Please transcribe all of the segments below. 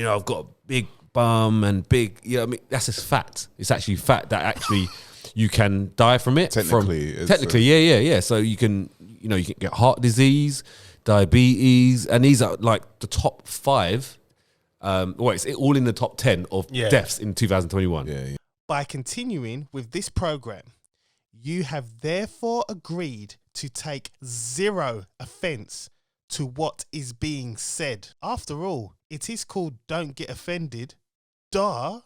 I've got a big bum and big, I mean, that's just fat. It's actually fat that actually you can die from it. Technically, yeah. So you can get heart disease, diabetes, and these are like the top 5. It's all in the top 10 of deaths in 2021. Yeah. By continuing with this program, you have therefore agreed to take zero offence to what is being said. After all, it is called Don't Get Offended. Duh.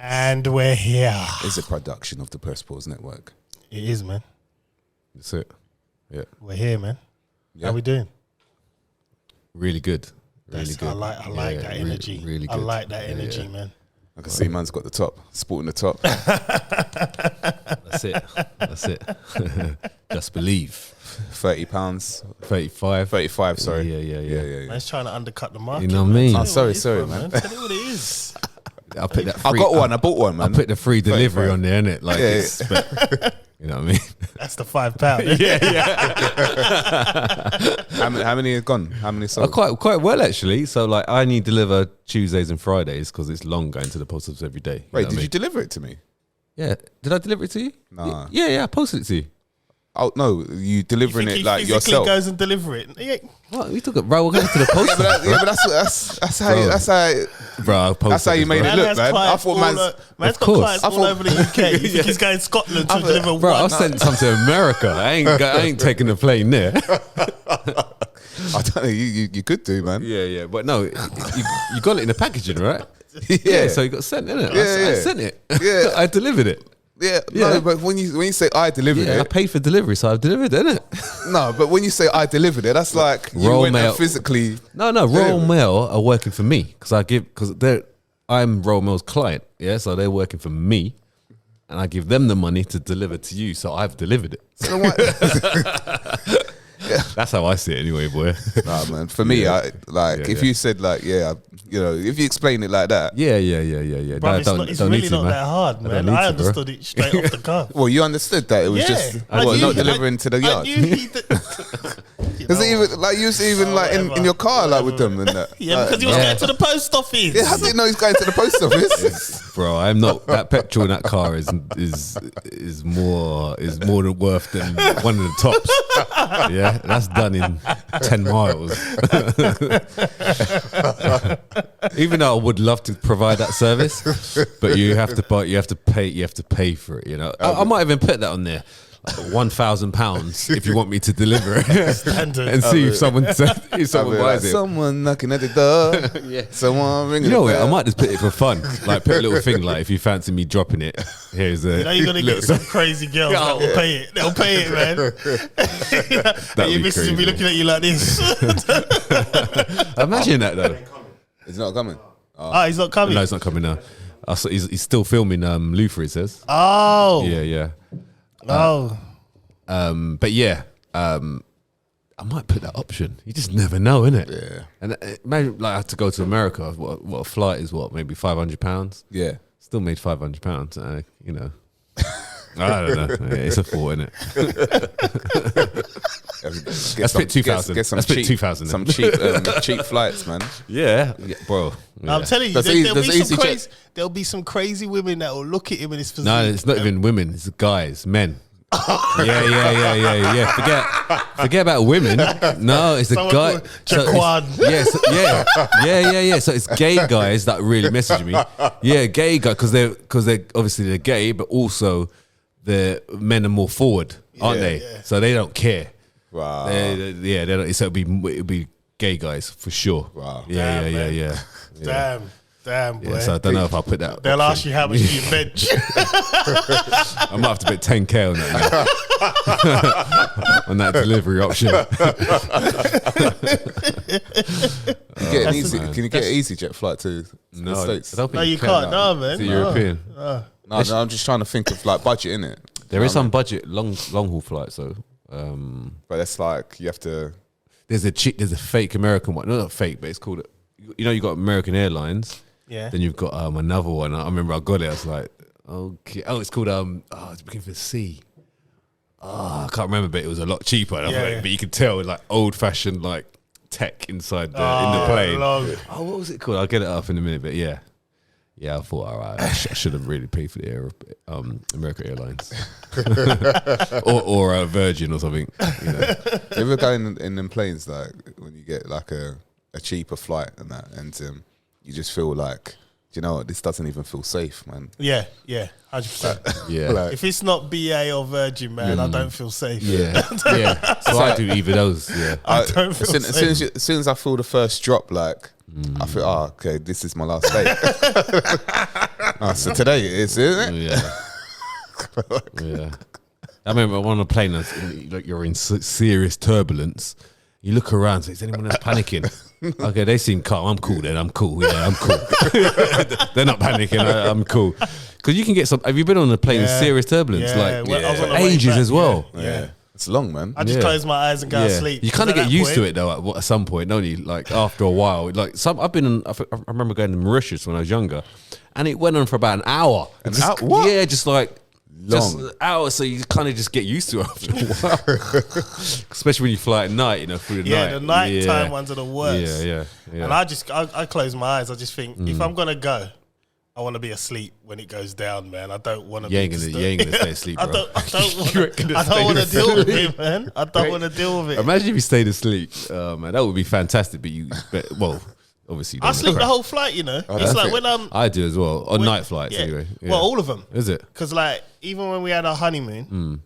And we're here. It's a production of the Press Pause Network. It is, man. That's it. Yeah. We're here, man. Yeah. How we doing? Really good. Really good. I like that energy. Really good. I like that energy, man. I can see man's got the top, sporting the top. That's it. Just believe. £30. 35. 35, sorry. Yeah. Man's trying to undercut the market. You know what I mean? Oh, sorry, man. Tell it what it is. I put that. I got one. I bought one, man. I put the free delivery 35. on there, innit? Like, you know what I mean? That's the £5. How many have gone? How many sold? Quite well, actually. So, like, I only deliver Tuesdays and Fridays because it's long going to the post office every day. Wait, did you deliver it to me? Yeah. Did I deliver it to you? Nah. Yeah, I posted it to you. Oh no, you delivering it like yourself? Goes and deliver it. What? We took it, bro. We're going to the post office. But that's Bro, you made it look, man. I thought man's got clients all over the UK. You think he's going to Scotland to deliver bro, one? I sent some to America. I ain't taking the plane there. I don't know. You could do, man. Yeah. But no, you got it in the packaging, right? Yeah. So you got sent, innit? Yeah. I sent it. Yeah. I delivered it. Yeah. No, but when you say I delivered I it, paid for delivery, so I've delivered it, innit? no. But when you say I delivered it, that's like you Royal went Mail. and physically. No. Royal Mail are working for me because I'm Royal Mail's client. Yeah, so they're working for me, and I give them the money to deliver to you. So I've delivered it. So what? That's how I see it, anyway, boy. Nah, man. For me, if you said like, if you explain it like that, Yeah. Bro, No, it's don't really need to, not man. that hard, man. I understood it straight off the cuff. well, you understood that it was just not delivering to the yard. Is it even like you was even like in your car like with them and that? Yeah, because he was going to the post office. Yeah, how did you know he's going to the post office? Bro, I'm not. That petrol in that car is more than worth than one of the tops. Yeah, that's done in 10 miles. Even though I would love to provide that service, but you have to pay for it. You know, I might even put that on there. Like £1,000 if you want me to deliver it, and see if someone buys it. Someone knocking at the door. Yeah. Someone ringing. You know the what? bell. I might just put it for fun. Like put a little thing like if you fancy me dropping it, here's a. You know you're gonna get some crazy girls that will pay it. They'll pay it, man. And your missus will be looking at you like this. Imagine that though. It's not coming. Oh, he's not coming. No, it's not coming now. He's still filming Luther. It says. Oh. Yeah. But yeah, I might put that option. You just never know, innit? Yeah. And imagine like I had to go to America. What a flight is? Maybe £500? Yeah. Still made £500. You know. I don't know. Yeah, it's a thought, innit? Let's put 2,000. Get some Let's put cheap, 2,000. some cheap flights, man. Yeah, bro. Yeah. I'm telling you, there'll be some crazy women that will look at him in his physique. No, it's not even women. It's guys, men. Yeah. Forget about women. No, it's a guy. Yeah. So it's gay guys that really message me. Yeah, gay guy because they're obviously they're gay, but also the men are more forward, aren't they? Yeah. So they don't care. Wow. They don't. So it'll be gay guys for sure. Wow. Yeah. Damn, boy. Yeah, so I don't know if I'll put that. They'll ask you how much you bench. I might have to put 10K on that on that delivery option. Can you get an EasyJet flight to the States? No, you can't. No, man. It's European. No, I'm just trying to think of like budget in it. There is some budget long haul flights though. But that's like you have to. There's a fake American one. No, not fake, but it's called. You know, you got American Airlines. Yeah. Then you've got another one. I remember I got it. I was like, okay. Oh, it's called it's beginning with C. I can't remember, but it was a lot cheaper. And I'm like, but you could tell like old fashioned like tech inside in the plane. What was it called? I'll get it up in a minute. But yeah, I thought, all right, I should have really paid for the American Airlines or Virgin or something. You know. You ever go in them planes like when you get like a cheaper flight and that, and you just feel like, do you know what? This doesn't even feel safe, man. Yeah, 100%. Yeah. Like, if it's not BA or Virgin, man, I don't feel safe. Yeah. So I do either those. Yeah. I don't feel safe. As soon as I feel the first drop, like I feel, okay, this is my last day. So today it is, isn't it? Yeah. I remember on a plane, like you're in serious turbulence. You look around, so is anyone else panicking? Okay, they seem calm. I'm cool then. I'm cool. Yeah, I'm cool. They're not panicking. I'm cool. Because you can get some. Have you been on a plane with serious turbulence? I was on the way ages back, as well. Yeah. It's long, man. I just close my eyes and go to sleep. You kind of get used to it though at some point, don't you? Like after a while. Like I remember going to Mauritius when I was younger, and it went on for about an hour. What? Yeah, just like. Long. Just hours, so you kind of just get used to it after a while. Especially when you fly at night, through the night. Yeah, the night time ones are the worst. Yeah. And I close my eyes. I just think, if I'm gonna go, I want to be asleep when it goes down, man. I don't want to. You ain't gonna stay asleep, bro. I don't want to deal with it, man. I don't want to deal with it. Imagine if you stayed asleep, man. That would be fantastic. But obviously, I sleep the whole flight. It's like when I do as well on night flights. Anyway, well, all of them. Is it? Because like even when we had our honeymoon,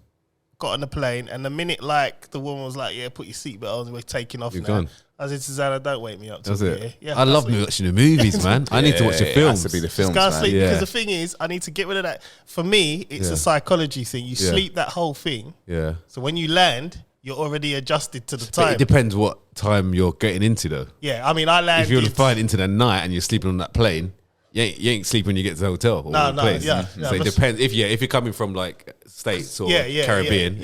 got on the plane, and the minute like the woman was like, "Yeah, put your seatbelt on, we're taking off." You're gone. I said, Susanna, don't wake me up. That's it. Yeah, I love watching the movies, man. I need to watch the films. It has to be the films, man. man. Because the thing is, I need to get rid of that. For me, it's a psychology thing. You sleep that whole thing. Yeah. So when you land, you're already adjusted to the time. But it depends what time you're getting into, though. Yeah, I mean, I landed. If you're flying into the night and you're sleeping on that plane, you ain't sleeping when you get to the hotel or the place. Yeah. So it depends. If you're coming from like States or Caribbean,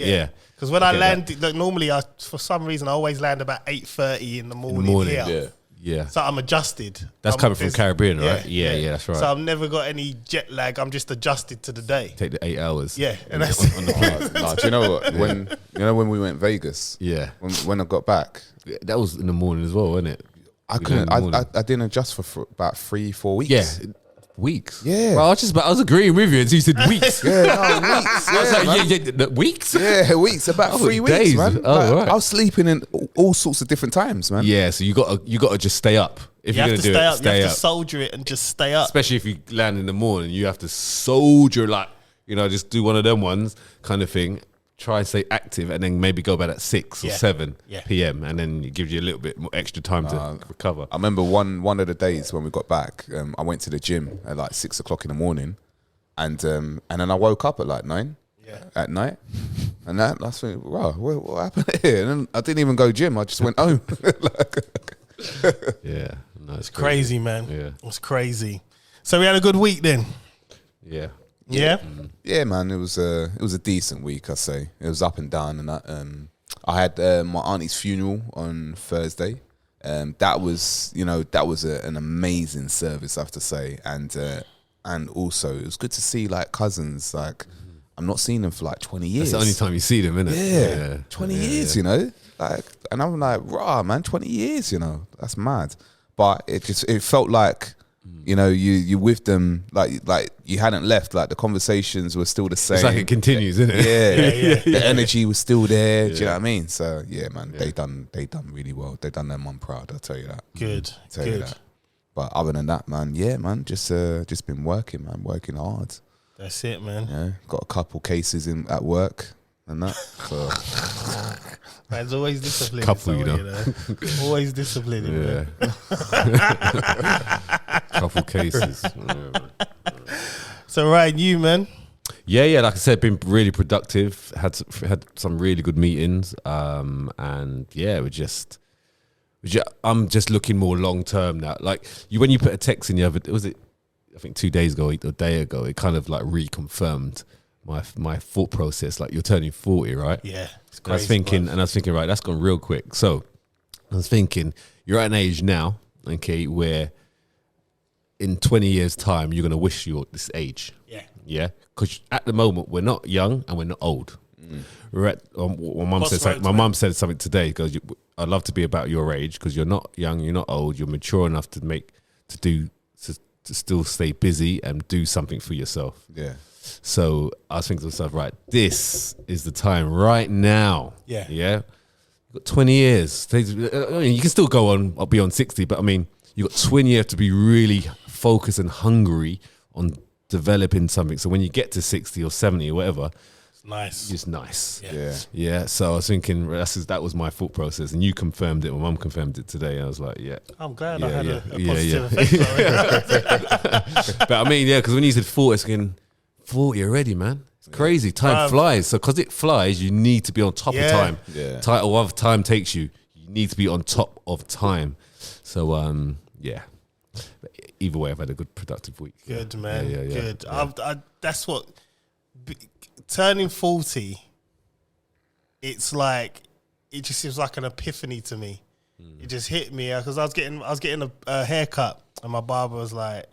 Because when I land, like, normally for some reason I always land about 8:30 in the morning. Here. Yeah. So I'm adjusted. That's coming from Caribbean, right? Yeah, that's right. So I've never got any jet lag. I'm just adjusted to the day. Take the 8 hours. Yeah, and that's on the plane. Do you know what? When we went Vegas? Yeah. When I got back, that was in the morning as well, wasn't it? I couldn't. I didn't adjust for about 3-4 weeks. Yeah. Weeks. Yeah. Well, I was agreeing with you until you said weeks. Weeks. I was like, weeks? Yeah, weeks. About 3 weeks, days. man. Right. I was sleeping in all sorts of different times, man. Yeah, so you got to just stay up. If you're going to do it, stay up. You have to soldier it and just stay up. Especially if you land in the morning, you have to soldier, like, just do one of them ones kind of thing. Try and stay active and then maybe go bed at 6 or 7 p.m. and then it gives you a little bit more extra time to recover. I remember one of the days when we got back, I went to the gym at like 6 o'clock in the morning, and then I woke up at like 9 at night, and that's when, wow, what happened here? And then I didn't even go gym. I just went home. Yeah, no, it's crazy, man. Yeah, it's crazy. So we had a good week then. Yeah. Yeah, yeah, man. It was a decent week. I say it was up and down, and I had my auntie's funeral on Thursday. That was an amazing service, I have to say, and also it was good to see like cousins. Like I'm not seeing them for like 20 years. That's the only time you see them, isn't it? Yeah, 20 years, like, and I'm like, rah, man, 20 years, that's mad. But it felt like. You with them like you hadn't left, like the conversations were still the same. It's like it continues, isn't it? Yeah. The energy was still there. Do you know what I mean? So yeah, man, they done really well. They done their mum proud. I'll tell you that. Good. You that. But other than that, man, yeah, man, just been working hard. That's it, man. Yeah, got a couple cases at work and that. So. Man's always disciplined. Couple, always disciplined. Yeah. Couple cases. So Ryan, you, man. Yeah. Like I said, been really productive. Had some really good meetings. And yeah, I'm just looking more long term now. Like when you put a text in I think 2 days ago, a day ago, it kind of like reconfirmed my thought process. Like you're turning 40, right? Yeah. It's crazy, I was thinking, right, that's gone real quick. So I was thinking, you're at an age now, okay, where in 20 years' time, you're going to wish you're at this age. Yeah. Yeah? Because at the moment, we're not young and we're not old. We're at, my mum said something today. She goes, I'd love to be about your age because you're not young, you're not old, you're mature enough to still stay busy and do something for yourself. Yeah. So I was thinking to myself, right, this is the time right now. Yeah. Yeah. You've got 20 years. I mean, you can still go on or beyond 60, but I mean, you've got 20 years to be really focused and hungry on developing something. So when you get to 60 or 70 or whatever, Nice. it's nice. Yeah. So I was thinking that was my thought process, and you confirmed it. My mum confirmed it today. I was like, yeah. I'm glad I had a positive effect. But I mean, because when you said 40, it's again 40 already, man. It's crazy. Time flies. So because it flies, you need to be on top of time. Yeah. Title of time takes you. You need to be on top of time. So yeah. But either way, I've had a good productive week. Good, man. Good. Yeah. That's what. Turning 40, it's like it just seems like an epiphany to me. It just hit me because I was getting a haircut, and my barber was like,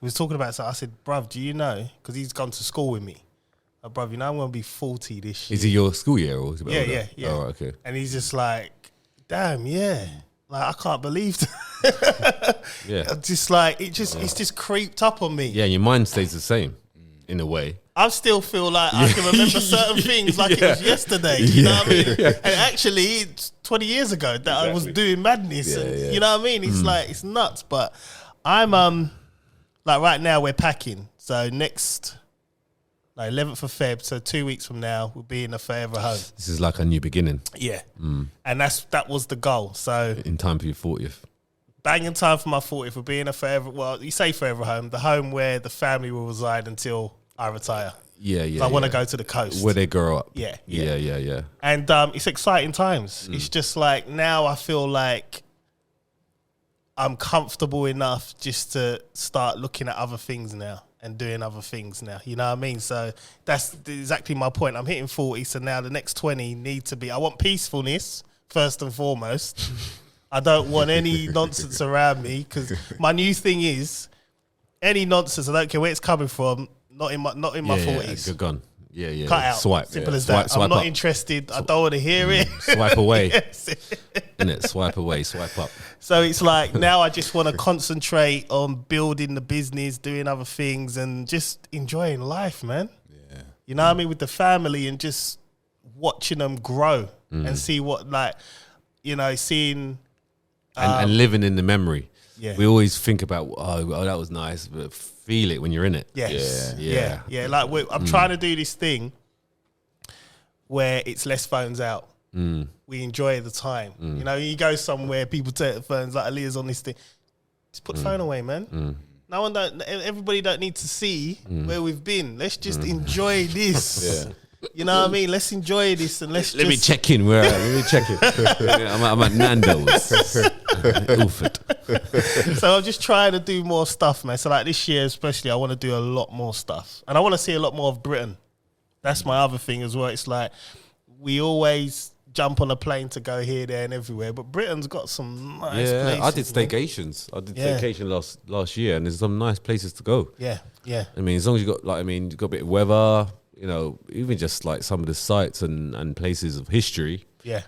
we was talking about it. So I said, bruv, do you know? Because he's gone to school with me. Bruv, you know I'm gonna be 40 this year. Is it your school year or is it Yeah. Oh, okay. And he's just like, damn, yeah. Like I can't believe that. Yeah. Just like it's just creeped up on me. Yeah, your mind stays the same in a way. I still feel like I can remember certain things like it was yesterday. You know what I mean? And actually, it's 20 years ago that I was doing madness. And, you know what I mean? It's like, it's nuts. But I'm, like right now we're packing. So next, 11th of Feb, so 2 weeks from now, we'll be in a forever home. This is like a new beginning. Yeah. And that was the goal. So in time for your 40th. Bang in time for my 40th, we'll be in a forever, well, you say forever home, the home where the family will reside until I retire. Yeah. I want to go to the coast. Where they grow up. Yeah. And it's exciting times. It's just like now I feel like I'm comfortable enough just to start looking at other things now and doing other things now. You know what I mean? So that's exactly my point. I'm hitting 40, so now the next 20 need to be, I want peacefulness first and foremost. I don't want any nonsense around me because my new thing is any nonsense, I don't care where it's coming from, not in my 40s. Good gone. Yeah. Cut out. Swipe. Simple as that. Swipe I'm not up. interested. I don't want to hear it. Swipe away. Yes. Innit? Swipe away. Swipe up. So it's like now I just want to concentrate on building the business, doing other things, and just enjoying life, man. Yeah. You know what I mean? With the family and just watching them grow and see what, like, you know, seeing and living in the memory. Yeah. We always think about, oh, that was nice, but feel it when you're in it. Yes. Yeah. Like I'm trying to do this thing where it's less phones out. We enjoy the time. You know, you go somewhere, people take the phones, like Aaliyah's on this thing. Just put the phone away, man. Everybody don't need to see where we've been. Let's just enjoy this. Yeah. You know what I mean? Let's enjoy this and Let me check in. Where let me check in. I'm at Nando's. Ilford. So I'm just trying to do more stuff, man. So like this year especially, I want to do a lot more stuff. And I want to see a lot more of Britain. That's my other thing as well. It's like we always jump on a plane to go here, there and everywhere. But Britain's got some nice places. I did staycations. I did staycation last year, and there's some nice places to go. Yeah. I mean, as long as you got you've got a bit of weather, you know, even just like some of the sites and places of history. Yeah.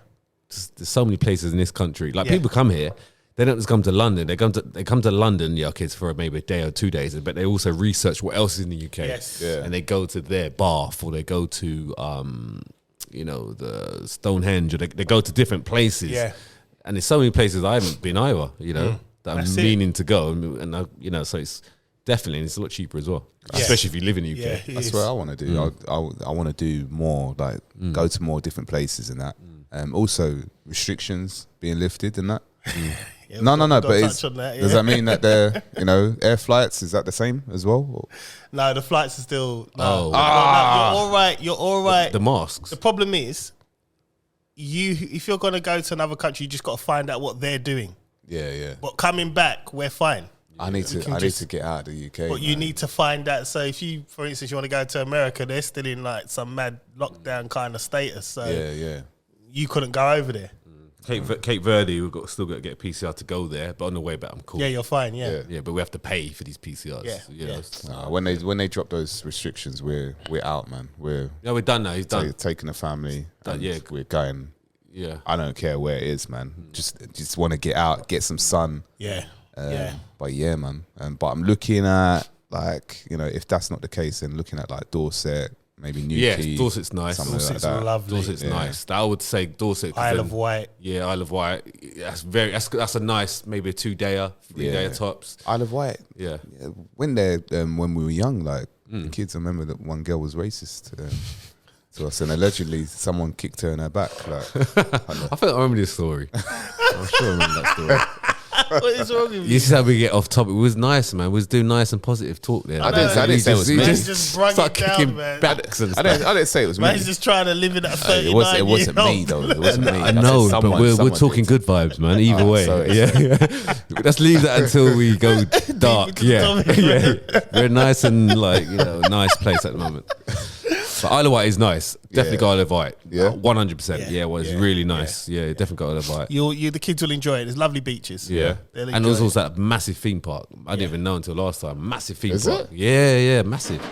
There's so many places in this country. Like people come here, they don't just come to London. They come to London, it's for maybe a day or 2 days, but they also research what else is in the UK. Yes. Yeah. And they go to their Bath, or they go to the Stonehenge, or they go to different places. Yeah. And there's so many places I haven't been either, that I'm meaning to go. And so it's definitely, and it's a lot cheaper as well, especially if you live in the UK. Yeah, That's what I want to do. I want to do more, like go to more different places and that. Also, restrictions being lifted and that. Yeah, No, but does that mean that they're, air flights, is that the same as well? Or? No, the flights are still. Oh. No, you're all right. The masks. The problem is, if you're going to go to another country, you just got to find out what they're doing. Yeah. But coming back, we're fine. I need to get out of the UK. But you need to find out. So if you, for instance, you want to go to America, they're still in like some mad lockdown kind of status. So Yeah. you couldn't go over there. Cape Verde, still got to get a PCR to go there, but on the way back, I'm cool. Yeah, you're fine. Yeah. But we have to pay for these PCRs. Yeah, you know. When they drop those restrictions, we're out, man. We're done now. He's done. Taking the family. We're going. Yeah, I don't care where it is, man. Just want to get out, get some sun. Yeah. But yeah, man. But I'm looking at if that's not the case, then looking at like Dorset. Maybe Newquay. Dorset's nice. Dorset's like lovely. Dorset's nice. I would say Dorset. Isle of Wight. Yeah, Isle of Wight. That's a nice, maybe a 2-dayer, 3-dayer tops. Isle of Wight. Yeah. When we were young, like the kids, I remember that one girl was racist to us, and allegedly someone kicked her in her back. Like, I think I remember this story. I'm sure I remember that story. What is wrong with you? This is how we get off topic. It was nice, man. We was doing nice and positive talk there. I didn't say it was me. Just brung start it down, kicking man. backs and I stuff. didn't say it was me. Man's just trying to live in that 39 It wasn't me though. It wasn't me. I know, but we're talking good vibes, man. Either way, yeah. Let's leave that until we go dark. Yeah. We're nice and nice place at the moment. But Isle of Wight is nice. Definitely got Isle of Wight. Yeah. 100%. Yeah, it's really nice. Yeah, definitely got Isle of Wight. The kids will enjoy it. There's lovely beaches. Yeah. And there's also that massive theme park. I didn't even know until last time. Massive theme park. It? Yeah, massive.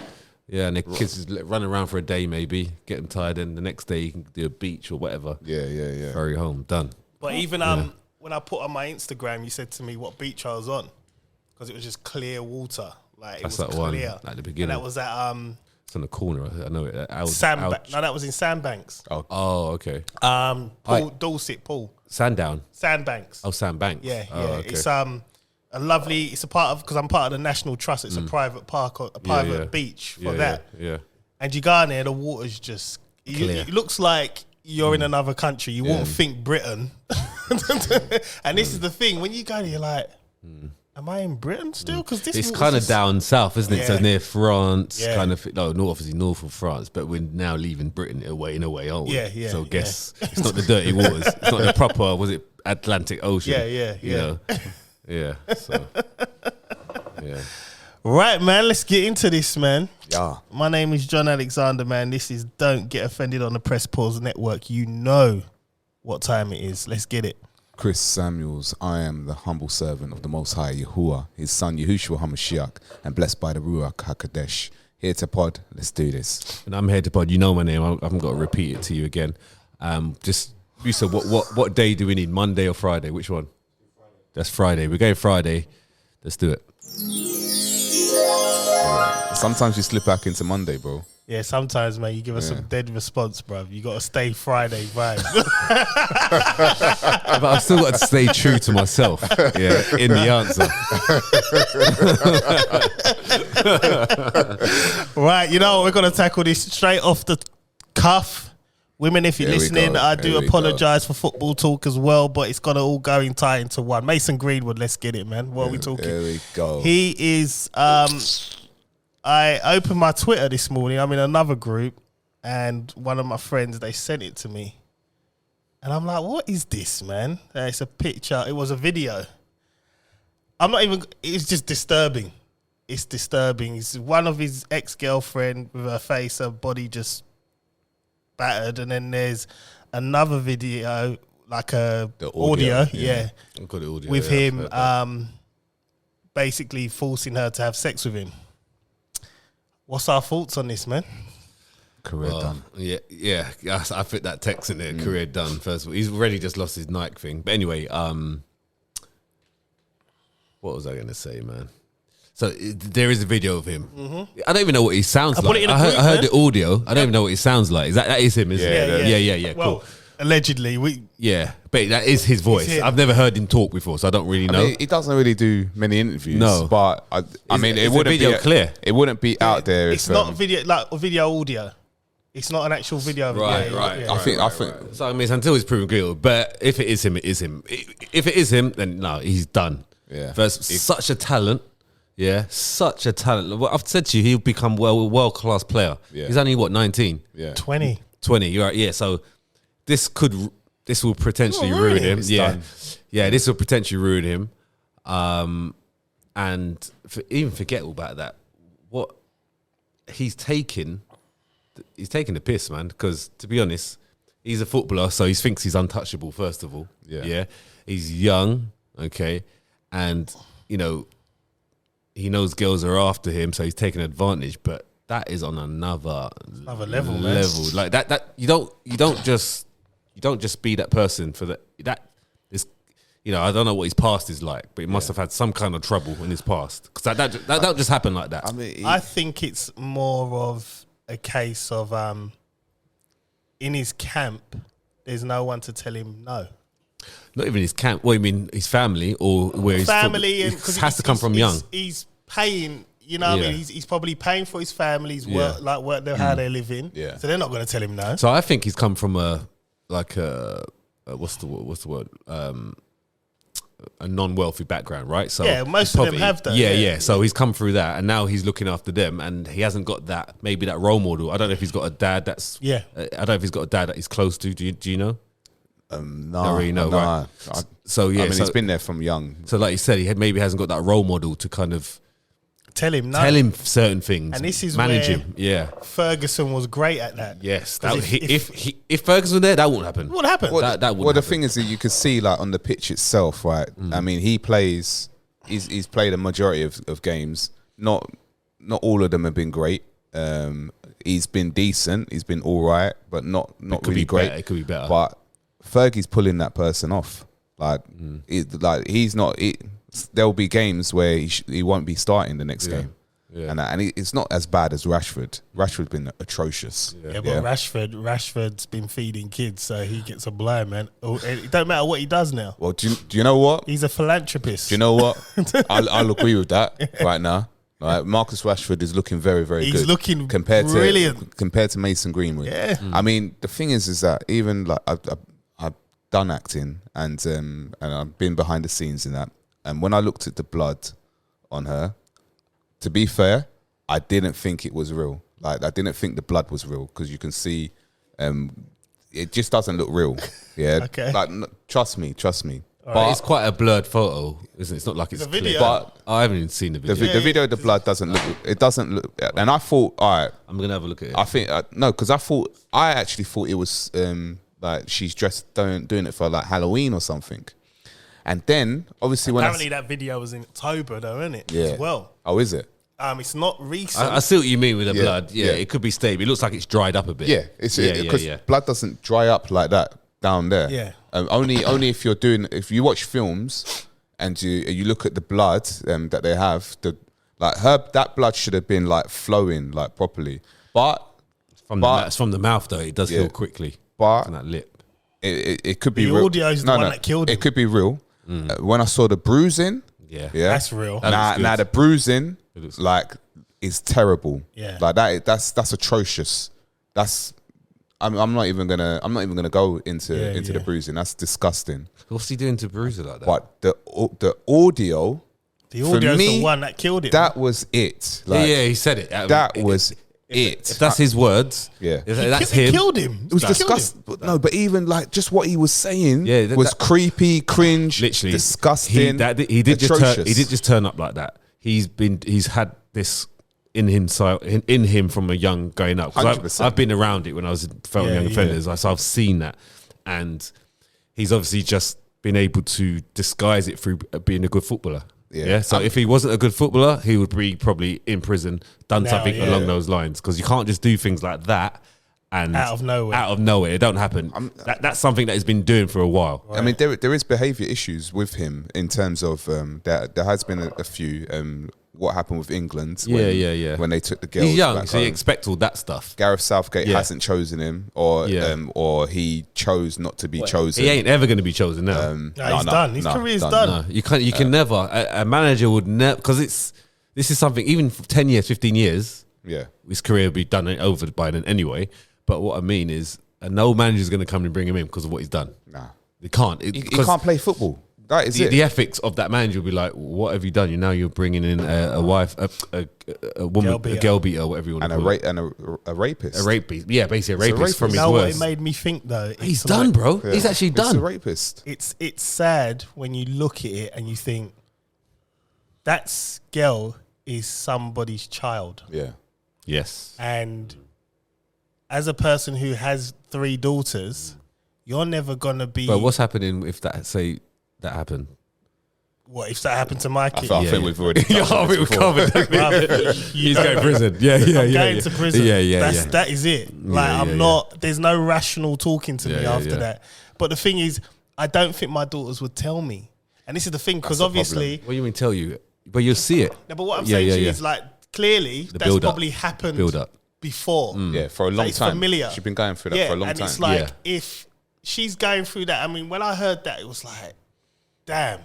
Yeah, and the kids just run around for a day maybe, get them tired, and the next day you can do a beach or whatever. Yeah. Ferry home, done. But even when I put on my Instagram, you said to me what beach I was on, because it was just clear water. Like That's it was that clear. one at the beginning. And that was at It's on the corner. I know it. Sandbanks. No, that was in Sandbanks. Oh, okay. Dorset Pool. Sandown. Sandbanks. Oh, Sandbanks. Yeah. Okay. It's a lovely. It's a part of, because I'm part of the National Trust. It's a private park, or a private beach for that. Yeah. And you go in there, the water's just Clear. it looks like you're in another country. You won't think Britain. And this is the thing, when you go there, you're like, am I in Britain still? Because this It's kind of down south, isn't it? So Yeah. near France, Yeah. kind of. No, obviously north of France, but we're now leaving Britain in a way, aren't we? Yeah. So I guess it's not the dirty waters. It's not the proper, was it Atlantic Ocean? Yeah. You know? Yeah. So, yeah. Right, man, let's get into this, man. Yeah. My name is John Alexander, man. This is Don't Get Offended on the Press Pause Network. You know what time it is. Let's get it. Chris Samuels, I am the humble servant of the Most High Yahuwah, his son Yahushua HaMashiach, and blessed by the Ruach HaKadosh. Here to pod, let's do this. And I'm here to pod. You know my name. I haven't got to repeat it to you again. Just you said what day do we need? Monday or Friday? Which one? That's Friday. We're going Friday. Let's do it. Sometimes you slip back into Monday, bro. Yeah, sometimes, man, you give us some dead response, bruv. You got to stay Friday vibe. But I've still got to stay true to myself. Yeah, in the answer. Right, you know, we're going to tackle this straight off the cuff. Women, if you're Here we listening, go. I do Here we apologise for football talk as well, but it's going to all go in tie into one. Mason Greenwood, let's get it, man. What are we talking? Here we go. He is, I opened my Twitter this morning. I'm in another group, and one of my friends, they sent it to me. And I'm like, what is this, man? It's a picture. It was a video. It's just disturbing. It's disturbing. It's one of his ex-girlfriend with her face, her body just battered. And then there's another video, like the audio. Yeah. I've got the audio, With yeah, him basically forcing her to have sex with him. What's our thoughts on this, man? Career done. Yeah. I fit that text in there. Career done. First of all, he's already just lost his Nike thing. But anyway, what was I going to say, man? So there is a video of him. I don't even know what he sounds I like. put it in a I group, heard man. the audio. I don't even know what he sounds like. That is him, isn't it? Yeah. Well, Cool. allegedly, Yeah, but that is his voice. him. I've never heard him talk before, so I don't really know. I mean, he doesn't really do many interviews. No. But I mean, is it the wouldn't video be clear? It wouldn't be out there. it's if, not video, like video audio. It's not an actual video. Right. I think. So I mean, it's until he's proven guilty. But if it is him, it is him. If it is him, then no, he's done. Yeah. First, such a talent. Yeah, such a talent. Well, I've said to you, he'll become world class player. Yeah. He's only what 19, Yeah. 20. 20. You're right. Yeah. So this will potentially ruin ruin him. him. It's Yeah. done. Yeah. This will potentially ruin him. And even forget all about that. What he's taking the piss, man. Because to be honest, he's a footballer, so he thinks he's untouchable. First of all, yeah. He's young, okay, and you know, he knows girls are after him, so he's taking advantage. But that is on another level. Like that you don't just be that person for that is, you know, I don't know what his past is like, but he must have had some kind of trouble in his past, because that don't just happen like that. I mean, I think it's more of a case of in his camp, there's no one to tell him no. Not even his camp. Well, you mean his family, or where his family, and it has to come from young. He's paying. You know, what I mean, he's probably paying for his family's work, how they're living. Yeah. So they're not going to tell him no. So I think he's come from a what's the word? A non-wealthy background, right? So yeah, most of them have that. Yeah. So he's come through that, and now he's looking after them, and he hasn't got that role model. I don't know if he's got a dad that's. Yeah. I don't know if he's got a dad that he's close to. Do you know? No, don't really know, right? So yeah, I mean, he's been there from young. So like you said, maybe hasn't got that role model to kind of tell him certain things, and this is manage where him. Yeah, Ferguson was great at that. Yes, if Ferguson was there, that wouldn't happen. What happened? Well, that well, the thing is that you could see, like, on the pitch itself, right? I mean, he's played a majority of games. Not all of them have been great. He's been decent. He's been all right, but not really great. Better. It could be better. But Fergie's pulling that person off. Like, he's not. There'll be games where he won't be starting the next game. Yeah. And it's not as bad as Rashford. Rashford's been atrocious. Yeah, but Rashford's been feeding kids, so he gets a blind, man. It don't matter what he does now. Well, do you know what? He's a philanthropist. Do you know what? I'll agree with that right now. Like, Marcus Rashford is looking very, very good. He's looking brilliant compared to Mason Greenwood. Yeah. I mean, the thing is that even like I've done acting and I've been behind the scenes in that. And when I looked at the blood on her, to be fair, I didn't think it was real. Like, I didn't think the blood was real, because you can see it just doesn't look real. Yeah. Okay. Like, trust me. But it's quite a blurred photo, isn't it? It's not like it's a video. Clear. But I haven't even seen the video. The video of the blood doesn't look. It doesn't look. And I thought, all right, I'm gonna have a look at it. I think no, because I actually thought it was like she's dressed doing it for like Halloween or something. And then, obviously, apparently that video was in October, though, isn't it? Yeah. As well. Oh, is it? It's not recent. I see what you mean with the blood. Yeah, it could be stable. It looks like it's dried up a bit. Yeah, because blood doesn't dry up like that down there. Yeah. Only if you watch films and you look at the blood that they have, that blood should have been like flowing like properly. But from the mouth though, it does heal quickly. But from that lip, it could be the real. audio is the one that killed him. It could be real. When I saw the bruising, that's real. Now the bruising is terrible. Yeah, like that's atrocious. I'm not even gonna go into the bruising. That's disgusting. What's he doing to bruise it like that? But the audio, is the one that killed it. That was it. Like, he said it. That was it. If that's his words, that's him. It killed him. It was disgusting. No, but even like just what he was saying was creepy, cringe, literally disgusting. He did just turn up like that. He's had this in him from a young going up. 'Cause I've been around it when I was in Young Offenders, so I've seen that, and he's obviously just been able to disguise it through being a good footballer. Yeah. So if he wasn't a good footballer, he would be probably in prison, done something along those lines. Because you can't just do things like that and out of nowhere. It don't happen. That's something that he's been doing for a while. Right. I mean, there is behaviour issues with him in terms of there has been a few. What happened with England? When they took the girls. He's young, so you expect all that stuff. Gareth Southgate hasn't chosen him, or he chose not to be chosen. He ain't ever going to be chosen now. He's done. His career's done. No, you can't. You can never. A manager would never, because this is something. Even for 10 years, 15 years. Yeah, his career will be done over by then anyway. But what I mean is, no manager's going to come and bring him in because of what he's done. Nah, they can't. He can't play football. That is the ethics of that manager will be like, what have you done? You're bringing in a wife, a woman, a girl beater, whatever you want to call it. And a rapist. A rapist. Yeah, basically a rapist from his what words. it made me think though? He's done, bro. Yeah. He's actually done. He's a rapist. It's sad when you look at it and you think, that girl is somebody's child. Yeah. Yes. And as a person who has 3 daughters, you're never gonna be. But what's happening if that happened? What if that happened to my kid? I think we've already. We've covered that. He's going to prison. Yeah. I'm going to prison. Yeah. That is it. Like I'm not. There's no rational talking to me after that. But the thing is, I don't think my daughters would tell me. And this is the thing, because obviously, what do you mean tell you? But you'll see it. No, but what I'm saying to you is like clearly that's probably happened before. Yeah, for a long it's time. Familiar. She's been going through that for a long time. And it's like if she's going through that. I mean, when I heard that, it was like, damn.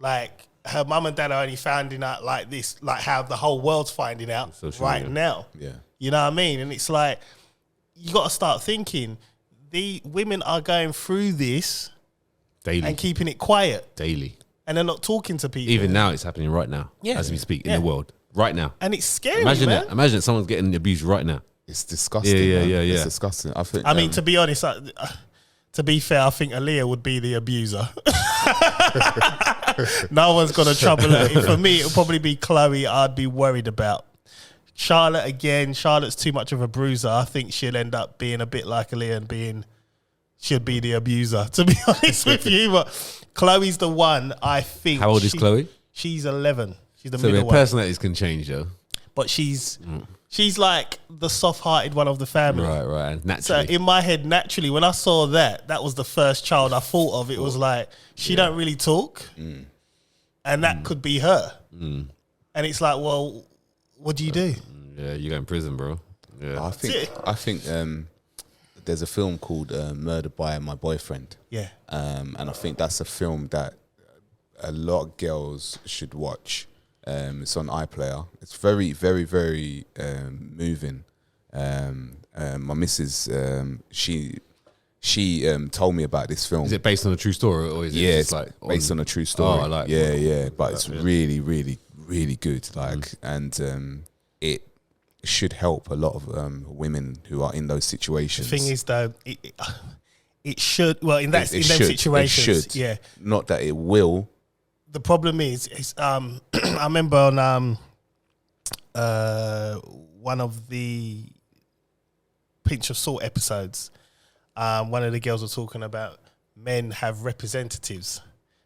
Like her mum and dad are only finding out like this, like how the whole world's finding out now. Yeah. You know what I mean? And it's like, you got to start thinking, the women are going through this daily and keeping it quiet. Daily. And they're not talking to people. Even now, it's happening right now as we speak in the world. Right now. And it's scary, Imagine man. that. Imagine someone's getting abused right now. It's disgusting. Yeah. It's disgusting. I mean, to be honest, to be fair, I think Aaliyah would be the abuser. No one's going to trouble her. For me, it would probably be Chloe I'd be worried about. Charlotte, again, Charlotte's too much of a bruiser. I think she'll end up being a bit like Aaliyah and she'll be the abuser, to be honest with you. But Chloe's the one, I think. How old is Chloe? She's 11. She's the middle one. So personalities can change, though. But she's like the soft-hearted one of the family. Right. And naturally. So in my head, naturally, when I saw that was the first child I thought of. It was like, she don't really talk. And that could be her. And it's like, well, what do you do? Yeah, you go in prison, bro. Yeah. I think there's a film called Murdered by My Boyfriend. Yeah. And I think that's a film that a lot of girls should watch. It's on iPlayer. It's very, very, very moving. My missus, she told me about this film. Is it based on a true story, or is it just like based on a true story? Oh, I like but it's really, really, really good. Like, and it should help a lot of women who are in those situations. The thing is, though, it should. Well, in them situations, it should. Not that it will. The problem is I remember on one of the Pinch of Salt episodes, one of the girls was talking about men have representatives.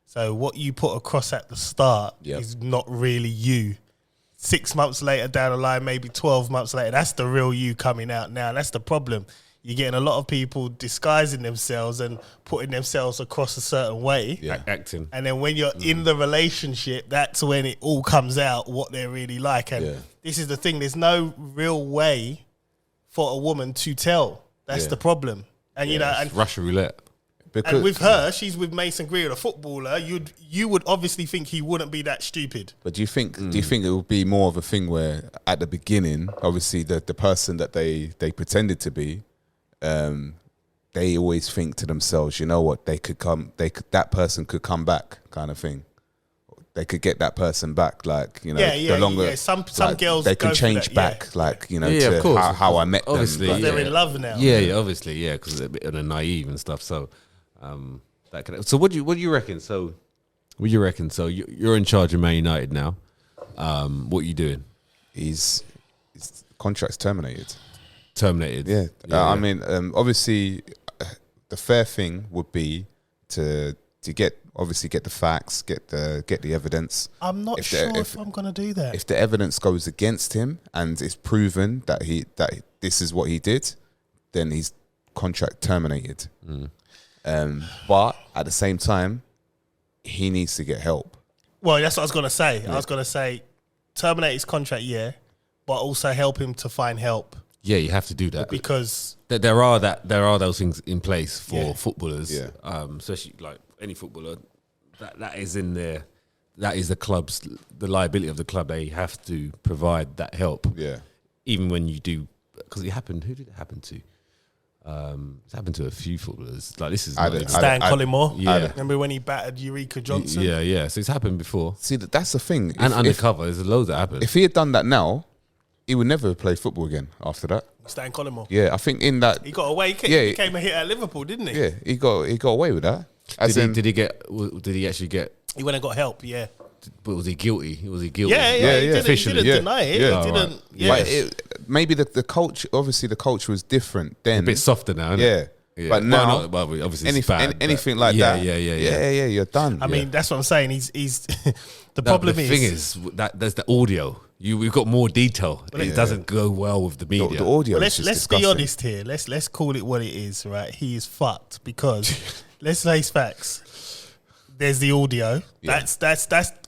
So what you put across at the start is not really you. 6 months later down the line, maybe 12 months later, that's the real you coming out now. That's the problem. You're getting a lot of people disguising themselves and putting themselves across a certain way. Yeah. Acting. And then when you're in the relationship, that's when it all comes out, what they're really like. And this is the thing. There's no real way for a woman to tell. That's the problem. And, you know, and Russian roulette. And with her, she's with Mason Greer, the footballer. You would obviously think he wouldn't be that stupid. But do you think it would be more of a thing where at the beginning, obviously the person that they pretended to be, they always think to themselves, you know what, that person could come back, kind of thing. They could get that person back, like, you know, the longer. Some like, girls they can change back, like, you know, of course, how I met obviously, them. They're in love now. Yeah, obviously, because they're a bit naive and stuff. So, so what do you reckon? So, you're in charge of Man United now. What are you doing? His contract's terminated. Terminated. Yeah. I mean, obviously, the fair thing would be to get the facts, get the evidence. I'm not sure if I'm going to do that. If the evidence goes against him and it's proven that this is what he did, then his contract terminated. But at the same time, he needs to get help. Well, that's what I was going to say. Yeah. I was going to say terminate his contract, but also help him to find help. Yeah, you have to do that because there are those things in place for footballers, especially like any footballer. That is in there. That is the liability of the club. They have to provide that help. Yeah, even when you do, because it happened. Who did it happen to? It's happened to a few footballers. Like this is Stan Collymore. Yeah, remember when he battered Eureka Johnson? Yeah. So it's happened before. See, that's the thing. And undercover, there's loads that happen. If he had done that now, he would never play football again after that. Stan Collymore. Yeah, I think in that he got away. He came a hit at Liverpool, didn't he? Yeah, he got away with that. Did he actually get? He went and got help. Yeah. But was he guilty? Yeah. He officially. didn't deny it. Yeah. He didn't. Yeah. maybe the culture. Obviously, the culture was different then. A bit softer now, isn't it? Yeah. But now, obviously, anything like that. Yeah, you're done. I mean, that's what I'm saying. He's the problem the is. thing is that there's the audio. We've got more detail. It doesn't go well with the media. The audio. Let's be honest here. Let's call it what it is, right? He is fucked because let's face facts. There's the audio. Yeah. That's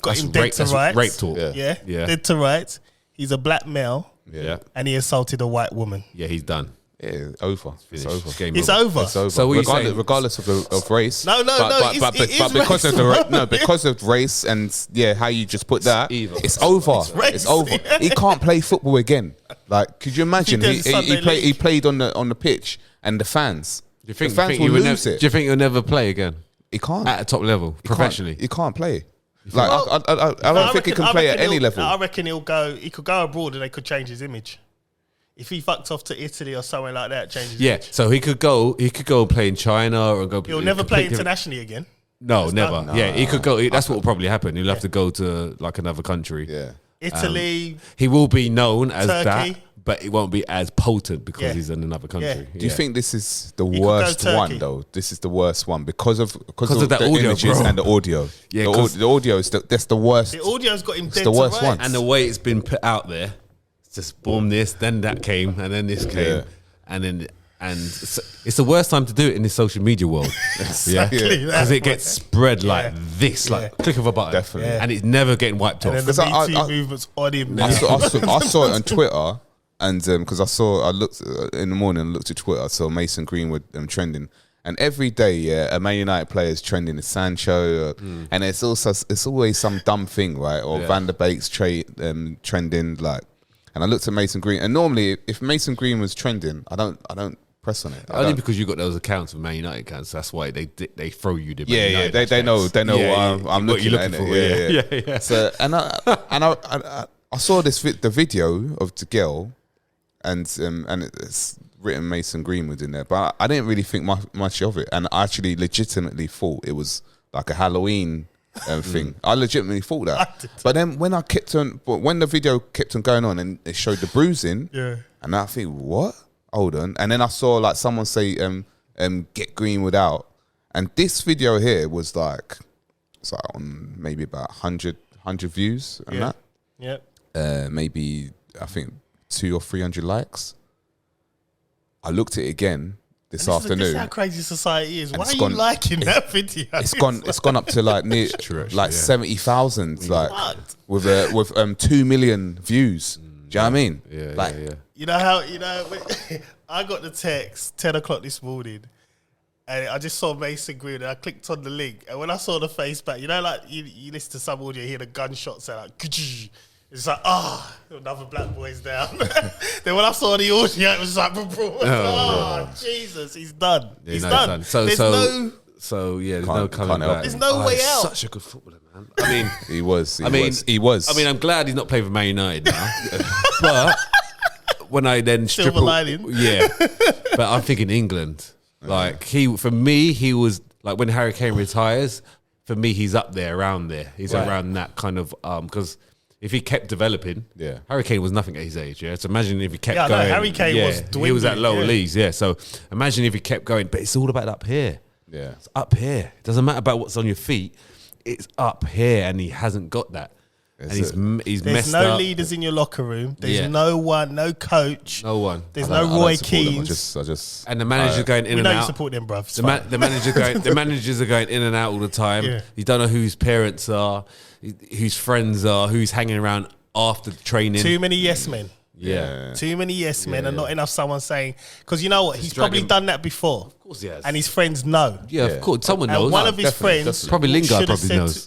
got him dead to rights. Rape talk. Yeah, dead to rights. He's a black male. Yeah. And he assaulted a white woman. Yeah, he's done. Yeah, over. It's over. It's over. So regardless of race. No. But because of the because of race and how you just put that, it's over. It's over. He can't play football again. Like, could you imagine? He played on the pitch and the fans. Do you think the fans will lose it? Do you think he'll never play again? He can't at a top level professionally. He can't play. Like, I don't think he can play at any level. I reckon he could go abroad and they could change his image. If he fucked off to Italy or somewhere like that, change his image. So he could go and play in China or go. He'll never play internationally again. No, never. No. Yeah, he could go. That's what will probably happen. He'll have to go to like another country. Yeah, Italy. He will be known as Turkey. that, but it won't be as potent because he's in another country. Do you think this is the worst one though? This is the worst one because of that the audio, images and the audio. Yeah, the audio is that's the worst. The audio's got him dead the worst to one, and the way it's been put out there. Just boom this, then that came, and then this came, and it's the worst time to do it in this social media world. Exactly, because it gets spread like this, like click of a button, definitely, and it's never getting wiped off. And then the Me Too movement's on him. I saw it on Twitter, and because I looked in the morning and looked at Twitter, I saw Mason Greenwood trending. And every day, a Man United player is trending, is Sancho, and it's always some dumb thing, right? Or Van der Beek's trending, like. And I looked at Mason Green, and normally, if Mason Green was trending, I don't press on it. Only because you got those accounts of Man United accounts. That's why they throw you the Man United they know what I'm looking at. Yeah. So I saw the video of the girl, and it's written Mason Greenwood in there, but I didn't really think much of it, and I actually legitimately thought it was like a Halloween thing. I legitimately thought that. But then when the video kept on going on and it showed the bruising, and I think, what? Hold on. And then I saw like someone say, get Greenwood out. And this video here was like, it's like on maybe about 100 views and that. Yeah. Maybe I think 200 or 300 likes. I looked at it again this afternoon. This is how crazy society is. Why are you liking that video? It's gone up to like near 70,000, like with 2 million views. Do you know what I mean? Yeah. You know how I got the text 10 o'clock this morning, and I just saw Mason Green, and I clicked on the link, and when I saw the face back, like you listen to some audio, you hear the gunshot sound like. Ka-choo. It's like, another black boy's down. Then when I saw the audio, it was like, Jesus, he's done. Yeah, he's done. There's no coming back. There's no way out. Such a good footballer, man. I mean, he was. I mean, I'm glad he's not playing for Man United now. But when I then strip but I'm thinking England. Like he was like when Harry Kane retires. For me, he's up there, around there. He's around that kind of because. If he kept developing, Harry Kane was nothing at his age. So imagine if he kept going. No, Harry Kane was dwindling. He was at lower leagues. So imagine if he kept going. But it's all about up here. Yeah, it's up here. It doesn't matter about what's on your feet. It's up here, and he hasn't got that. And he's messed up. There's no leaders in your locker room. There's no one, no coach. No one. There's no Roy Keane. And the manager's going in and out. We know you support them, bruv. The managers are going in and out all the time. Yeah. You don't know who his parents are, whose friends are, who's hanging around after the training. Too many yes men. Yeah. Too many yes men and not enough someone saying, because you know what? He's probably done that before. Of course he has. And his friends know. Yeah, of course. Someone knows. And one of his friends. Probably Lingard probably knows.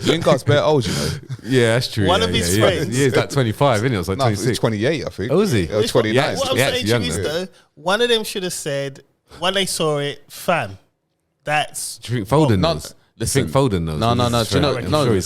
Lingard's bare old, you know. Yeah, that's true. One of his friends. Yeah, he's like 25, isn't he? It was like 26. 28, I think. Oh, is he? 29. What I'm saying to you is, though, one of them should have said, when they saw it, fam, that's... Do you think Foden knows? Listen, think Foden knows? No. Do you know? No,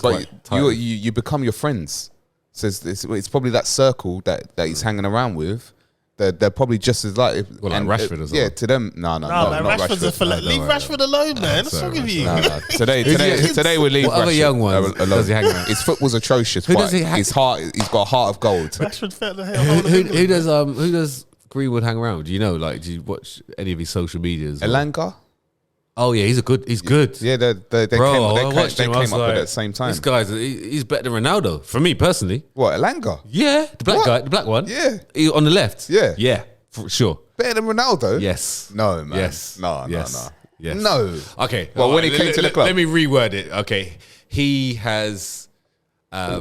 but you become your friends. So it's probably that circle that he's hanging around with. they're probably just as like Rashford or something. Yeah, to them, no, man, not Rashford's Rashford. leave Rashford alone, man. What's wrong with you? No. Today we leave What other Rashford young ones alone. does he hang around? His football's atrocious, Who but does he hang- he's got a heart of gold. Rashford felt the hell. Who does Greenwood hang around with? Do you know? Like, do you watch any of his social medias? Elanga? Oh yeah, he's good. Yeah, they Bro, came I watched him, I was up like, at the same time. This guy's he's better than Ronaldo for me personally. What, Elanga? Yeah, the black What? guy, the black one. Yeah. On the left. Yeah. yeah, for sure. Better than Ronaldo? Yes. No, man. Yes. No. Yes. No. Okay. Well, all when he came to the club. let me reword it. Okay, he has. I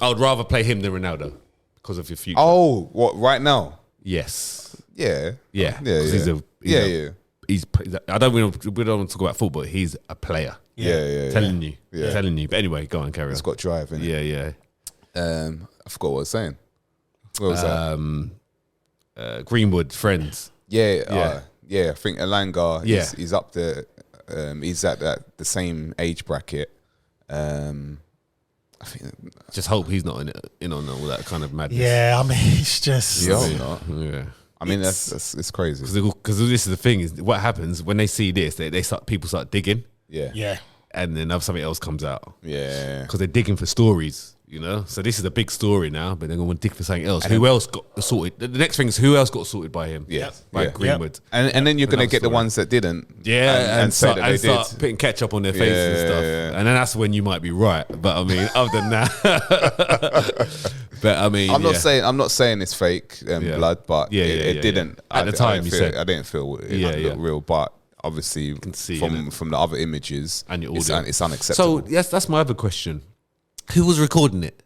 would rather play him than Ronaldo because of your future. Oh, what, right now? Yes. Yeah. Yeah. 'Cause Yeah. I don't. We don't want to talk about football. He's a player. Yeah. Telling you. But anyway, go on, carry on. It's got drive in it. Yeah. I forgot what I was saying. What was that? Greenwood friends. Yeah. I think Elanga Yeah. he's up there. He's at the same age bracket. I think. Just hope he's not in on all that kind of madness. Yeah, I mean, it's just. Yeah. I mean, it's crazy. Because this is the thing is what happens when they see this. People start digging. Yeah. And then something else comes out. Yeah. Because they're digging for stories, you know? So this is a big story now, but they're going to want to dig for something else. Who else got sorted? The next thing is who else got sorted by him? Yeah. By Greenwood. And then you're going to Another get the story. ones that didn't. Yeah, and say that they start did. putting ketchup on their faces and stuff. Yeah. And then that's when you might be right. But I mean, other than that. But I mean, I'm not saying it's fake blood, but it didn't. At the time, you said I didn't feel it looked real, but obviously you can see from the other images and your it's, audio. it's unacceptable. So yes, that's my other question. Who was recording it?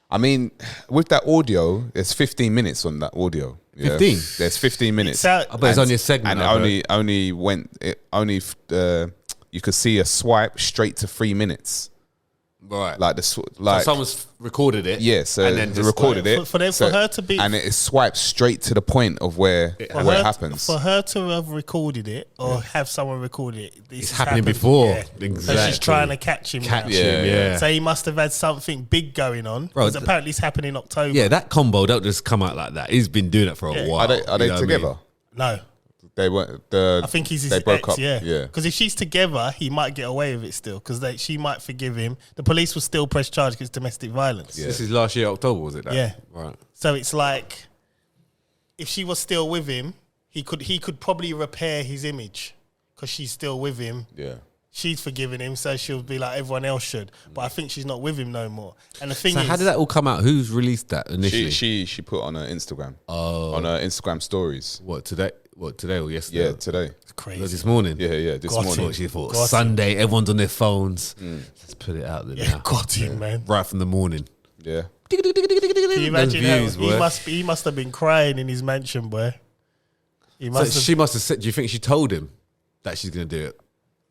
I mean, with that audio, there's 15 minutes on that audio. Yeah? 15? There's 15 minutes. I bet it's on your segment. And you could see a swipe straight to 3 minutes. Right. So someone's recorded it. Yeah, so and then they recorded it. For her to be. And it swipes straight to the point of where it happens. For her to have recorded it or have someone record it, it's happening before. Yeah. Exactly. So she's trying to catch him. Catch him, yeah. So he must have had something big going on. Because apparently it's happening in October. Yeah, that combo don't just come out like that. He's been doing it for a while. Are they together? No. They weren't. I think he's his they broke ex, up. yeah. Yeah. Because if she's together, he might get away with it still. Because she might forgive him. The police will still press charge against domestic violence. Yeah. This is last year, October, was it? That? Yeah. Right. So it's like, if she was still with him, he could probably repair his image because she's still with him. Yeah. She's forgiven him, so she'll be like everyone else should. But I think she's not with him no more. And the thing is, how did that all come out? Who's released that initially? She put on her Instagram. Oh. On her Instagram stories. What today or yesterday? Yeah, today. It's crazy. This morning. Yeah, this morning. She thought Sunday, everyone's on their phones. Let's put it out there now. Got him, man. Right from the morning. Yeah. Can you imagine views, he must have been crying in his mansion, boy. She must have said. Do you think she told him that she's going to do it?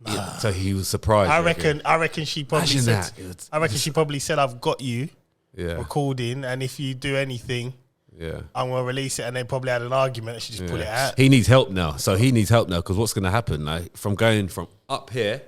Nah. So he was surprised. I reckon she probably said. I reckon she probably said, "I've got you." Yeah. Recording, and if you do anything, I'm gonna release it. And they probably had an argument. And she just put it out. He needs help now. So he needs help now because what's going to happen? Like from going from up here.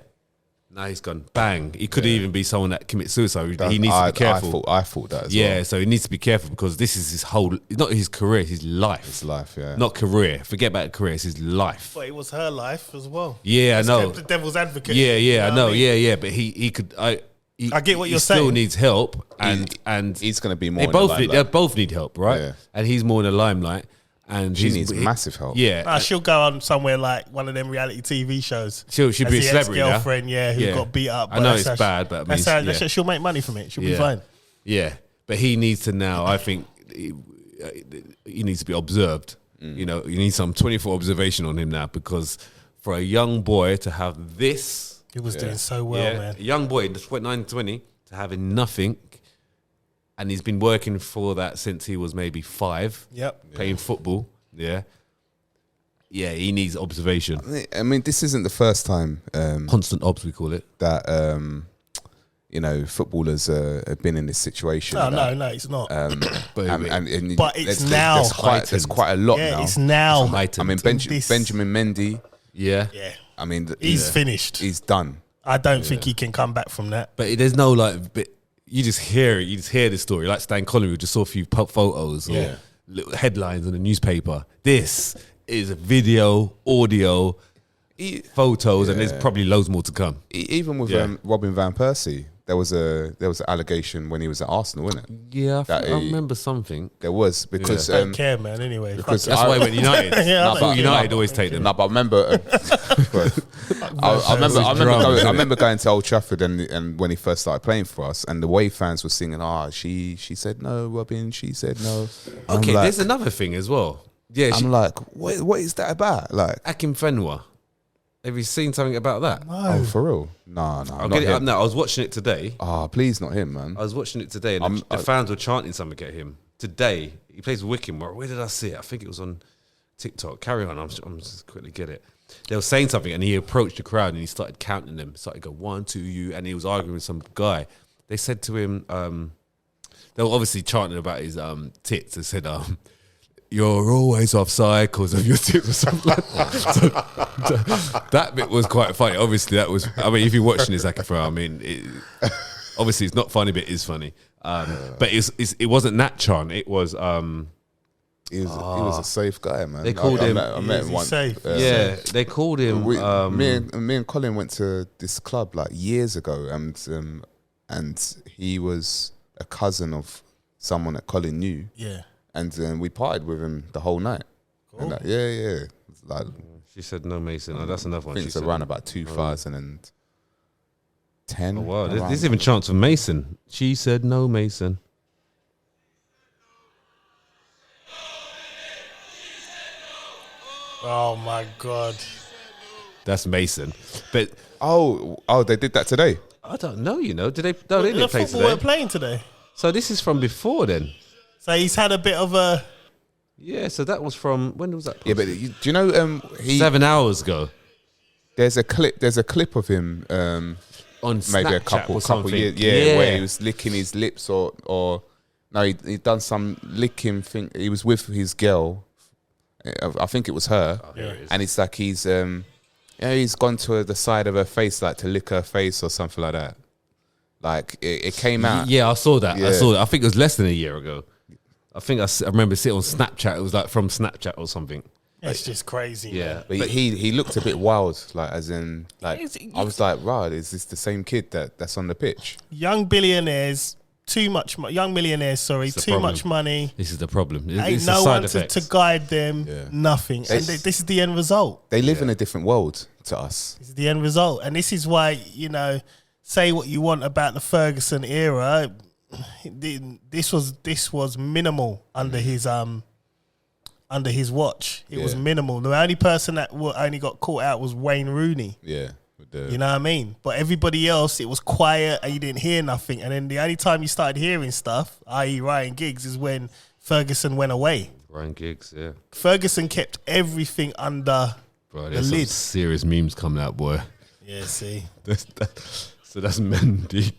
Now he's gone bang. He could even be someone that commits suicide. He needs to be careful. I thought that as well. Yeah, so he needs to be careful because this is his whole, not his career, it's his life. It's life, yeah. Not career. Forget about career, it's his life. But it was her life as well. Yeah, I know. The devil's advocate. Yeah, I know. Yeah. But he could, I get what you're saying. He still saying. needs help and he's going to be more they both need help, right? Yeah. And he's more in the limelight. And she needs massive help. Yeah, she'll go on somewhere like one of them reality TV shows. She'll be a celebrity now. Girlfriend, who got beat up. I know it's bad, but she'll make money from it. She'll be fine. Yeah, but he needs to now. I think he needs to be observed. You know, you need some 24 observation on him now because for a young boy to have this, he was doing so well, man. A young boy, 1920, to having nothing. And he's been working for that since he was maybe 5. Yep. Playing football. Yeah. Yeah, he needs observation. I mean, this isn't the first time. Constant obs, we call it. That, footballers have been in this situation. No, it's not. But it's now. There's quite a lot now. Yeah, it's now. I mean, Benjamin Mendy. Yeah. Yeah. I mean, he's finished. He's done. I don't think he can come back from that. But there's no you just hear it. You just hear the story. Like Stan Collins, we just saw a few photos. little headlines in the newspaper. This is video, audio, photos, and there's probably loads more to come. Even with Robin van Persie, there was an allegation when he was at Arsenal, wasn't it? Yeah, I remember something. There was because I don't care, man. Anyway, because that's why he went United. United always take them. No, but I remember. I remember going to Old Trafford and when he first started playing for us, and the way fans were singing, she said no, Robin, she said no. Okay, there's another thing as well. Yeah, I'm like, what is that about? Like Akim Fenwa. Have you seen something about that? No. Oh, for real? No. I'll get it up now. I was watching it today. Please, not him, man. I was watching it today, and the fans were chanting something at him. Today, he plays with Wickham. Where did I see it? I think it was on TikTok. Carry on. I'm just quickly get it. They were saying something, and he approached the crowd, and he started counting them. Started to go 1, 2, you, and he was arguing with some guy. They said to him, they were obviously chanting about his tits. They said, you're always offside because of your tips or something like that. So that bit was quite funny. Obviously, that was. I mean, if you're watching this, obviously it's not funny, but it is funny. But it wasn't that chant. It was. He was a safe guy, man. They called him. I met him once. They called him. Me and Colin went to this club like years ago, and he was a cousin of someone that Colin knew. Yeah. And we partied with him the whole night. Cool. And yeah. Like, she said no, Mason. Oh, that's another one. I think it's around about 2010. Oh, wow. There's even chance of Mason. She said no, Mason. Oh, my God. That's Mason. But they did that today? I don't know, Did they? No, they didn't play today. We're playing today. So this is from before then. So he's had a bit of a... Yeah, so that was from... When was that? Yeah, but do you know... 7 hours ago. There's a clip of him... on maybe Snapchat a couple years... Yeah, where he was licking his lips or... No, he'd done some licking thing. He was with his girl. I think it was her. Oh, there it is. And it's like he's gone to the side of her face, like to lick her face or something like that. Like, it came out. Yeah, I saw that. Yeah. I saw that. I think it was less than a year ago. I think I remember seeing it on Snapchat. It was like from Snapchat or something. It's just crazy. Yeah. Man. But he looked a bit wild, like as in, like I was like, right, is this the same kid that's on the pitch? Young millionaires, too much much money. This is the problem. Ain't no one to guide them, nothing. And this is the end result. They live in a different world to us. This is the end result. And this is why, say what you want about the Ferguson era, this was minimal under his watch. It was minimal. The only person that only got caught out was Wayne Rooney. Yeah. You know what I mean? But everybody else, it was quiet and you didn't hear nothing. And then the only time you started hearing stuff, i.e. Ryan Giggs, is when Ferguson went away. Ryan Giggs, yeah. Ferguson kept everything under the lid. Some serious memes coming out, boy. Yeah, see. So that's Mendy.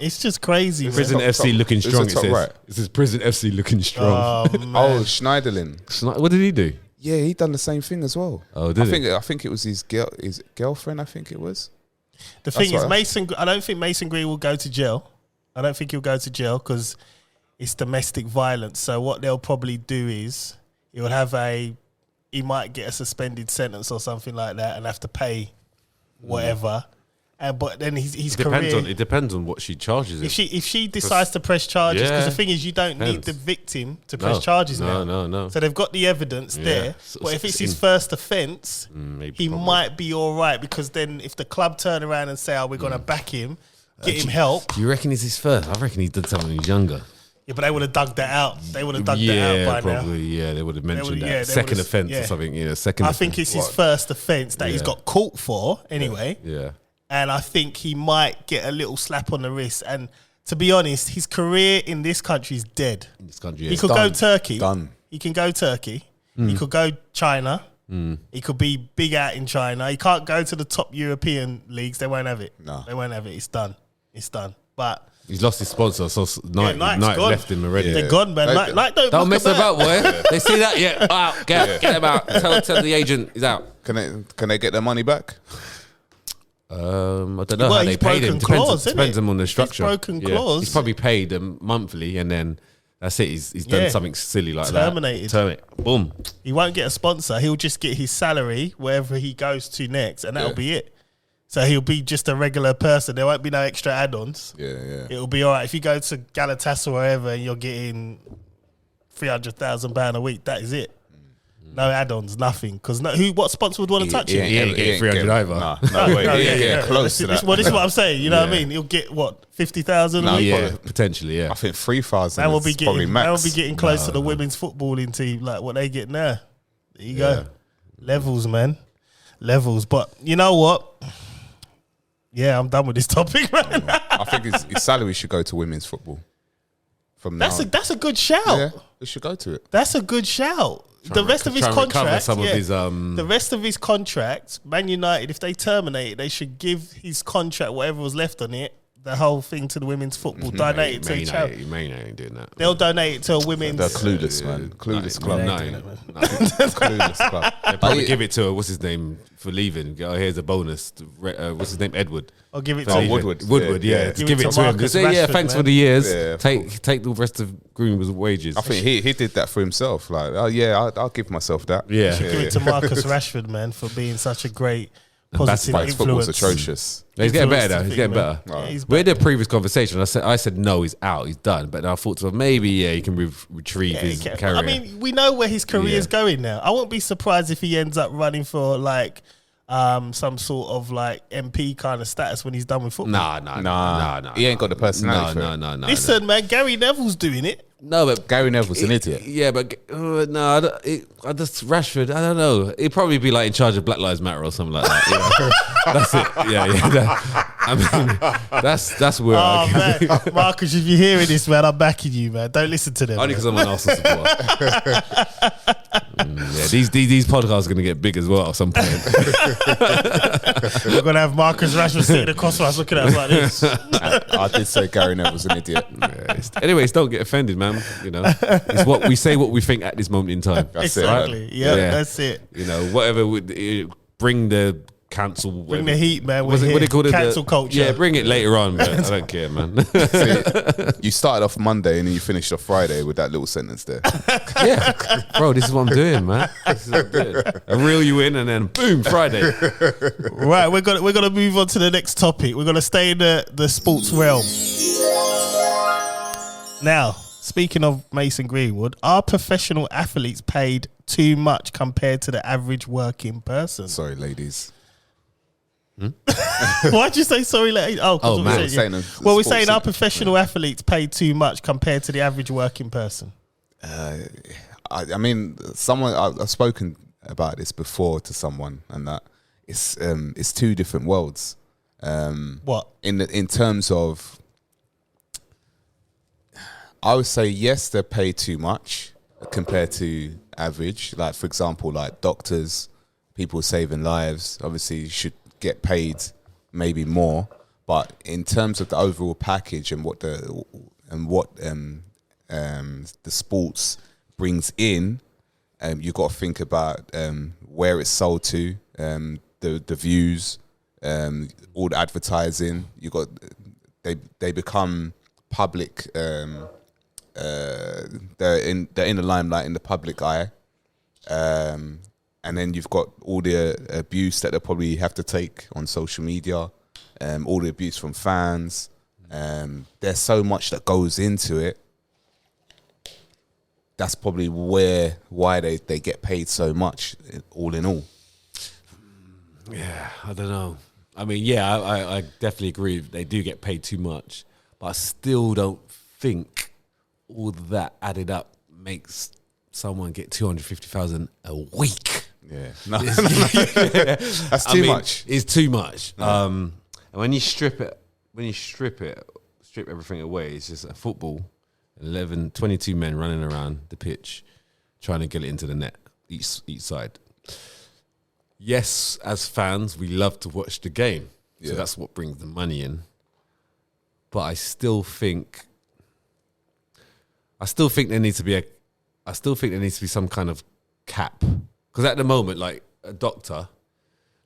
It's just crazy. Prison FC looking strong, it says. Right. It says Prison FC looking strong. Schneiderlin. What did he do? Yeah, he done the same thing as well. Oh, did he? I think it was his girlfriend, I think it was. The thing is, I don't think Mason Green will go to jail. I don't think he'll go to jail because it's domestic violence. So what they'll probably do is he might get a suspended sentence or something like that and have to pay whatever. But then his career... It depends on what she charges him. If she decides to press charges, because the thing is, you don't need the victim to press charges now. No. So they've got the evidence there. But if it's his first offence, he might be all right, because then if the club turn around and say, we're going to back him, get him help... Do you reckon it's his first? I reckon he did something when he was younger. Yeah, but they would have dug that out. They would have dug that out by probably, now. Yeah, they would have mentioned that. Second offence or something. Yeah, second I think it's his first offence that he's got caught for anyway. Yeah. And I think he might get a little slap on the wrist. And to be honest, his career in this country is dead. In this country, he could go Turkey. Done. He can go Turkey. He could go China. He could be big out in China. He can't go to the top European leagues. They won't have it. No. They won't have it. It's done. It's done. But... He's lost his sponsor, so Nike left him already. They're gone, man. Nike don't mess about, boy. They see that? Yeah. Out. Get him out. Tell the agent he's out. Can they get their money back? I don't know how they paid him. Depends on the structure. He's broken clause. He's probably paid them monthly, and then That's it. He's done something silly like Terminated. Terminated. Boom. He won't get a sponsor. He'll just get his salary wherever he goes to next, and that'll be it. So he'll be just a regular person. There won't be no extra add-ons. Yeah. It'll be all right. If you go to Galatasaray or wherever and you're getting £300,000 a week, that is it. No add-ons, nothing. Because what sponsor would want to touch him? He ain't getting 300 either. No way. Close to that. Well, this is what I'm saying. You know what I mean? He'll get, 50,000 a week? Yeah, potentially, yeah. I think 3,000 That will is probably max. That will be getting close to the women's footballing team, like what they get now. There you go. Levels, man. Levels. But you know what? Yeah, I'm done with this topic, man. I think his salary should go to women's football. That's a good shout. Yeah, it should go to it. That's a good shout. The rest of his contract, the rest of his contract, Man United, if they terminate it, they should give his contract, whatever was left on it, the whole thing to the women's football. Donate it to a charity. Man ain't doing that. They'll donate it to a women's. They're clueless, man. Clueless club. Clueless club. They'll probably give it to what's his name for leaving. Oh, here's a bonus. What's his name? Edward. I'll give it to Woodward. Woodward, yeah. Give it to him. Say, thanks for the years. Yeah, take the rest of Greenwood's wages. I think he did that for himself. Like, I'll give myself that. Yeah. Give it to Marcus Rashford, man, for being such a great positive influence. Football's atrocious. He's getting better though. He's getting better. Yeah, we had a previous conversation. I said no, he's out, he's done. But then I thought maybe he can retrieve his career. I mean, we know where his career is going now. I won't be surprised if he ends up running for like some sort of like MP kind of status when he's done with football. Nah. He ain't got the personality. No. Listen, man, Gary Neville's doing it. No, but Gary Neville's an idiot. Yeah, but I just Rashford. I don't know. He'd probably be like in charge of Black Lives Matter or something like that. You know? That's it. Yeah. I mean, that's where. Man, Marcus, if you're hearing this, man, I'm backing you, man. Don't listen to them. Only because I'm an Arsenal supporter. Yeah, these podcasts are going to get big as well at some point. We're going to have Marcus Rashford sitting across us looking at us like this. I did say Gary Neville's an idiot. Anyways, don't get offended, man. You know, it's what we say, what we think at this moment in time. That's exactly. it, right? Yeah, that's it. You know, whatever would bring the cancel. Bring the heat, man. What they call it? Cancel culture. Yeah, bring it later on, but I don't care, man. See, you started off Monday and then you finished off Friday with that little sentence there. Yeah, bro, this is what I'm doing, man. This is what I'm doing. I reel you in and then boom, Friday. Right, we're gonna move on to the next topic. We're gonna stay in the sports realm. Now, speaking of Mason Greenwood, are professional athletes paid too much compared to the average working person? Sorry, ladies. Why'd you say sorry, ladies? Oh, man. We're saying are professional athletes paid too much compared to the average working person? I mean, I've spoken about this before to someone, and that it's two different worlds. What in terms of, I would say yes, they're paid too much compared to average. Like, for example, like doctors, people saving lives, obviously should get paid maybe more. But in terms of the overall package and what the sports brings in, you got to think about where it's sold to, the views, all the advertising. They become public. They're in the limelight, in the public eye, and then you've got all the abuse that they probably have to take on social media, all the abuse from fans. There's so much that goes into it. That's probably why they get paid so much, all in all. Yeah, I don't know. I mean, yeah, I definitely agree. They do get paid too much, but I still don't think all that added up makes someone get 250,000 a week. Yeah, that's too much. It's too much. And when you strip everything away, it's just a football. 22 men running around the pitch, trying to get it into the net, each side. Yes, as fans, we love to watch the game, so that's what brings the money in. But I still think there needs to be some kind of cap, because at the moment, like a doctor,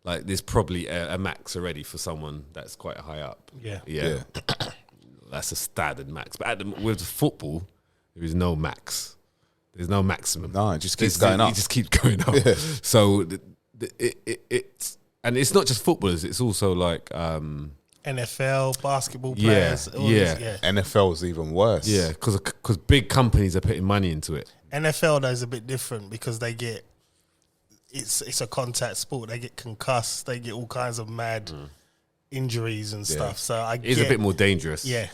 like there's probably a max already for someone that's quite high up. Yeah. That's a standard max. But with football, There is no max. There's no maximum. No, it just keeps going up. It just keeps going up. Yeah. So it's and it's not just footballers. It's also like NFL, basketball players. Yeah. NFL is even worse. Yeah, because big companies are putting money into it. NFL though is a bit different because they get it's a contact sport. They get concussed. They get all kinds of mad injuries and stuff. So it's a bit more dangerous. Yeah.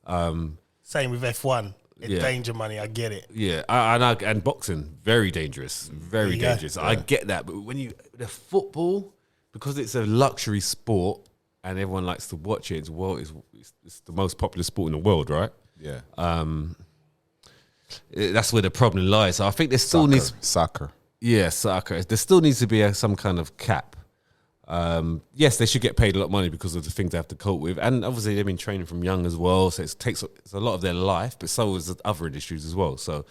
Same with F1. Danger money. I get it. Yeah, and boxing, very dangerous. Very dangerous. I get that, but when the football, because it's a luxury sport and everyone likes to watch it, it's the most popular sport in the world, right? Yeah. That's where the problem lies. So I think there still needs soccer. Yeah, soccer. There still needs to be some kind of cap. Yes, they should get paid a lot of money because of the things they have to cope with, and obviously they've been training from young as well, so it's a lot of their life. But so is other industries as well. So,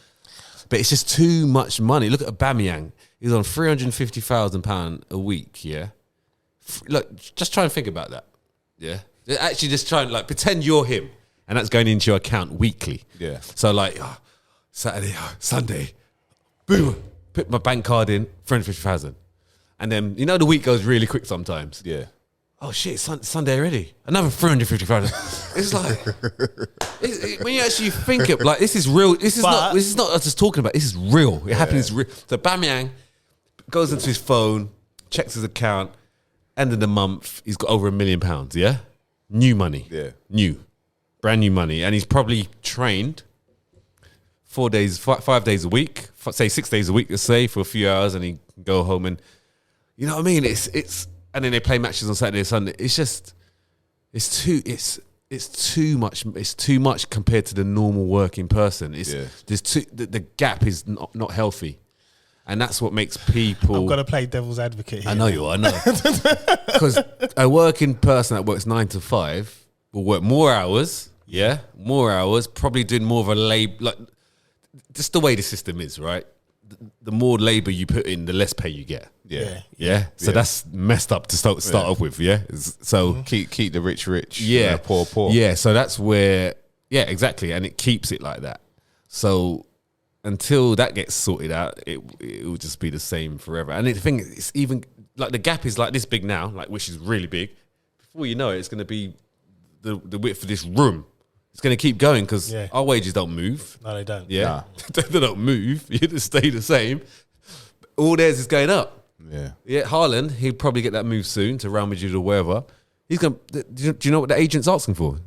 but it's just too much money. Look at Aubameyang; he's on £350,000 a week. Yeah, look, just try and think about that. Yeah, actually, just try and pretend you're him, and that's going into your account weekly. Yeah. So Saturday, Sunday, boom, put my bank card in, 350,000. And then, the week goes really quick sometimes. Yeah. Oh, shit, Sunday already. Another 350,000. It's like, when you actually think of, this is real. This is not us just talking about. This is real. It happens. It's real. So Aubameyang goes into his phone, checks his account. End of the month, he's got over £1 million, yeah? New money. Yeah. Brand new money. And he's probably trained 5 days a week, say 6 days a week, let's say, for a few hours, and he can go home and, you know what I mean? It's and then they play matches on Saturday and Sunday. It's just it's too much. It's too much compared to the normal working person. The gap is not healthy, and that's what makes people. I'm gonna play devil's advocate here. I know you are. I know, because a working person that works 9 to 5 will work more hours. Yeah, more hours. Probably doing more of a labor. Just the way the system is, right? The more labor you put in, the less pay you get. Yeah. So that's messed up to start off with. Yeah. So keep the rich, and the poor. Yeah. So that's where. Yeah, exactly, and it keeps it like that. So until that gets sorted out, it will just be the same forever. And the thing is, it's even the gap is like this big now, which is really big. Before you know it, it's going to be the width of this room. It's going to keep going because our wages don't move. No, they don't. Yeah, nah. They don't move. You just stay the same. All theirs is going up. Yeah. Haaland, he'll probably get that move soon to Real Madrid or wherever. He's going. Do you know what the agent's asking for?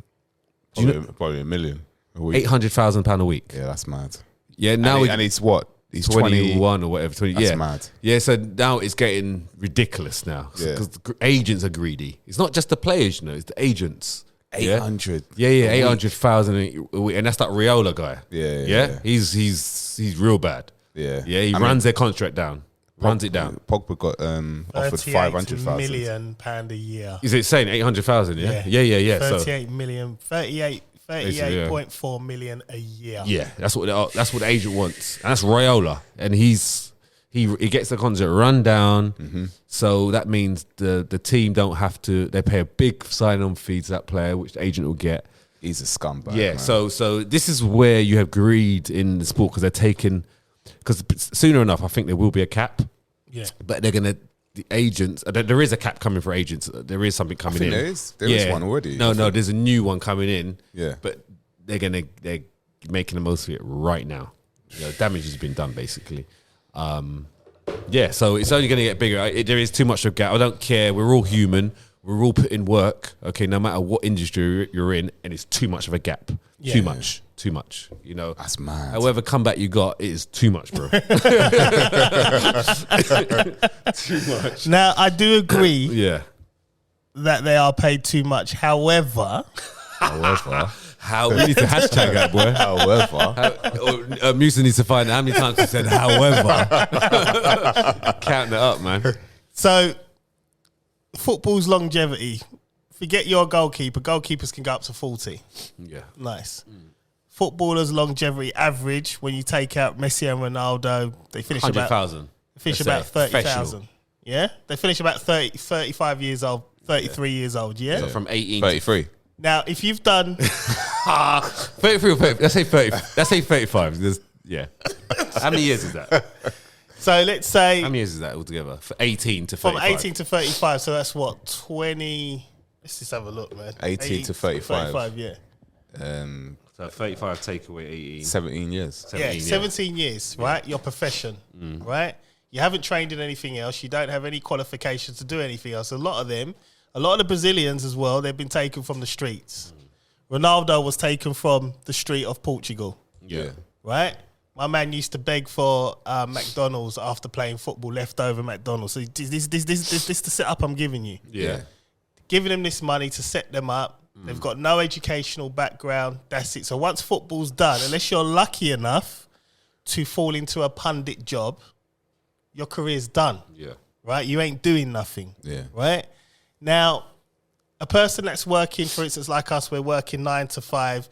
Probably $1 million a week. £800,000 a week. Yeah, that's mad. Yeah, now and he's what? He's 21 or whatever. 20. That's mad. Yeah, so now it's getting ridiculous now because the agents are greedy. It's not just the players, it's the agents. 800. Yeah, 800,000 a week, and that's that Riola guy. Yeah. He's real bad. Yeah, he runs their contract down. Runs it down. Pogba got offered £500,000 million a year. Is it saying 800,000? Yeah. 38.4 million a year. Yeah, that's what the agent wants, and that's Riola, and he gets the contract run down. Mm-hmm. So that means the team don't have to. They pay a big sign-on fee to that player, which the agent will get. He's a scumbag. Yeah. Man. So this is where you have greed in the sport because they're taking. Because sooner enough, I think there will be a cap. Yeah. But they're gonna the agents. There is a cap coming for agents. There is something coming in. There is one already. No, there's a new one coming in. Yeah. But they're making the most of it right now. Damage has been done basically. So it's only going to get bigger. There is too much of a gap. I don't care. We're all human. We're all putting work. Okay, no matter what industry you're in, and it's too much of a gap. Yeah. Too much. That's mad. However comeback you got, it is too much, bro. Too much. Now I do agree. That they are paid too much. However, how we need to hashtag that, boy. However, Musa needs to find out how many times he said however. Counting it up, man. So, football's longevity. Forget your goalkeeper. Goalkeepers can go up to 40. Yeah, nice. Footballers' longevity average when you take out Messi and Ronaldo, they finish 100,000. Finish about 30,000. Yeah, they finish about 35 years old. 33 years old, yeah? So from 18 33. Now, if you've done 33 or 30, let's say 30. Let's say 35. Yeah. How many years is that? So let's say How many years is that altogether? For 18 to 35. from 18 to 35. So that's what 20. Let's just have a look, man. 18 to 35. 35, yeah. So 35 take away 18. 17 years. 17, 17 years, right? Your profession, right? You haven't trained in anything else. You don't have any qualifications to do anything else. A lot of the Brazilians as well, they've been taken from the streets. Ronaldo was taken from the street of Portugal. Yeah. Right? My man used to beg for McDonald's after playing football, leftover McDonald's. So this the setup I'm giving you. Yeah. Giving them this money to set them up. They've got no educational background. That's it. So once football's done, unless you're lucky enough to fall into a pundit job, your career's done. Yeah. Right? You ain't doing nothing. Yeah. Right? Now, a person that's working, for instance, like us, we're working 9 to 5.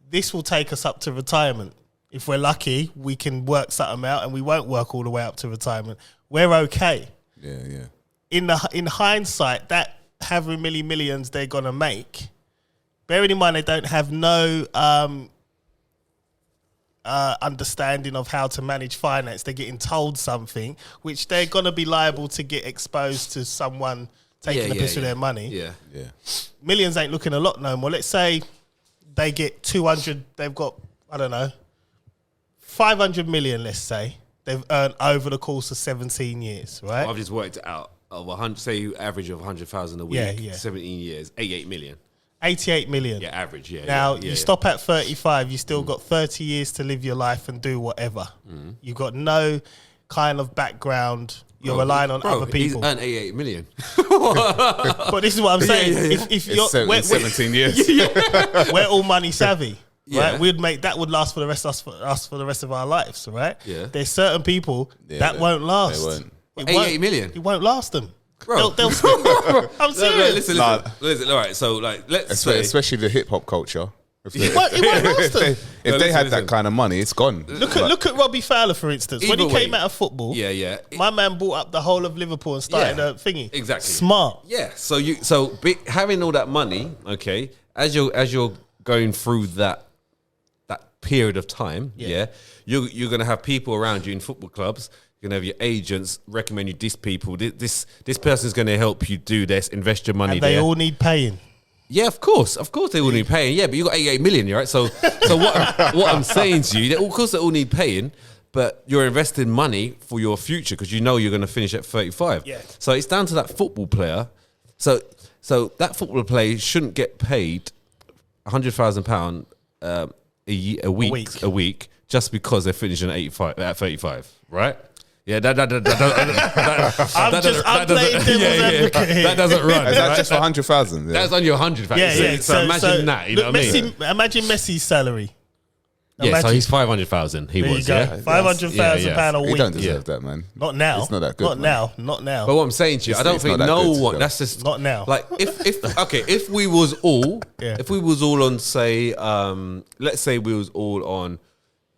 This will take us up to retirement. If we're lucky, we can work something out and we won't work all the way up to retirement. We're okay. Yeah, yeah. In hindsight, that however many millions they're going to make, bearing in mind they don't have no understanding of how to manage finance, they're getting told something, which they're going to be liable to get exposed to someone taking a piss with their money. Yeah. Yeah. Millions ain't looking a lot no more. Let's say they get 200, they've got, I don't know, 500 million, let's say, they've earned over the course of 17 years, right? Well, I've just worked it out. Of 100, say you average of 100,000 a week, Yeah. 17 years, 88 million. 88 million. Yeah, average, yeah. Now, yeah, you stop at 35, you still got 30 years to live your life and do whatever. You've got no kind of background. You're relying on other people. He's earned 88 million. But this is what I'm saying. If you're, It's 17 years. we're all money savvy. Yeah. Right, that would last for the rest for the rest of our lives, right? Yeah. There's certain people that won't last. They won't. 88 million? It won't last them. Bro. They'll I'm serious. Listen. All right, so like, let's say, Especially the hip hop culture. It won't last them. If they had that kind of money, it's gone. Look at Robbie Fowler, for instance. When he Either came way. out of football, yeah. my man bought up the whole of Liverpool and started a thingy. Exactly. Smart. Yeah. So having all that money, okay, as you're going through that period of time, you're gonna have people around you in football clubs. You're gonna have your agents recommend you this people. This person's gonna help you do this. Invest your money And they there. all need paying. Yeah, of course they all need paying. Yeah, but you got 88 million, right? So what I'm saying to you, of course they all need paying, but you're investing money for your future because you know you're going to finish at 35. Yeah. So it's down to that football player. So that football player shouldn't get paid £100,000 a week just because they're finishing at 35, right? Yeah, I'm playing devil's advocate here. That doesn't run. Is that just for 100,000? That's on your 100,000. Yeah. So imagine that. You know what I mean? Imagine Messi's salary. Yeah, so he's 500,000. He There was, you go. yeah. £500,000 a He week. don't deserve that, man. Not now. It's not that good. Not now. But what I'm saying to you, I don't it's think not that no good to one. go. That's just Not now. Like if we was all, if we was all on, say, let's say we was all on,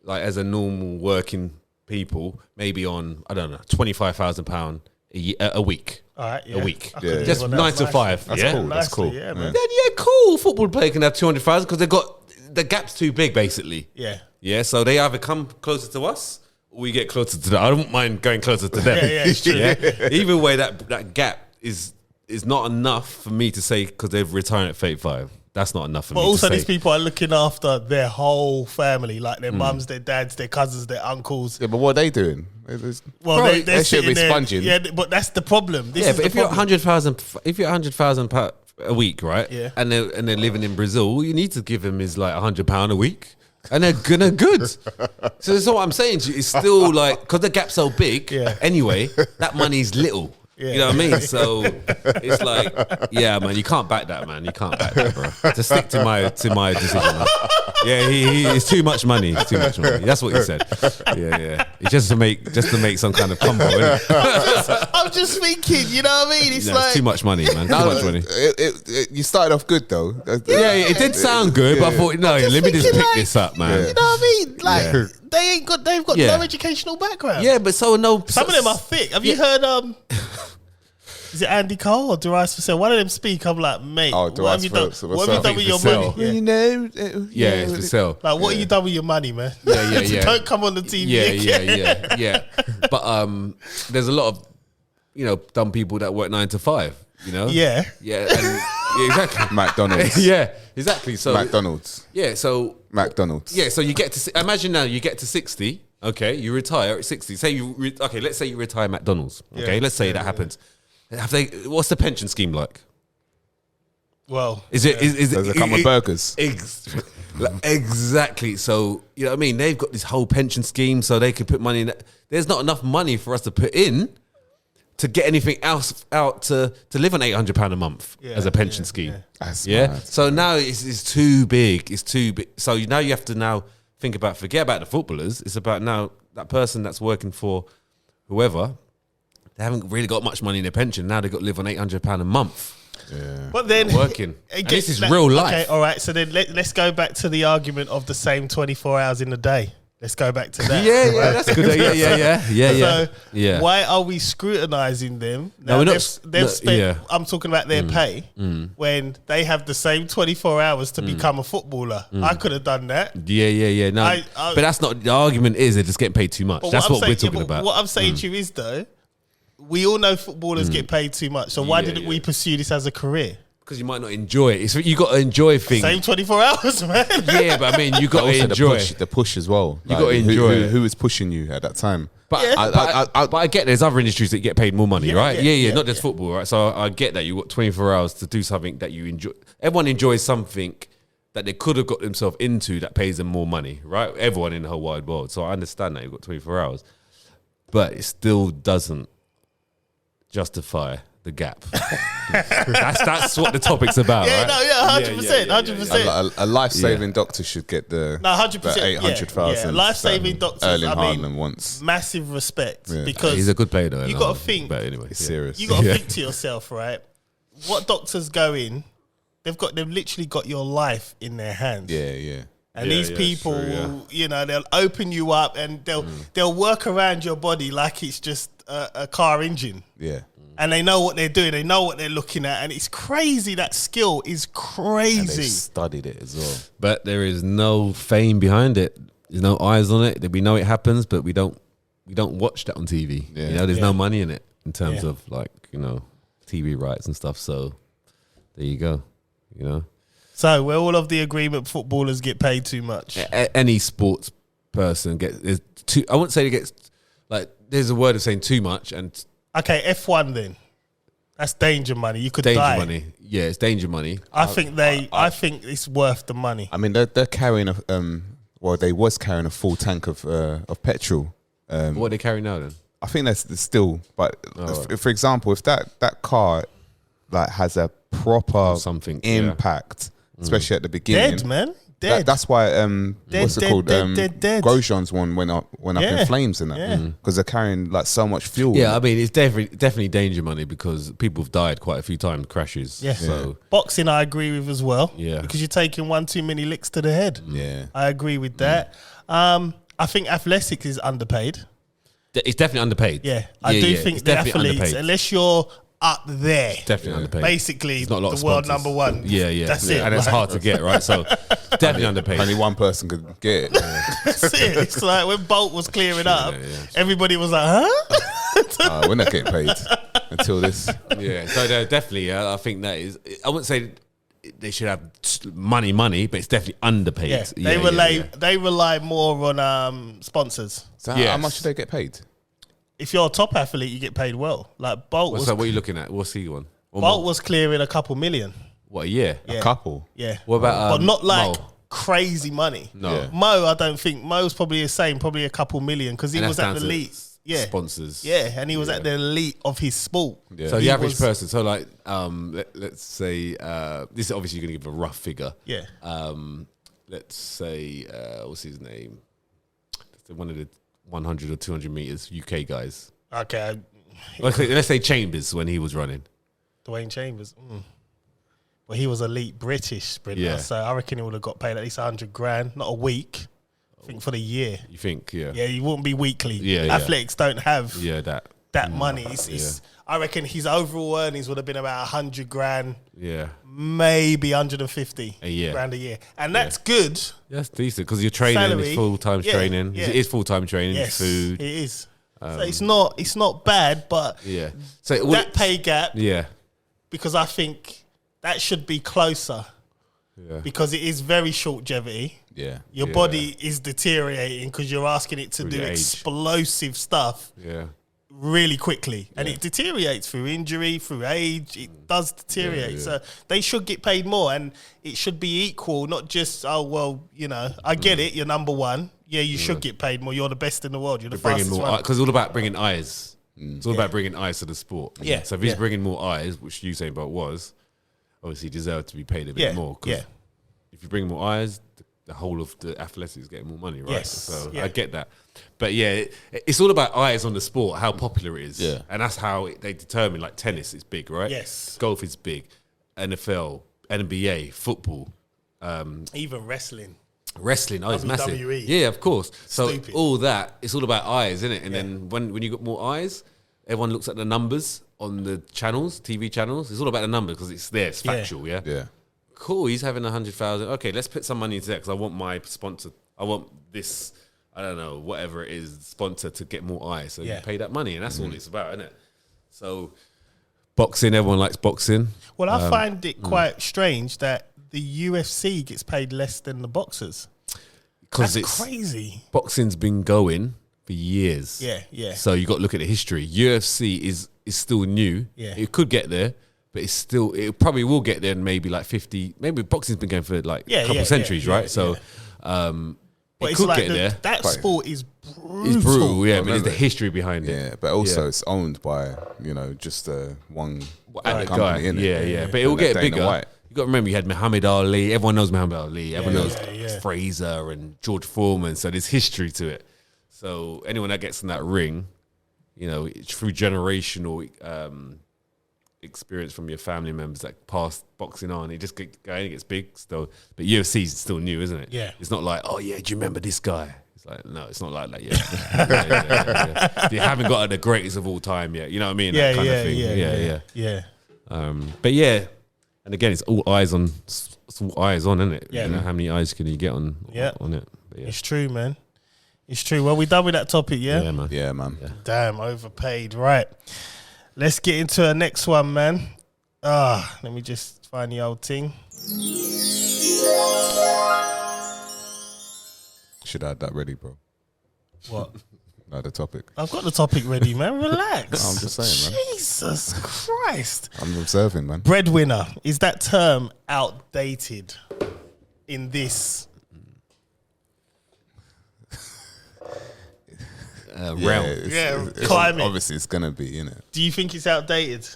like as a normal working people, maybe on, I don't know, £25,000 a week. All right, A week. Yeah. Just Well, 9 to 5. That's yeah? cool. That's cool. Yeah, man. Then cool. Football player can have 200,000 because they got the gap's too big, basically. Yeah. Yeah, so they either come closer to us or we get closer to them. I don't mind going closer to them. Yeah, it's true. Either way, that gap is not enough for me to say because they've retired at 35. That's not enough for But me also to say. these people are looking after their whole family, like their mums, their dads, their cousins, their uncles. Yeah, but what are they doing? Well, Bro, they're they should be sitting there. sponging. Yeah, but that's the problem. This Yeah, is but the if you're problem. 100,000 a week, right? Yeah. And they're living in Brazil, all you need to give them is like £100 a week. And they're good. So that's what I'm saying to you. It's still like, because the gap's so big, anyway, that money's little. Yeah. You know what I mean? So it's like, yeah, man, you can't back that, man. You can't back that, bro. To stick to my decision. Man. Yeah, it's too much money. It's too much money. That's what he said. Yeah. It's just to make some kind of combo, isn't it? I'm just thinking, you know what I mean? It's No, like it's too much money, man. Too much money. You started off good though. Yeah, it did sound good, but I thought, no, let me just thinking, pick like, this up, man. you know what I mean? Like they've got Yeah. no educational background. Yeah, but Some of them are thick. Have you heard Is it Andy Cole or Darius Vassell? One of them speak. I'm like, mate, what have you done? What have you done with your money? Well, you know, it's Vassell. Like, what have you done with your money, man? Yeah. Don't come on the TV. Yeah. But there's a lot of dumb people that work 9 to 5. Yeah. And, exactly. McDonald's. Yeah, exactly. So McDonald's. Yeah, so McDonald's. Yeah, so you get to imagine now you get to 60. Okay, you retire at 60. Say let's say you retire at McDonald's. Okay, let's say that happens. What's the pension scheme like? Well, does it come with burgers? Exactly. So you know what I mean. They've got this whole pension scheme, so they can put money in. There's not enough money for us to put in to get anything else out to live on £800 a month as a pension scheme. Mad. So now it's too big. It's too big. So now you have to forget about the footballers. It's about now that person that's working for whoever. They haven't really got much money in their pension. Now they've got to live on £800 a month. Yeah. But then working. And this is real life. Okay, all right. So then let's go back to the argument of the same 24 hours in the day. Let's go back to that. Yeah, that's good. Yeah. So why are we scrutinising them? Now No, we're not. They've spent. I'm talking about their pay when they have the same 24 hours to become a footballer. I could have done that. Yeah. No, but that's not the argument. Is they're just getting paid too much? That's what we're talking about. What I'm saying to you is though, we all know footballers get paid too much. So why didn't we pursue this as a career? Because you might not enjoy it. You got to enjoy things. Same 24 hours, man. Yeah, but I mean, you got to enjoy the push as well. You got to enjoy it. Who was pushing you at that time? But I get there's other industries that get paid more money, right? Yeah, not just football, right? So I get that you got 24 hours to do something that you enjoy. Everyone enjoys something that they could have got themselves into that pays them more money, right? Everyone in the whole wide world. So I understand that you've got 24 hours, but it still doesn't justify the gap. that's what the topic's about. Yeah, right? 100%. A life-saving doctor should get the 100%. 800,000. Life-saving doctors. Erling Haaland wants massive respect because he's a good player though. You got to think. But anyway, it's serious. You got to think to yourself, right? What doctors go in? They've literally got your life in their hands. Yeah. And these people, they'll open you up and they'll work around your body like it's just a car engine. Yeah. And they know what they're doing. They know what they're looking at. And it's crazy. That skill is crazy. And they've studied it as well. But there is no fame behind it. There's no eyes on it. We know it happens, but we don't watch that on TV. Yeah. There's no money in it in terms of TV rights and stuff. So there you go. So we're all of the agreement footballers get paid too much. Any sports person gets too. I wouldn't say it gets there's a word of saying too much and. Okay, F1 then. That's danger money. You could danger die. Money. Yeah, it's danger money. I think it's worth the money. I mean, they're carrying they was carrying a full tank of petrol. What are they carrying now then? I think that's still. But for example, if that car has a proper impact, especially at the beginning, dead man. Dead. That's why what's it called? Grosjean's one went up in flames in that because they're carrying so much fuel. Yeah, I mean it's definitely danger money because people have died quite a few times crashes. Yeah. So boxing, I agree with as well. Yeah, because you're taking one too many licks to the head. Yeah, I agree with that. I think athletics is underpaid. It's definitely underpaid. Yeah, I do think the athletes, unless you're up there, definitely underpaid. Basically, the world number one. Yeah. That's it, and it's hard to get right. So definitely underpaid. Only one person could get it. That's it. It's like when Bolt was clearing up, everybody was like, "Huh?" We're not getting paid until this. Yeah. So definitely, I think that is. I wouldn't say they should have money, but it's definitely underpaid. Yeah, they rely more on sponsors. So how much do they get paid? If you're a top athlete, you get paid well. Like Bolt what are you looking at? What's he on? Bolt was clearing a couple million. What, a year? A couple? Yeah. What about but not Mo? Crazy money. No. Yeah. Mo, I don't think. Mo's probably the same, probably a couple million because he was at the elite. Yeah. Sponsors. Yeah, and he was at the elite of his sport. Yeah. So the average person, so let's say, this is obviously you're going to give a rough figure. Yeah. Let's say, what's his name? One of the 100 or 200 meters UK guys. Okay. Let's say Chambers when he was running. Dwayne Chambers. Well, he was elite British sprinter, so I reckon he would have got paid at least 100 grand, not a week. I think for the year. You think, yeah. Yeah, you wouldn't be weekly. Yeah. Athletics don't have that. that money. I reckon his overall earnings would have been about 100 grand. Yeah. Maybe 150 a grand a year. And that's good. That's decent because you're training, Salary. it's full-time training. Yeah. It is full-time training, Yes, food. it is. So it's not bad, but So that pay gap, yeah. because I think that should be closer. Yeah. Because it is very shortgevity. Yeah. Your body is deteriorating because you're asking it to do explosive stuff really quickly. And it deteriorates through injury, through age. It does deteriorate. So they should get paid more, and it should be equal, not just, oh, well, you know, I get it, you're number one. Yeah, you should get paid more. You're the best in the world. You're the fastest one. Because it's all about bringing eyes. It's all about bringing eyes to the sport. Yeah. So if he's bringing more eyes, which Usain Bolt was, obviously deserved to be paid a bit more. Cause if you bring more eyes, the whole of the athletics is getting more money, right? Yes. So I get that. But yeah, it's all about eyes on the sport, how popular it is. Yeah. And that's how they determine, like tennis is big, right? Yes. Golf is big. NFL, NBA, football. Even wrestling. Wrestling, it's massive. WWE. Yeah, of course. So Stupid. all that, it's all about eyes, isn't it? And then when you got more eyes, everyone looks at the numbers on the channels, TV channels. It's all about the numbers because it's there, it's factual, yeah? Yeah. Cool, he's having 100,000. Okay, let's put some money into that because I want my sponsor. I want this, I don't know, whatever it is, sponsor to get more eyes. So you pay that money, and that's all it's about, isn't it? So boxing, everyone likes boxing. Well, I find it quite strange that the UFC gets paid less than the boxers. Because That's crazy. Boxing's been going for years. Yeah. So you got to look at the history. UFC is still new. Yeah. It could get there, but it probably will get there in maybe like 50. Maybe boxing's been going for like a couple centuries, right? So But it it's could like get there. that sport is brutal. It's brutal, yeah, but there's the history behind it. Yeah, but also it's owned by, just one guy. Yeah. But it will get bigger. You got to remember, you had Muhammad Ali. Everyone knows Muhammad Ali. Everyone knows Fraser and George Foreman. So there's history to it. So anyone that gets in that ring, through generational experience from your family members that passed boxing on, it just gets big still. But UFC is still new, isn't it? Yeah. It's not like, oh yeah, do you remember this guy? It's like, no, it's not like that yet. Yeah. They haven't got the greatest of all time yet. You know what I mean? That kind of thing. Yeah. But yeah. And again, it's all eyes on, isn't it? Yeah. How many eyes can you get on it? But It's true, man. It's true. Well, we done with that topic, yeah? Yeah, man. Yeah, man. Yeah. Damn, overpaid. Right. Let's get into the next one, man. Let me just find the old thing. Should I have that ready, bro? What? No, the topic. I've got the topic ready, man. Relax. I'm just saying, man. Jesus Christ. I'm observing, man. Breadwinner. Is that term outdated in this realm? Climate. Obviously, it's going to be, innit? Do you think it's outdated?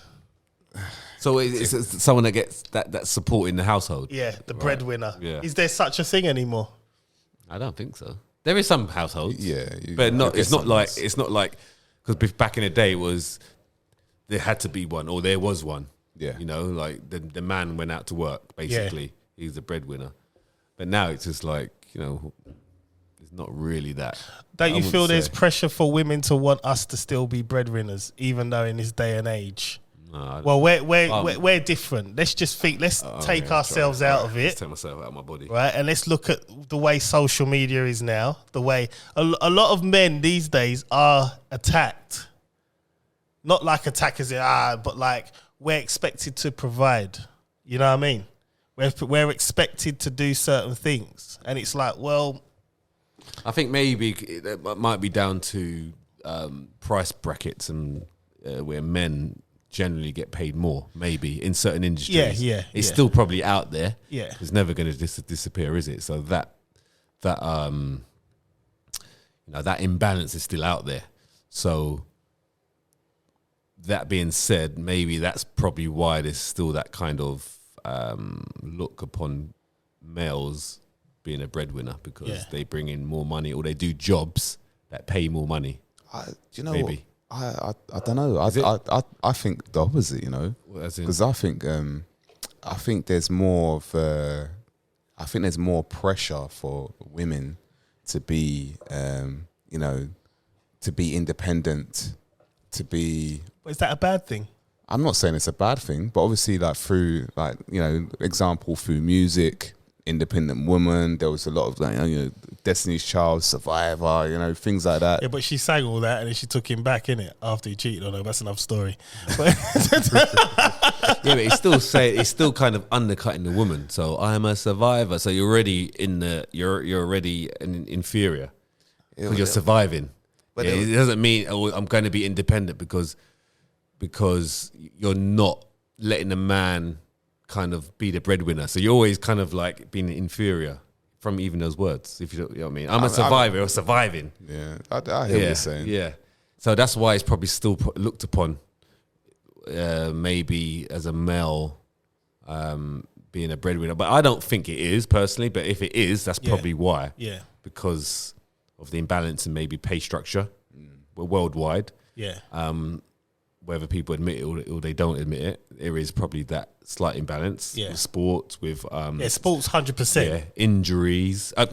So it's someone that gets that support in the household. Yeah, the breadwinner. Yeah. Is there such a thing anymore? I don't think so. There is some households, but I it's guess not like because back in the day there had to be one, or there was one. Yeah, like the man went out to work basically. He's the breadwinner, but now it's just like it's not really that. Don't you feel there's pressure for women to want us to still be breadwinners, even though in this day and age? No, well, we're different. Let's just think. Let's take ourselves out of it. Let's take myself out of my body, right? And let's look at the way social media is now. The way a lot of men these days are attacked. Not like attackers, but like we're expected to provide. You know what I mean? We're expected to do certain things, and it's like, well, I think maybe it might be down to price brackets and where men generally get paid more, maybe in certain industries. It's still probably out there. Yeah, it's never going to disappear, is it? So that imbalance is still out there. So that being said, maybe that's probably why there's still that kind of look upon males being a breadwinner, because they bring in more money, or they do jobs that pay more money. Maybe. I don't know. I think the opposite, because I think there's more of there's more pressure for women to be to be independent to be. Is that a bad thing? I'm not saying it's a bad thing, but obviously, like through, like, you know, example through music, independent woman. There was a lot of, like, you know, Destiny's Child, Survivor, you know, things like that. Yeah, but she sang all that and then she took him back, innit, after he cheated on her. That's another story. Yeah, but it's still kind of undercutting the woman. So I am a survivor. So you're already you're already an inferior because you're surviving. But it doesn't mean I'm going to be independent because you're not letting the man kind of be the breadwinner. So you're always kind of like being inferior from even those words, if you know what I mean. I'm a survivor or surviving. Yeah, I hear what you're saying. Yeah. So that's why it's probably still looked upon maybe as a male being a breadwinner. But I don't think it is personally, but if it is, that's probably why. Yeah. Because of the imbalance in maybe pay structure worldwide. Yeah. Whether people admit it or they don't admit it, there is probably that slight imbalance with sports, with sports 100%. Yeah, injuries. I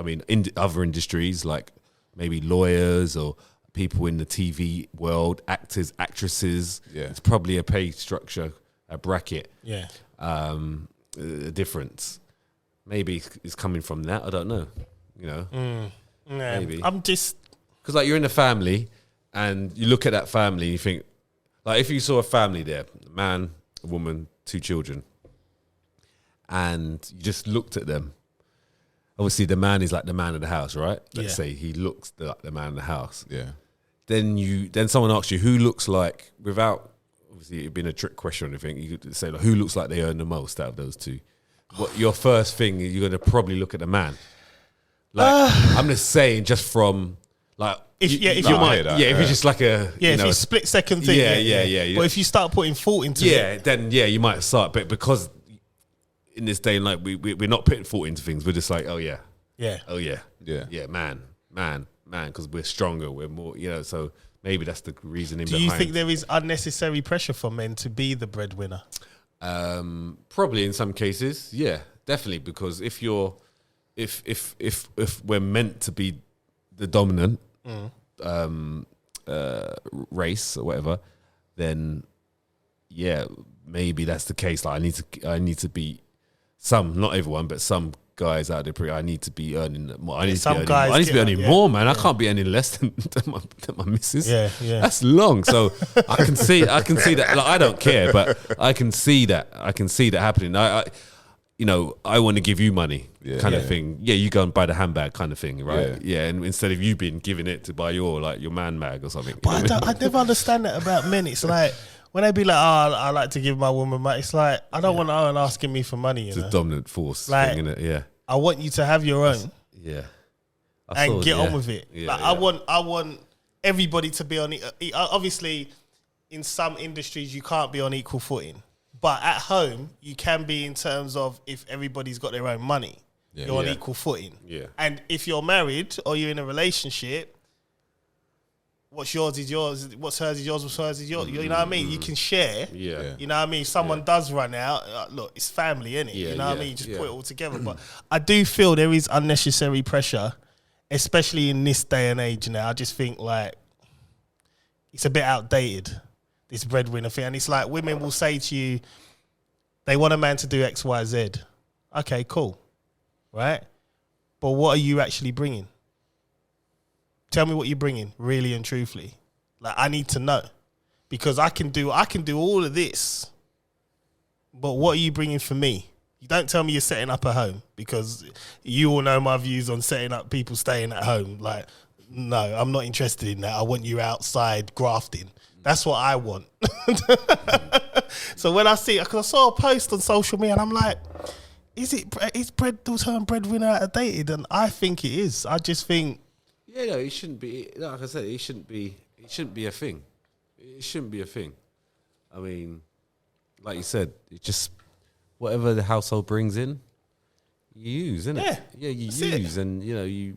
mean, in other industries like maybe lawyers or people in the TV world, actors, actresses. Yeah, it's probably a pay structure, a bracket. Yeah, a difference. Maybe it's coming from that. I don't know. You know, maybe I'm just because like you're in a family and you look at that family and you think. Like if you saw a family there, a man, a woman, 2 children, and you just looked at them. Obviously, the man is like the man of the house, right? Let's say he looks like the man of the house. Yeah. Then someone asks you who looks like, without obviously it being a trick question or anything, you could say like who looks like they earn the most out of those 2. What your first thing you're gonna probably look at the man. Like I'm just saying, just from like. If it's just like a if you split second thing, yeah. But if you start putting thought into it, then you might start. But because in this day and like we're not putting thought into things, we're just like man, because we're stronger, we're more, you know. So maybe that's the reasoning. Do you think there is unnecessary pressure for men to be the breadwinner? Probably in some cases, yeah, definitely. Because if we're meant to be the dominant. Race or whatever, then maybe that's the case. Like I need to be some, not everyone, but some guys out there. I need to be earning more. I need to be earning more, man. I can't be earning less than my missus. Yeah, that's long. So I can see that. Like, I don't care, but I can see that happening. I want to give you money, kind of thing. Yeah, you go and buy the handbag, kind of thing, right? Yeah, and instead of you being given it to buy your man bag or something. But I never understand that about men. It's like when they be like, "Oh, I like to give my woman money." It's like I don't want her asking me for money. It's a dominant force like, thing, isn't it? Yeah. I want you to have your own. Yeah. And get on with it. Yeah, I want everybody to be on it. Obviously, in some industries, you can't be on equal footing. But at home, you can be in terms of if everybody's got their own money, you're on equal footing. Yeah. And if you're married or you're in a relationship, what's yours is yours, what's hers is yours, what's hers is yours. You know what I mean? You can share. Yeah. You know what I mean? If someone does run out, look, it's family, innit? You know what I mean? You just put it all together. But I do feel there is unnecessary pressure, especially in this day and age now. I just think like it's a bit outdated. This breadwinner thing, and it's like women will say to you, they want a man to do X, Y, Z. Okay, cool, right? But what are you actually bringing? Tell me what you're bringing, really and truthfully. Like I need to know, because I can do all of this, but what are you bringing for me? You don't tell me you're setting up a home, because you all know my views on setting up people staying at home. Like, no, I'm not interested in that. I want you outside grafting. That's what I want. So when I see, because I saw a post on social media and I'm like, is the term breadwinner outdated? And I think it is. I just think, it shouldn't be. Like I said, it shouldn't be a thing. It shouldn't be a thing. I mean, like you said, it just whatever the household brings in, you use, innit? Yeah, you use, and you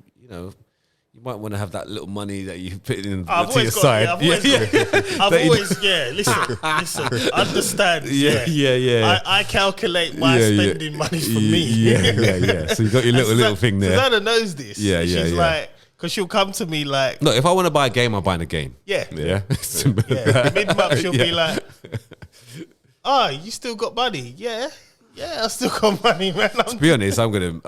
might want to have that little money that you put in to your side. Listen, understand. Yeah. I calculate my spending money for me. Yeah. So you got your little thing there. Susanna knows this. She's like, Because she'll come to me like, No, if I want to buy a game, I'm buying a game. yeah. Yeah. Simple as that. Mid-month, she'll Yeah. be like, oh, you still got money? Yeah, I still got money, man. To be honest, I'm gonna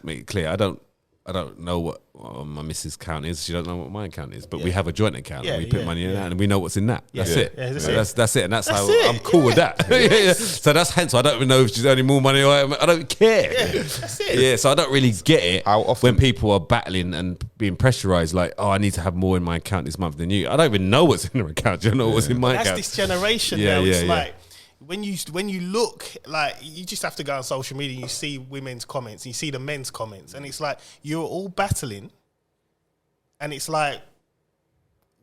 make it clear. I don't know what my missus' account is. She don't know what my account is. But we have a joint account. Yeah, and we put money in that, and we know what's in that. That's it. Yeah, that's So it. that's it, and that's how it. I'm cool with that. Yeah. So that's hence I don't even know if she's earning more money or I don't care. That's it. Yeah, so I don't really get it How often- when people are battling and being pressurized. Like, oh, I need to have more in my account this month than you. I don't even know what's in her account. Do you know what's in my That's account? this generation Yeah, now. It's yeah. like when you look, like you just have to go on social media and you see women's comments and you see the men's comments, and it's like you're all battling, and it's like,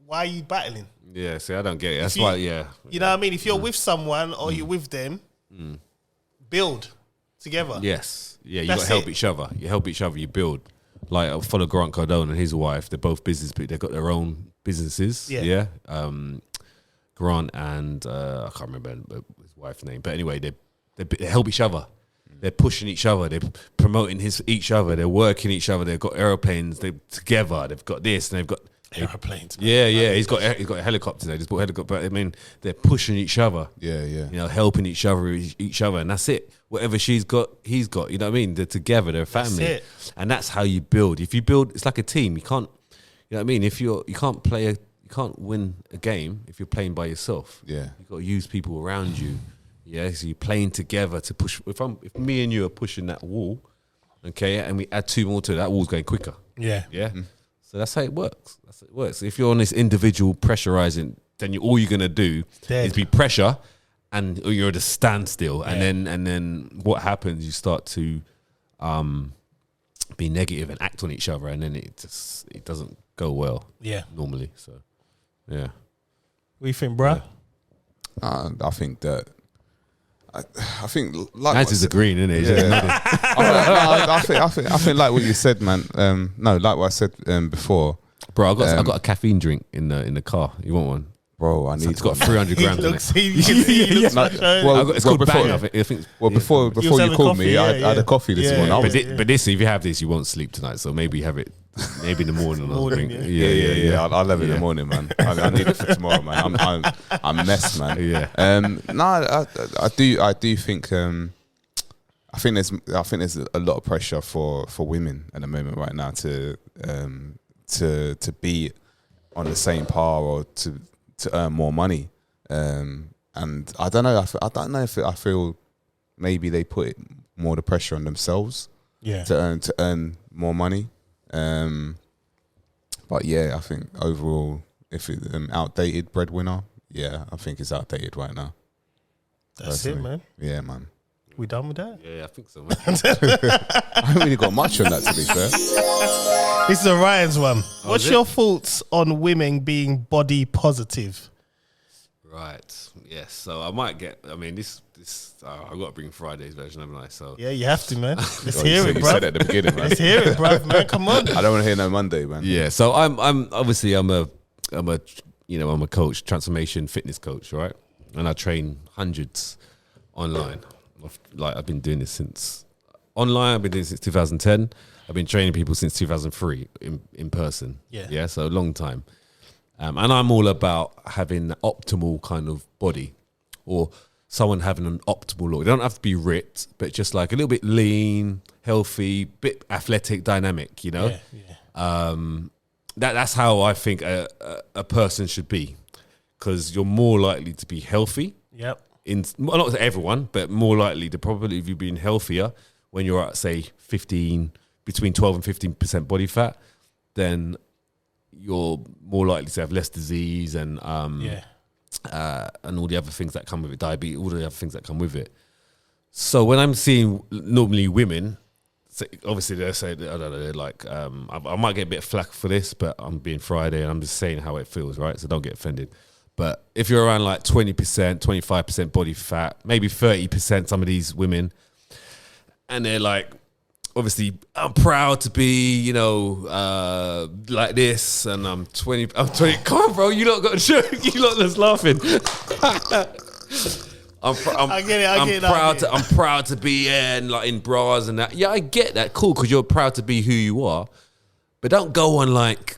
why are you battling? Yeah, see, I don't get it. That's you- why, yeah. You know what I mean? If you're with someone or you're with them, build together. Yes. Yeah, you That's got to help it. each other. You help each other, you build. Like, I follow Grant Cardone and his wife. They're both business people. They've got their own businesses. Yeah. Grant and, I can't remember his wife's name. But anyway, they help each other. They're pushing each other. They're promoting each other. They're working each other. They've got aeroplanes. They're together. They've got this and they've got... Airplanes. Man. Yeah. He's got a helicopter. They just bought a helicopter. But I mean, they're pushing each other. Yeah. You know, helping each other, and that's it. Whatever she's got, he's got. You know what I mean? They're together. They're a family, it. and that's how you build. If you build, it's like a team. You can't, you know what I mean? If you can't win a game if you're playing by yourself. Yeah. You got to use people around you. Yeah, so you're playing together to push. If me and you are pushing that wall, okay, and we add two more to it, that wall's going quicker. Yeah. Yeah. So that's how it works. That's how it works. If you're on this individual pressurizing, then all you're gonna do is be pressure, and you're at a standstill. Yeah. And then what happens? You start to be negative and act on each other, and then it doesn't go well. Yeah. Normally. So yeah. What do you think, bro? I think that. I think like Nance is agreeing, isn't it? Yeah. I think like what you said, man. No, like what I said before, Bro, I got a caffeine drink in the car. You want one? bro. I need. It's got 300 grams in it. You can see he looks like well, It's called before- Bang. I think. before was you having called coffee, me, yeah, I had a coffee this yeah, morning. I yeah. was- But this, if you have this, you won't sleep tonight. So maybe have it maybe in the morning. I think. Yeah. I'll have it in Yeah. the morning, man. I need it for tomorrow, man. I'm messed, man. Yeah. I do think. I think there's a lot of pressure for women at the moment right now to be on the same par or to earn more money. And I don't know. I don't know if I feel maybe they put more the pressure on themselves. Yeah. To earn more money. But yeah, I think overall, if it's an outdated breadwinner, yeah, I think it's outdated right now. That's it, personally. man. Yeah, man. We done with that? Yeah, I think so, man. I haven't really got much on that, to be fair. This is a Ryan's one. What's is it? your thoughts on women being body positive? Right. Yes. So I might get. I mean, this. I've got to bring Friday's version, haven't I? So Yeah, you have to, man. Let's Oh, hear you it, said, bro. you said it at the beginning, man. Let's hear it, bro. Man, come on. I don't want to hear no Monday, man. yeah. So I'm obviously I'm a coach, transformation fitness coach, right? And I train hundreds online. I've been doing this since online. I've been doing it since 2010. I've been training people since 2003 in person. Yeah. So a long time. And I'm all about having an optimal kind of body, or someone having an optimal look. They don't have to be ripped, but just like a little bit lean, healthy, bit athletic, dynamic. You know. Yeah. That's how I think a person should be, because you're more likely to be healthy. Yep. Not to everyone, but more likely the probability of you being healthier when you're at, say, between 12 and 15% body fat, then you're more likely to have less disease and all the other things that come with it, diabetes, all the other things that come with it. So when I'm seeing normally women, obviously they say, I don't know, they're like, I might get a bit of flack for this, but I'm being Friday and I'm just saying how it feels, right? So don't get offended. But if you're around like 20%, 25% body fat, maybe 30%, some of these women, and they're like, obviously, I'm proud to be, like this, and I'm 20. Come on, bro, you lot got a joke. You lot just laughing. I get it. I'm proud to be in bras and that. Yeah, I get that. Cool, because you're proud to be who you are. but don't go on like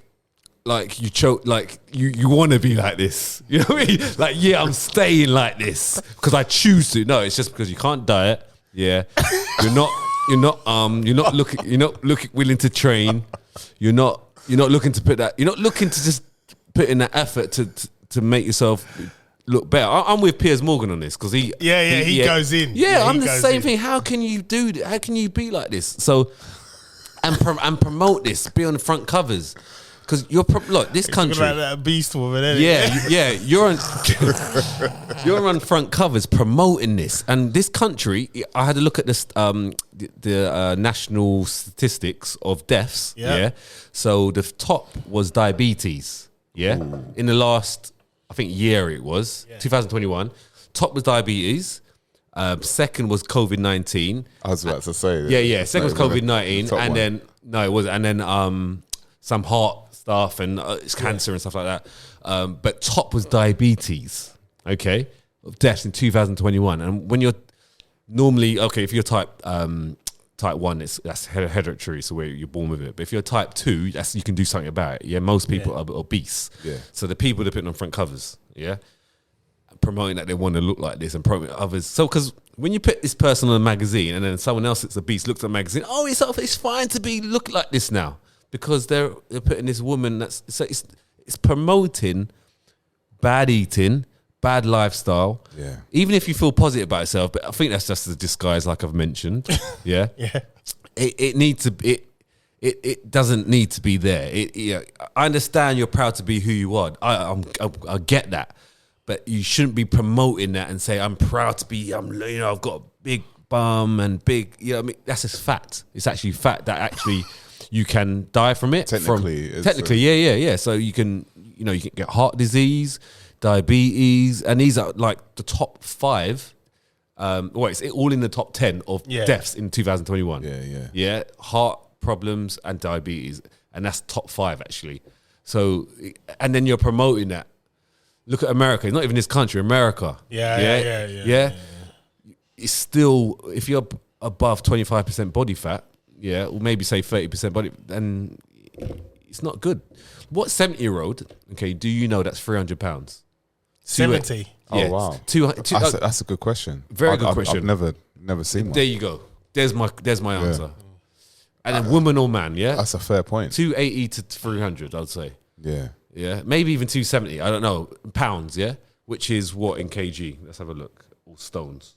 you choke, like you want to be like this. You know what I mean? Like, yeah, I'm staying like this because I choose to. No, it's just because you can't diet. Yeah, you're not willing to train. You're not looking to put that. You're not looking to just put in that effort to make yourself look better. I'm with Piers Morgan on this because he goes in. Yeah, I'm the same thing. How can you do that? How can you be like this? So and promote this. Be on the front covers. Because look, this country, about that beast woman, isn't it? You're on front covers promoting this, and this country. I had a look at this, the national statistics of deaths. Yeah, so the top was diabetes. Yeah, in the last, I think year it was 2021. Top was diabetes. Second was COVID-19. I was about to say. Yeah. Second was COVID-19, and then no, it wasn't, and then some heart stuff and it's cancer and stuff like that. But top was diabetes, okay, of deaths in 2021. And when you're normally, okay, if you're type 1, that's hereditary, so where you're born with it. But if you're type 2, you can do something about it. Yeah, most people are obese. Yeah. So the people that put on front covers, yeah, promoting that they want to look like this and promoting others. So because when you put this person on a magazine and then someone else that's obese looks at the magazine, oh, it's fine to look like this now. Because they're putting this woman it's promoting bad eating, bad lifestyle. Yeah. Even if you feel positive about yourself, but I think that's just a disguise, like I've mentioned. Yeah. Yeah. It needs to. It doesn't need to be there. I understand you're proud to be who you are. I get that, but you shouldn't be promoting that and say I'm proud to be. I've got a big bum and big. You know, I mean, that's just fact. It's actually fact that actually. You can die from it. Technically, yeah. So you can get heart disease, diabetes, and these are like the top 5. It's all in the top 10 of deaths in 2021. Yeah. Heart problems and diabetes, and that's top 5 actually. So, and then you're promoting that. Look at America. It's not even this country. America. Yeah. It's still, if you're above 25% body fat. Yeah, or maybe say 30% body, then it's not good. What 70-year-old? Okay, do you know that's £300? 70. Oh wow, that's a good question. Very good question. I've never seen one. There you go. There's my answer. And a woman or man, yeah, that's a fair point. 280 to 300, I'd say. Yeah, maybe even 270. I don't know, pounds. Yeah, which is what in kg? Let's have a look. Or stones.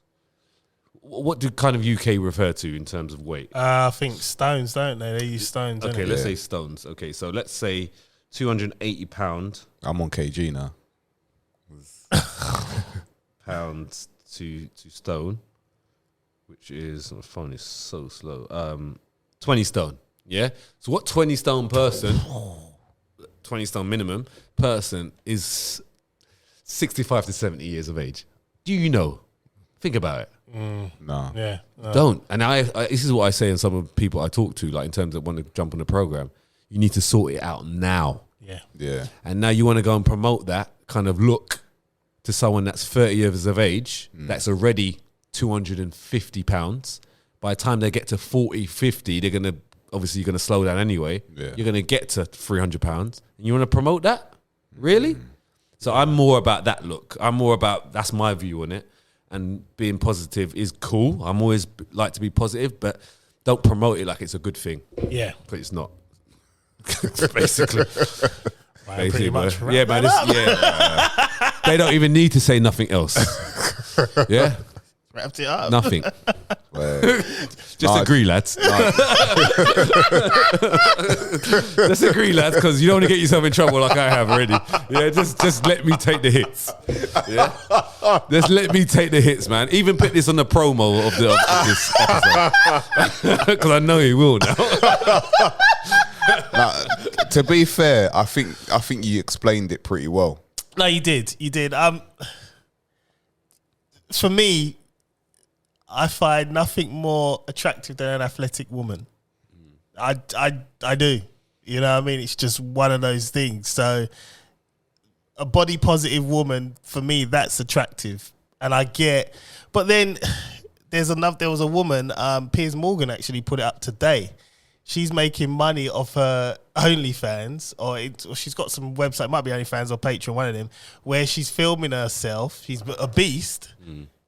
What do kind of UK refer to in terms of weight? I think stones, don't they? They use stones. Okay, let's say stones. Okay, so let's say 280 pounds. I'm on kg now. Pounds to stone, which is, my phone is so slow. 20 stone. Yeah. So what 20 stone person, 20 stone minimum person is 65 to 70 years of age. Do you know? Think about it. No. Yeah. No. Don't. And this is what I say in some of the people I talk to, like in terms of want to jump on the program. You need to sort it out now. Yeah. And now you want to go and promote that kind of look to someone that's 30 years of age, that's already 250 pounds. By the time they get to 40, 50, you're going to slow down anyway. Yeah. You're going to get to 300 pounds. And you want to promote that? Really? So I'm more about that look. I'm more about, that's my view on it. And being positive is cool. I'm always like to be positive, but don't promote it like it's a good thing. Yeah. But it's not. Basically. Pretty much. Yeah, man. They don't even need to say nothing else. Yeah? Wrapped it up. Nothing. Just agree, lads. Just agree, lads, because you don't want to get yourself in trouble like I have already. Yeah, just let me take the hits. Yeah, just let me take the hits, man. Even put this on the promo of this episode because I know you will now. Now, to be fair, I think you explained it pretty well. No, you did. You did. For me, I find nothing more attractive than an athletic woman. I do. You know what I mean? It's just one of those things. So a body positive woman, for me, that's attractive. And I get, but then there was a woman, Piers Morgan actually put it up today. she's making money off her OnlyFans, or she's got some website, might be OnlyFans or Patreon, one of them, where she's filming herself. She's a beast,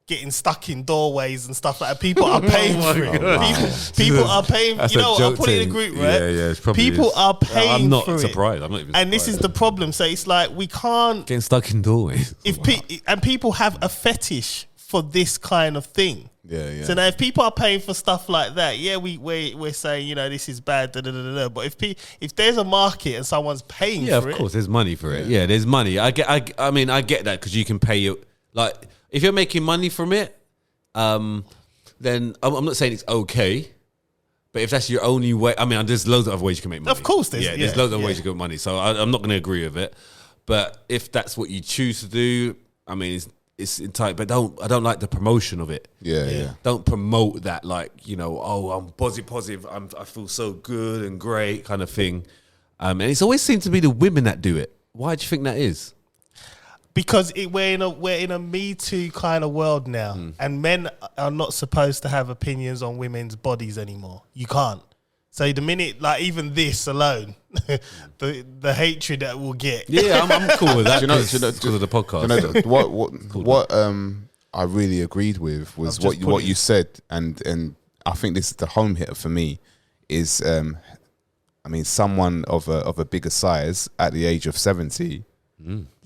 getting stuck in doorways and stuff like that. People are paying for it. People are paying. You know what? I'll put it in a group, right? Yeah, it's probably people are paying. I'm not for surprised. It. I'm not even. And this is the problem. So it's like we can't getting stuck in doorways. And people have a fetish for this kind of thing. Yeah, yeah. So now, if people are paying for stuff like that, yeah, we're saying, you know, this is bad. Da, da, da, da. But if there's a market and someo's paying for it, of course, there's money for it. Yeah, there's money. I get that because you can pay your, like, if you're making money from it, then I'm not saying it's okay. But if that's your only way, I mean, there's loads of other ways you can make money. Of course, there's loads of ways you can make money. So I'm not going to agree with it. But if that's what you choose to do, I mean, it's entitled, but I don't like the promotion of it. Yeah. Don't promote that, like, you know, oh, I'm positive, I feel so good and great kind of thing. And it's always seemed to be the women that do it. Why do you think that is? Because we're in a Me Too kind of world now, and men are not supposed to have opinions on women's bodies anymore. You can't. So the minute, like, even this alone, the hatred that we'll get. Yeah, I'm cool with that. Because of the podcast. What I really agreed with was what you said, and I think this is the home hitter for me. Is I mean, someone of a bigger size at the age of 70,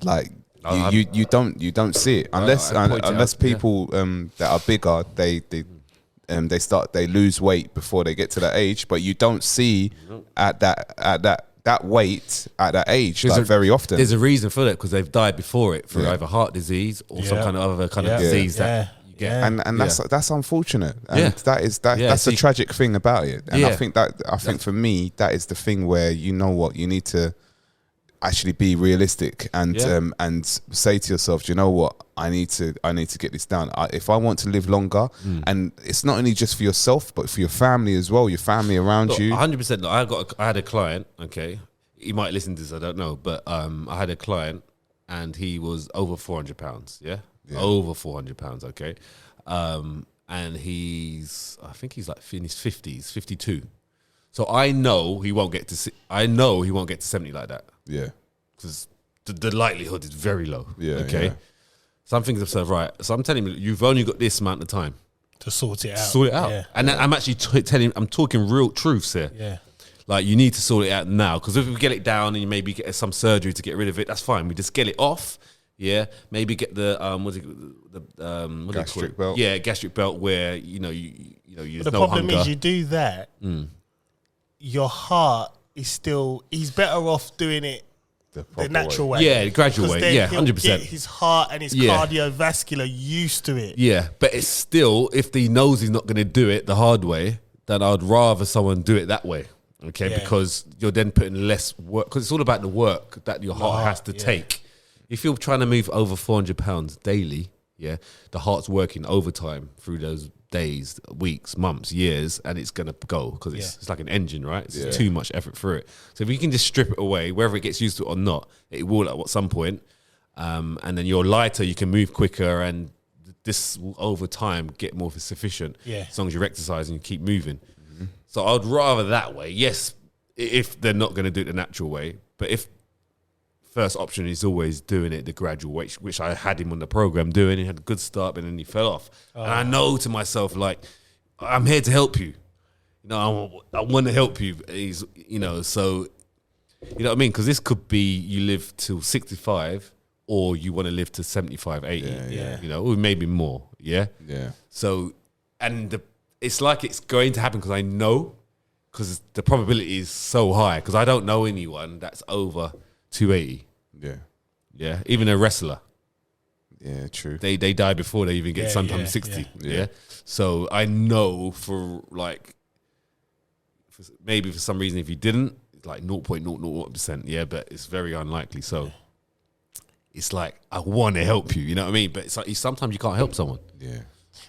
like. You don't see it unless people that are bigger they lose weight before they get to that age, but you don't see at that weight at that age very often. There's a reason for that, because they've died before it through either heart disease or some kind of other kind of disease that you get. And that's unfortunate. And that's the tragic thing about it. And I think for me that is the thing where, you know what, you need to actually be realistic and say to yourself, do you know what, I need to get this down. If I want to live longer, and it's not only just for yourself but for your family as well, your family around you. 100%. I had a client, okay, he might listen to this, I don't know, but I had a client and he was over 400 pounds, over 400 pounds, okay, and I think he's like in his 50s, 52. So I know he won't get to 70 like that. Yeah, because the likelihood is very low. Yeah. Okay. Yeah. So I'm thinking to myself, right. So I'm telling him, you've only got this amount of time to sort it out. Yeah. And I'm actually telling him, I'm talking real truths here. Yeah. Like, you need to sort it out now, because if we get it down and you maybe get some surgery to get rid of it, that's fine. We just get it off. Yeah. Maybe get the gastric belt. Yeah, gastric belt, where you there's the no problem hunger. is, you do that, your heart is still. He's better off doing it the natural way. Yeah, the gradual way. Yeah, 100%. Get his heart and his cardiovascular used to it. Yeah, but it's still, if he knows he's not going to do it the hard way, then I'd rather someone do it that way. Okay, because you're then putting less work, because it's all about the work that your heart has to take. If you're trying to move over 400 pounds daily, the heart's working overtime through those days, weeks, months, years, and it's going to go, because it's like an engine, right? It's too much effort through it. So if you can just strip it away, whether it gets used to it or not, it will at some point. And then you're lighter, you can move quicker, and this will over time get more sufficient as long as you're exercising and keep moving. So I'd rather that way. Yes, if they're not going to do it the natural way, but if first option is always doing it the gradual way, which I had him on the program doing. He had a good start, but then he fell off. And I know to myself, like, I'm here to help you. You know, I want to help you. So, you know what I mean? Because this could be you live till 65, or you want to live to 75, 80. You know, or maybe more. Yeah. So, and it's like it's going to happen, because I know, because the probability is so high, because I don't know anyone that's over 280. Yeah. Even a wrestler. Yeah, true. They die before they even get sometimes 60. Yeah. So I know maybe for some reason, if you didn't, it's like 0.001%. But it's very unlikely. So it's like, I want to help you. You know what I mean? But it's like, sometimes you can't help someone. Yeah.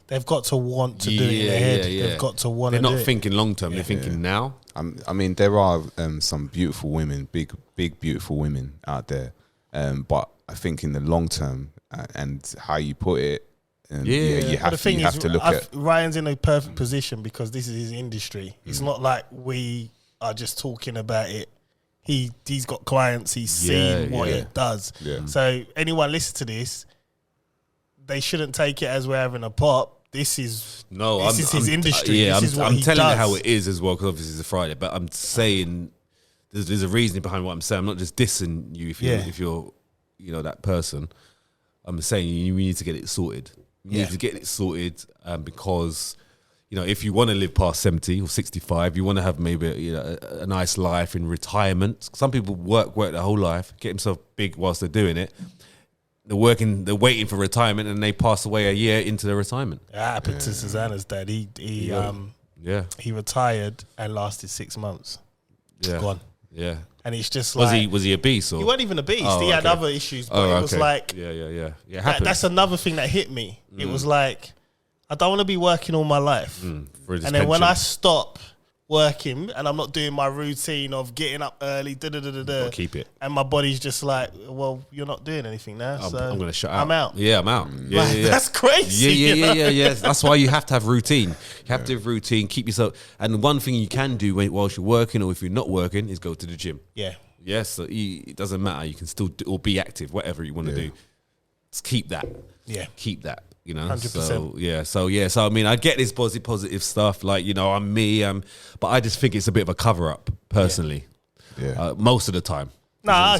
They've got to want to do it in their head. They've got to want to do it. They're not thinking long term. They're thinking now. I mean, there are some beautiful women, big, beautiful women out there. But I think in the long term, and how you put it, And Yeah. you have to look at. Ryan's in a perfect position because this is his industry. It's not like we are just talking about it. He's got clients. He's seen what it does. Yeah. So anyone listen to this, they shouldn't take it as we're having a pop. This is his industry. I'm telling you how it is as well, because obviously it's a Friday. But I'm saying there's a reason behind what I'm saying. I'm not just dissing you if you're that person. I'm saying you need to get it sorted. You need to get it sorted because if you want to live past 70 or 65, you want to have maybe a nice life in retirement. Some people work their whole life, get themselves big whilst they're doing it. They're waiting for retirement, and they pass away a year into their retirement. That happened to Susanna's dad. He retired and lasted 6 months. Gone. Yeah. And it's just was he a beast? Or? He wasn't even a beast. He had other issues, but it was like that's another thing that hit me. It was like, I don't want to be working all my life. And then when I stop working and I'm not doing my routine of getting up early, keep it. And my body's just like, well, you're not doing anything now. I'm so going to shut out. I'm out. Yeah, I'm out. Yeah, That's crazy. Yeah. That's why you have to have routine. You have to have routine, keep yourself. And one thing you can do whilst you're working, or if you're not working, is go to the gym. Yeah. Yes, so it doesn't matter. You can still do, or be active, whatever you want to do. Just keep that. Yeah. Keep that. 100%. So I mean, I get this positive stuff, like I'm me, but I just think it's a bit of a cover up, personally. Most of the time. No, I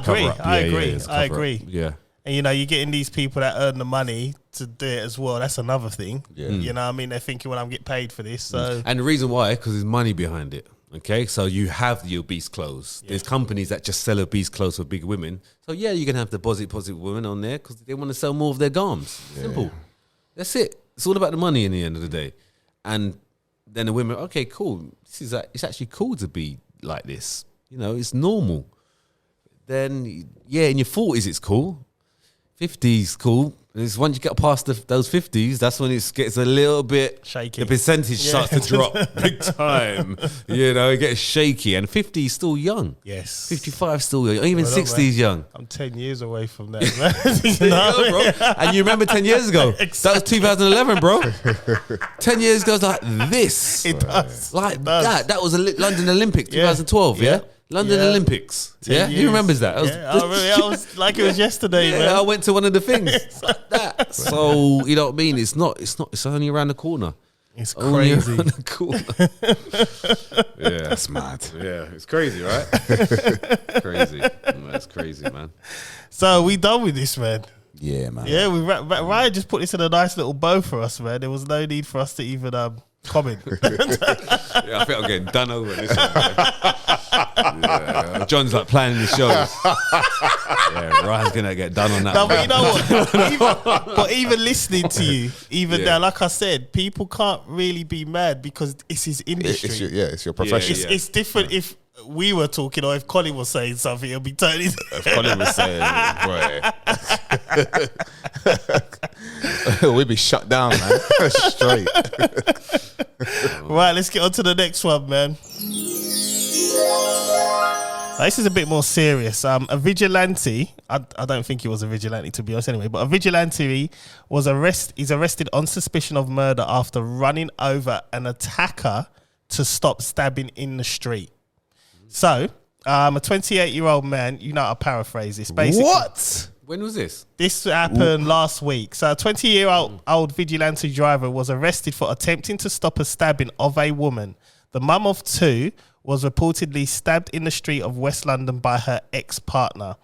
agree. Yeah. And you're getting these people that earn the money to do it as well. That's another thing. Yeah. You know what I mean? They're thinking, well, I'm getting paid for this. So and the reason why, because there's money behind it. Okay, so you have the obese clothes. Yeah. There's companies that just sell obese clothes for big women. So you're gonna have the positive women on there because they want to sell more of their garms. Simple. That's it. It's all about the money in the end of the day. And then the women, okay, cool. It's actually cool to be like this. It's normal. Then in your 40s it's cool. 50s cool. It's once you get past those 50s, that's when it gets a little bit shaky. The percentage starts to drop big time. It gets shaky. And 50 is still young. Yes. 55 still young. Even 60 is young. I'm 10 years away from that, man. Bro. And you remember 10 years ago? Exactly. That was 2011, bro. 10 years ago, like this. It does. Like that. That was a London Olympics, 2012, yeah? London Olympics. Yeah? Who remembers that? I was like it was yesterday, man. I went to one of the things like that. So, you know what I mean? It's only around the corner. It's crazy. Around the corner. Yeah. That's mad. Yeah, it's crazy, right? Crazy. That's crazy, man. So we done with this, man. Yeah, man. Yeah, Ryan just put this in a nice little bow for us, man. There was no need for us to even comment. I think I'm getting done over this one, man. John's like planning the shows. Ryan's gonna get done on that. No, but you know what? Even listening to you, now, like I said, people can't really be mad because it's his industry. It's your profession. It's different if we were talking or if Colin was saying something, it'll be totally. If Colin was saying, right, we'd be shut down, man. Straight. Right, let's get on to the next one, man. This is a bit more serious. A vigilante, I don't think he was a vigilante to be honest anyway, but a vigilante is arrested on suspicion of murder after running over an attacker to stop stabbing in the street. So, a 28-year-old man, I'll paraphrase this. Basically, what? When was this? This happened last week. So, a 20-year-old vigilante driver was arrested for attempting to stop a stabbing of a woman. The mum of two was reportedly stabbed in the street of West London by her ex-partner.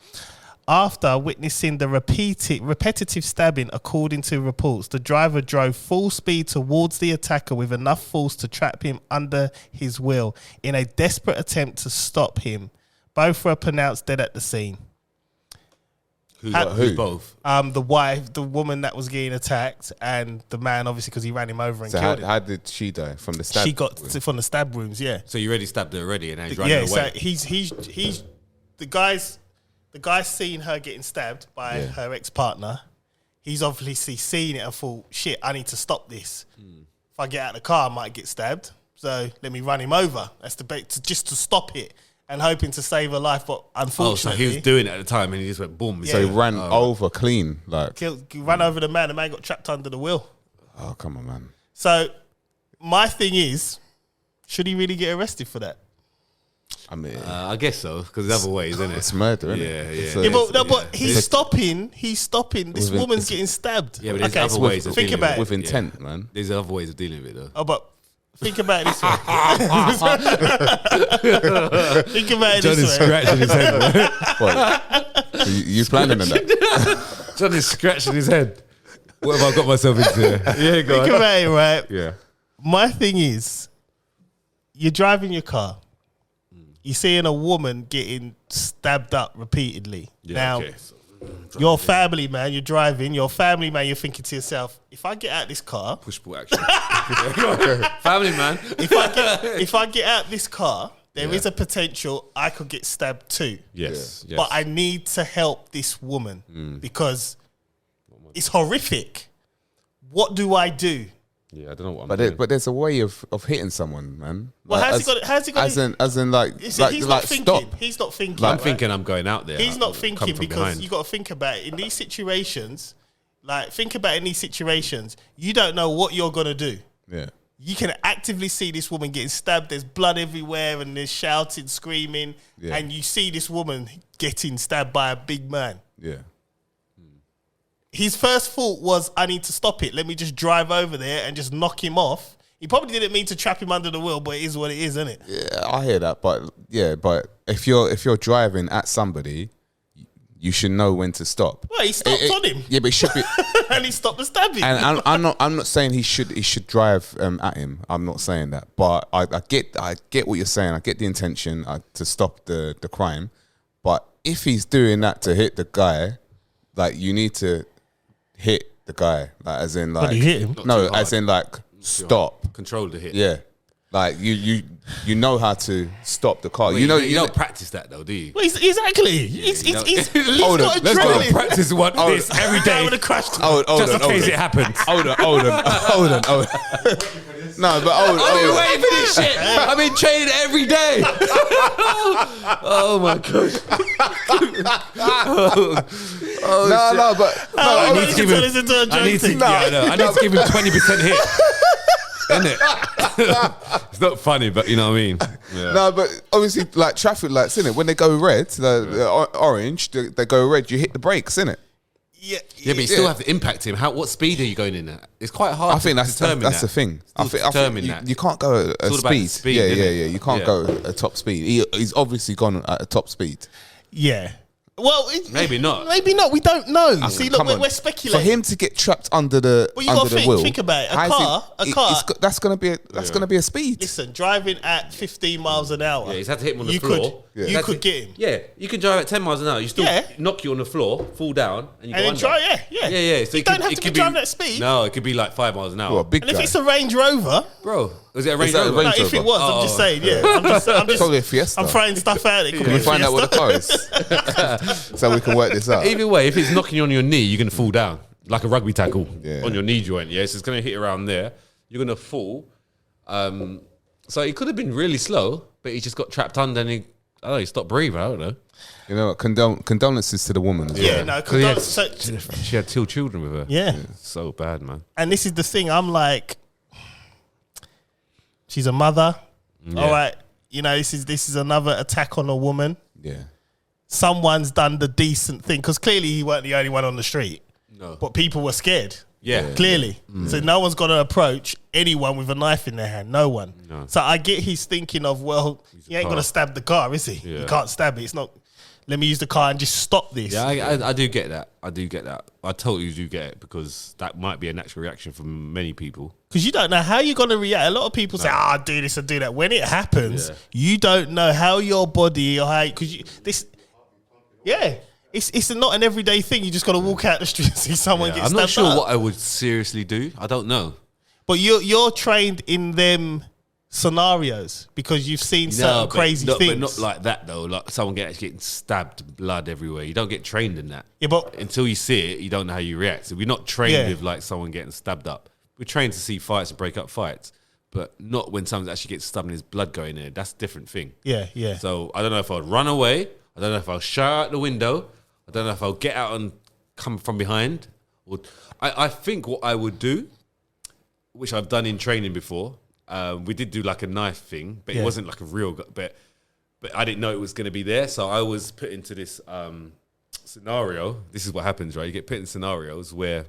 After witnessing the repetitive stabbing, according to reports, the driver drove full speed towards the attacker with enough force to trap him under his wheel in a desperate attempt to stop him. Both were pronounced dead at the scene. Who's both? The wife, the woman that was getting attacked, and the man, obviously, because he ran him over and killed him. How did she die? From the stab? She got from the stab wounds, yeah. So you already stabbed her already, and now he's running away. So he's the guy's seen her getting stabbed by her ex-partner. He's obviously seen it and thought, shit, I need to stop this. If I get out of the car, I might get stabbed. So let me run him over. That's the bait, just to stop it. And hoping to save her life, but unfortunately... Oh, so he was doing it at the time and he just went boom. So he ran over clean. Ran over the man got trapped under the wheel. Oh, come on, man. So my thing is, should he really get arrested for that? I mean, I guess so, because there's other ways, isn't it? it's murder, isn't Yeah, it? yeah. Yeah, but he's stopping. He's stopping. This woman's getting stabbed. Yeah, but there's other ways of think dealing about it. with intent, man. There's other ways of dealing with it, though. Oh, but think about it this way. Think about it John this is way. scratching his head. Man. What? You planning on that? John is scratching his head. What have I got myself into? Yeah, go Think on. about it, right? Yeah. My thing is, you're driving your car. You're seeing a woman getting stabbed up repeatedly. Now, your family, man, you're driving. Your family, man, you're thinking to yourself, if I get out this car, Push-pull action. Family man. if I get out this car, there is a potential I could get stabbed too. Yes. But I need to help this woman because it's horrific. What do I do? Yeah, I don't know what I'm doing. But there's a way of hitting someone, man. Well, Like, how's he got? as in like He's like not thinking. stop. He's not thinking. I'm right? thinking I'm going out there. He's not Come thinking from because behind. you got to think about it in these situations. Like, think about it in these situations. You don't know what you're gonna do. Yeah. You can actively see this woman getting stabbed. There's blood everywhere, and there's shouting, screaming, and you see this woman getting stabbed by a big man. Yeah. His first thought was, I need to stop it. Let me just drive over there and just knock him off. He probably didn't mean to trap him under the wheel, but it is what it is, isn't it? Yeah, I hear that, but if you're driving at somebody, you should know when to stop. Well, he stopped on him. Yeah, but it should be. And he stopped the stabbing. And I'm not saying he should drive at him. I'm not saying that, but I get what you're saying. I get the intention to stop the crime, but if he's doing that to hit the guy, like, you need to hit the guy, like, as in, like, you hit him? No, as in, like, stop. Control the hit. Yeah, like you know how to stop the car. Wait, you don't practice that though, do you? Well, exactly. He's Hold got on, let's adrenaline. go. Practice this every day. Would have crashed him. Just in case it happens. Hold on. No, but hold I've been on. waiting for this shit. I've been training every day. Oh my gosh. No, but I need to give him- listen to a I need to, joke. I need to give him 20% hit. Isn't it? It's not funny, but you know what I mean. Yeah. no, but obviously, like, traffic lights, innit? When they go red, the orange, they go red. You hit the brakes, innit? Yeah, Yeah, but you still have to impact him. What speed are you going in at? It's quite hard. I think to that's determine the thing. I think determine that. you can't go at all about the speed. speed, Yeah. isn't it? You can't Yeah. go at top speed. He's obviously gone at a top speed. Yeah. Well, Maybe not. Maybe not. We don't know. See, look, Come on. we're speculating. For him to get trapped under the Well, you gotta wheel, think about it. A car. That's gonna be a speed. Listen, driving at 15 miles an hour. Yeah, he's had to hit him on the you floor. Could, you could get him. Yeah, you can drive at 10 miles an hour. You still knock you on the floor, fall down, and you And go then under. try, yeah. Yeah. So You don't have to be driving at speed. No, it could be like 5 miles an hour. Well, a big And if guy. it's a Range Rover, Bro, was it a Range that a Rover? Range no, if it Rover? was, I'm just saying, yeah. I'm just Probably a Fiesta. I'm throwing stuff out. It could Can be we a find out what the Fiesta. car is, so we can work this out? Either way, if it's knocking you on your knee, you're going to fall down. Like a rugby tackle Yeah. on your knee joint. Yeah, so it's going to hit around there. You're going to fall. So he could have been really slow, but he just got trapped under and he stopped breathing. I don't know. You know, condolences to the woman. As Yeah, well. no, 'Cause he because She had 2 children with her. yeah. So bad, man. And this is the thing. I'm like, she's a mother. Yeah. All right. You know, this is another attack on a woman. Yeah. Someone's done the decent thing because clearly he weren't the only one on the street. No. But people were scared. Yeah. Clearly. So no one's going to approach anyone with a knife in their hand. No one. No. So I get he's thinking of, well, he ain't car. going to stab the car, is he? Yeah. He can't stab it. It's not, let me use the car and just stop this. Yeah, I do get that. I totally do get it because that might be a natural reaction from many people. Because you don't know how you're going to react. A lot of people say, I do this and do that. When it happens, you don't know how your body or how, it's not an everyday thing. You just got to walk out the street and see someone get I'm stabbed not sure up. what I would seriously do. I don't know. But you're trained in them scenarios because you've seen certain crazy things. But not like that though. Like someone getting stabbed, blood everywhere. You don't get trained in that. Yeah, but Until you see it, you don't know how you react. So we're not trained Yeah. with like someone getting stabbed up. We're trained to see fights and break up fights, but not when someone actually gets stabbed and there's blood going there. That's a different thing. yeah. So I don't know if I'd run away. I don't know if I'll shout out the window. I don't know if I'll get out and come from behind. Or I think what I would do which I've done in training before. We did do like a knife thing, but it wasn't like a real. But I didn't know it was going to be there, so I was put into this scenario. This is what happens, right? You get put in scenarios where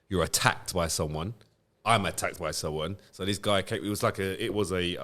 you're attacked by someone. I'm attacked by someone. So this guy came. It was a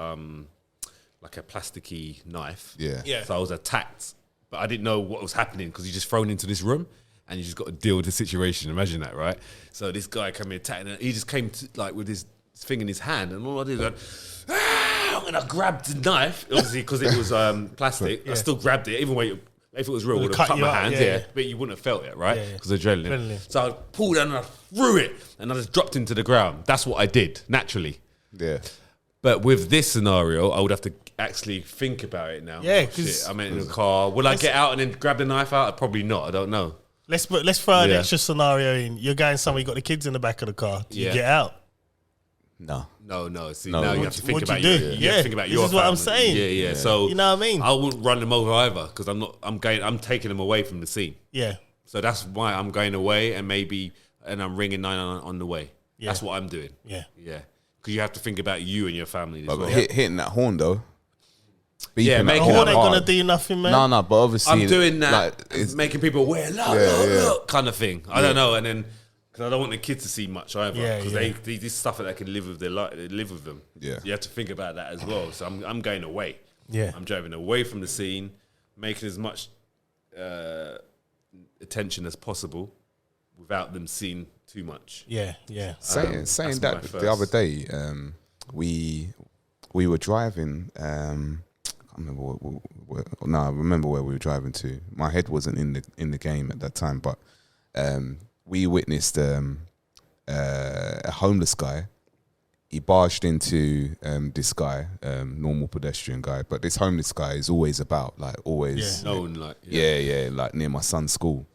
plasticky knife. Yeah. So I was attacked, but I didn't know what was happening because you just thrown into this room and you just got to deal with the situation. Imagine that, right? So this guy came in attacking, and he just came with his thing in his hand, and all I did was and I grabbed the knife, obviously because it was plastic. I still grabbed it, even when if it was real, would have cut my hand, but you wouldn't have felt it, right? Because adrenaline. So I pulled it and I threw it, and I just dropped into the ground. That's what I did naturally. Yeah. But with this scenario, I would have to actually think about it now. Yeah, because I'm in the car. Will I get out and then grab the knife out? Probably not. I don't know. Let's throw an extra scenario in. You're going somewhere, you got the kids in the back of the car. Do you get out? No. See, now you have to think about your family. This is what I'm saying. Yeah. So you know what I mean? I wouldn't run them over either because I'm taking them away from the scene. Yeah. So that's why I'm going away, and I'm ringing 999 on the way. Yeah. That's what I'm doing. Yeah. Because you have to think about you and your family as well. Hitting that horn though. Yeah, the horn ain't gonna do nothing, man. No, but obviously I'm doing that, making people aware, look, kind of thing. I don't know, and then because I don't want the kids to see much either, because they this stuff that they can live with their life, they live with them. Yeah, so you have to think about that as well. So I'm going away. Yeah, I'm driving away from the scene, making as much attention as possible without them seeing too much. Yeah. Saying that the other day, we were driving. I remember where we were driving to. My head wasn't in the game at that time, but we witnessed a homeless guy. He barged into this guy, normal pedestrian guy, but this homeless guy is always about, like near my son's school.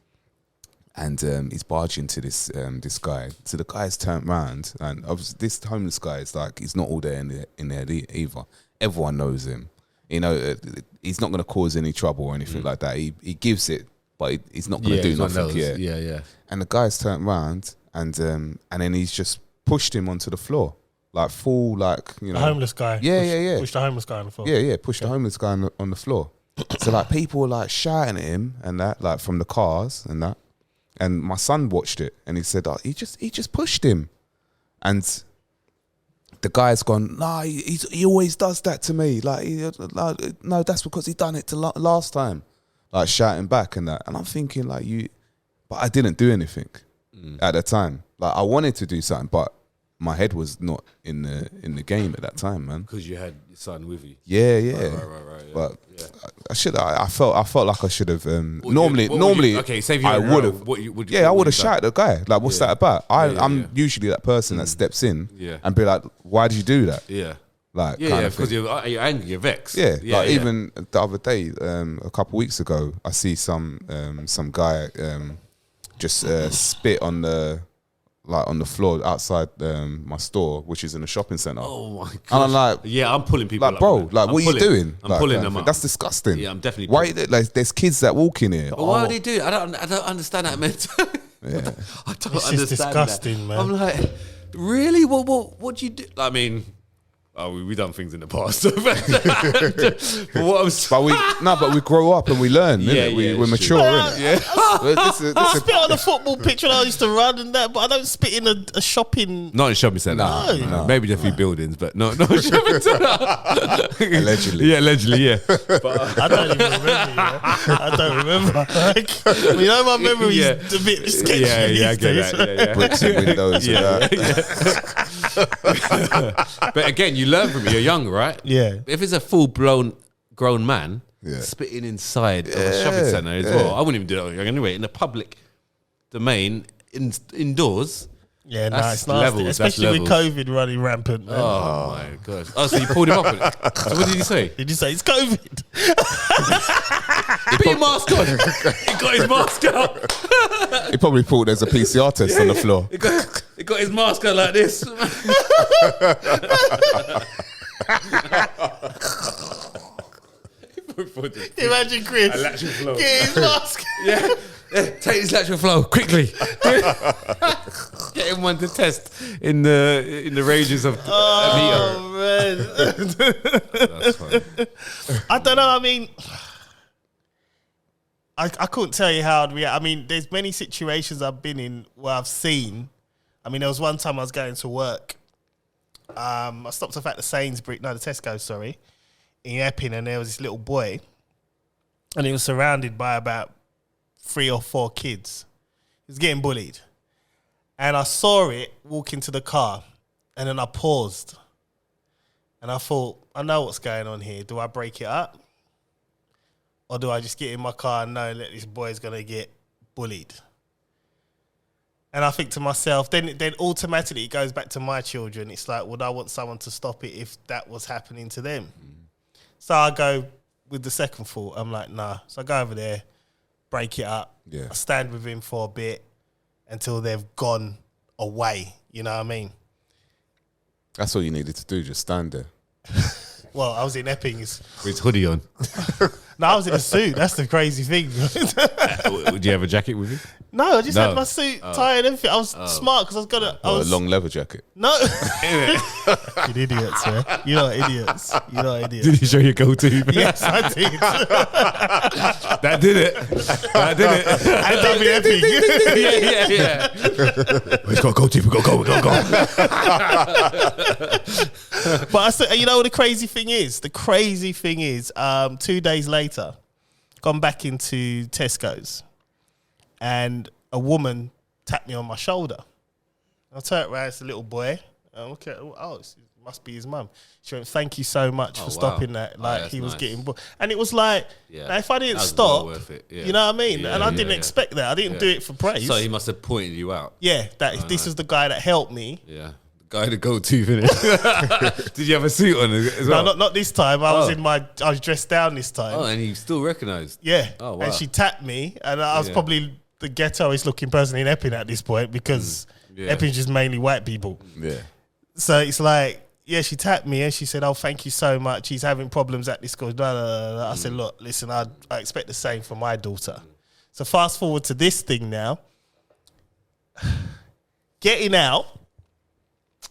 And he's barged into this guy. So the guy's turned round, and obviously this homeless guy is like, he's not all there in there either. Everyone knows him. You know, he's not going to cause any trouble or anything like that. He gives it, but he's not going to do nothing. Yeah. And the guy's turned round, and then he's just pushed him onto the floor, like full, like, you know, the homeless guy. Yeah. Pushed the homeless guy on the floor. Yeah. Pushed the homeless guy on the floor. So like people were like shouting at him and that, like from the cars and that. And my son watched it, and he said, "Oh, he just pushed him," and the guy's gone, "Nah, he always does that to me. No, that's because he done it to last time." Like shouting back and that, and I'm thinking like but I didn't do anything at the time. Like I wanted to do something, but my head was not in the game at that time, man. Because you had your son with you. Yeah. Right. But I felt like I should have. Normally, okay, say if you I would have. I would have shouted at the guy. Like, what's that about? I'm usually that person that steps in and be like, "Why did you do that?" Yeah. Like, because you're angry, you're vexed. Yeah, even the other day, a couple of weeks ago, I see some guy just spit on the floor outside my store, which is in a shopping centre. Oh my god! And I'm like, I'm pulling people. Like, bro, like, what are you doing? I'm pulling them up. That's disgusting. Yeah, I'm definitely. Why? Like, there's kids that walk in here. But why would they do it? I don't understand that mentality. Yeah. I don't It's understand just disgusting, that. man. I'm like, really? What do you do? I mean, we done things in the past. But we grow up and we learn. We're mature. I spit on the football pitch when I used to run and that, but I don't spit in a shopping. Not in shopping centre. No. Maybe a few buildings, but no shopping centre. Allegedly. Yeah, allegedly, yeah. But, I don't even remember. I don't remember. Like, you know, my memory's a bit sketchy. Yeah, I get that. Yeah. Bricks and windows. But again, you learn from it. You're young, right? Yeah. If it's a full-blown grown man spitting inside of a shopping centre as well, I wouldn't even do that anyway. In the public domain, indoors. Yeah, no, that's it's nasty. levels, Especially with COVID running rampant, man. Oh my god! Oh, so you pulled him off. So what did you say? Did you say it's COVID? Put your mask on. He got his mask out. He probably thought there's a PCR test on the floor. He got his mask on like this. Imagine Chris. A lateral flow. Get his mask. Yeah. Take this lateral flow quickly. Get getting one to test in the ranges of man. That's funny. I don't know. I mean, I couldn't tell you how I'd react. I mean, there's many situations I've been in where I've seen. I mean, there was one time I was going to work. I stopped off at the Tesco, sorry, in Epping, and there was this little boy, and he was surrounded by about 3 or 4 kids. He was getting bullied. And I saw it walk into the car, and then I paused. And I thought, I know what's going on here. Do I break it up? Or do I just get in my car and know that this boy's going to get bullied? And I think to myself, then automatically it goes back to my children. It's like, would I want someone to stop it if that was happening to them? So I go with the second thought. I'm like, nah. So I go over there, break it up. Yeah. I stand with him for a bit until they've gone away. You know what I mean? That's all you needed to do, just stand there. Well, I was in Epping. With his hoodie on. No, I was in a suit. That's the crazy thing. Would you have a jacket with you? No, I just had my suit tied and everything. I was smart because I was gonna. A long leather jacket. No, you idiots, man. You're not idiots. You're not idiots. Did you show your go-to? Yes, I did. That did it. That did it. And that'd be epic. Yeah. Let's go, go. But I said, you know what the crazy thing is? The crazy thing is, 2 days later, gone back into Tesco's, and a woman tapped me on my shoulder. I turned around, it's a little boy. Okay, it must be his mum. She went, "Thank you so much for stopping that." Like he was getting, and it was like, now, if I didn't stop, well you know what I mean? And I didn't expect that. I didn't do it for praise. So he must have pointed you out. Yeah, this was the guy that helped me. Yeah. Guy to go to, innit? Did you have a suit on as well? No, not this time. I was dressed down this time. Oh, and you still recognised? Yeah. Oh, wow. And she tapped me, and I was probably the ghettoest looking person in Epping at this point because Epping's just mainly white people. Yeah. So it's like, she tapped me and she said, "Oh, thank you so much. He's having problems at this school." I said, "Look, listen, I expect the same for my daughter." So fast forward to this thing now. Getting out.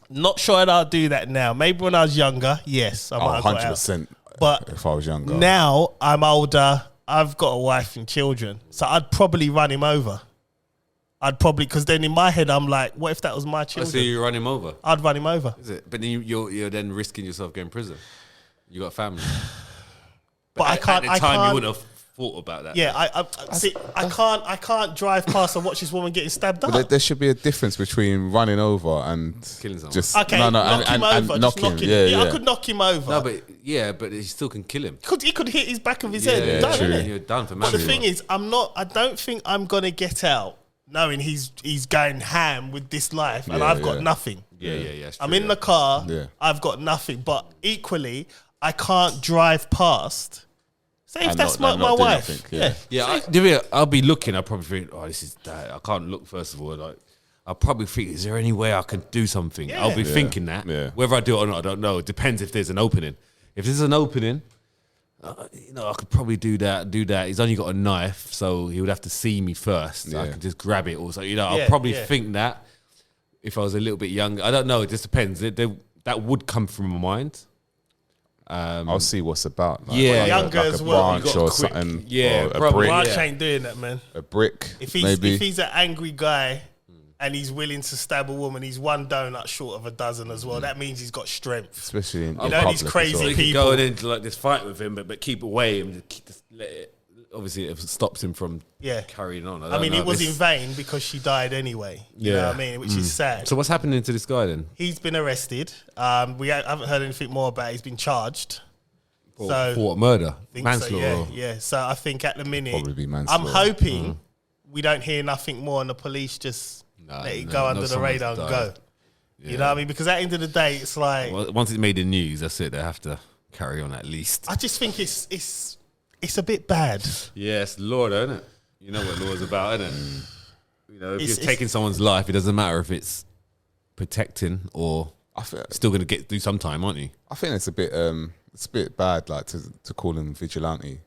Not sure that I'll do that now. Maybe when I was younger, yes, I might have got out. 100%. But if I was younger, now I'm older. I've got a wife and children, so I'd probably run him over. Because then in my head I'm like, what if that was my children? So you run him over? I'd run him over. Is it? But then you're then risking yourself going to prison. You got a family. But I can't. At the time, you would have thought about that. Yeah, I can't drive past and watch this woman getting stabbed up. There should be a difference between running over and killing someone. just knock him over. knock him. Yeah, I could knock him over. No, but he still can kill him. He could hit his back of his head. Yeah, Done, true. innit? You're done for But manslaughter. the thing is, I don't think I'm gonna get out knowing he's going ham with this life, and I've got nothing. Yeah. I'm in the car. Yeah. I've got nothing. But equally, I can't drive past. Say if And that's not my do wife. nothing, I'll be looking. I'll probably think, this is that. I can't look, first of all. Like, I'll probably think, is there any way I can do something? Yeah. I'll be thinking that. Yeah. Whether I do it or not, I don't know. It depends if there's an opening. If there's an opening, I could probably do that. He's only got a knife, so he would have to see me first. So I can just grab it. Also, I'll probably think that if I was a little bit younger. I don't know. It just depends. That would come from my mind. I'll see what's about. Like, younger like as a well. branch or something. Yeah, or a probably. brick. March ain't doing that, man. A brick. If maybe. he's an angry guy and he's willing to stab a woman, he's one donut short of a dozen as well. That means he's got strength. Especially in know, these public crazy as well. So he people. could go into like this fight with him, but keep away and just let it. Obviously, it stops him from carrying on. I mean, it was in vain because she died anyway. You know what I mean? Which is sad. So what's happening to this guy then? He's been arrested. We haven't heard anything more about it. He's been charged. For what, murder? Manslaughter? So, yeah. So I think at the minute, Probably be I'm manslaughter. hoping we don't hear nothing more and the police just let it go under the radar and go. Yeah. You know what I mean? Because at the end of the day, it's like... Well, once it's made the news, that's it. They have to carry on at least. I just think it's a bit bad. Yeah, it's law, though, isn't it? You know what law is about, isn't it? If It's- you're taking someone's life, it doesn't matter if it's protecting or still going to do some time, aren't you? I think it's a bit bad, like to call him vigilante.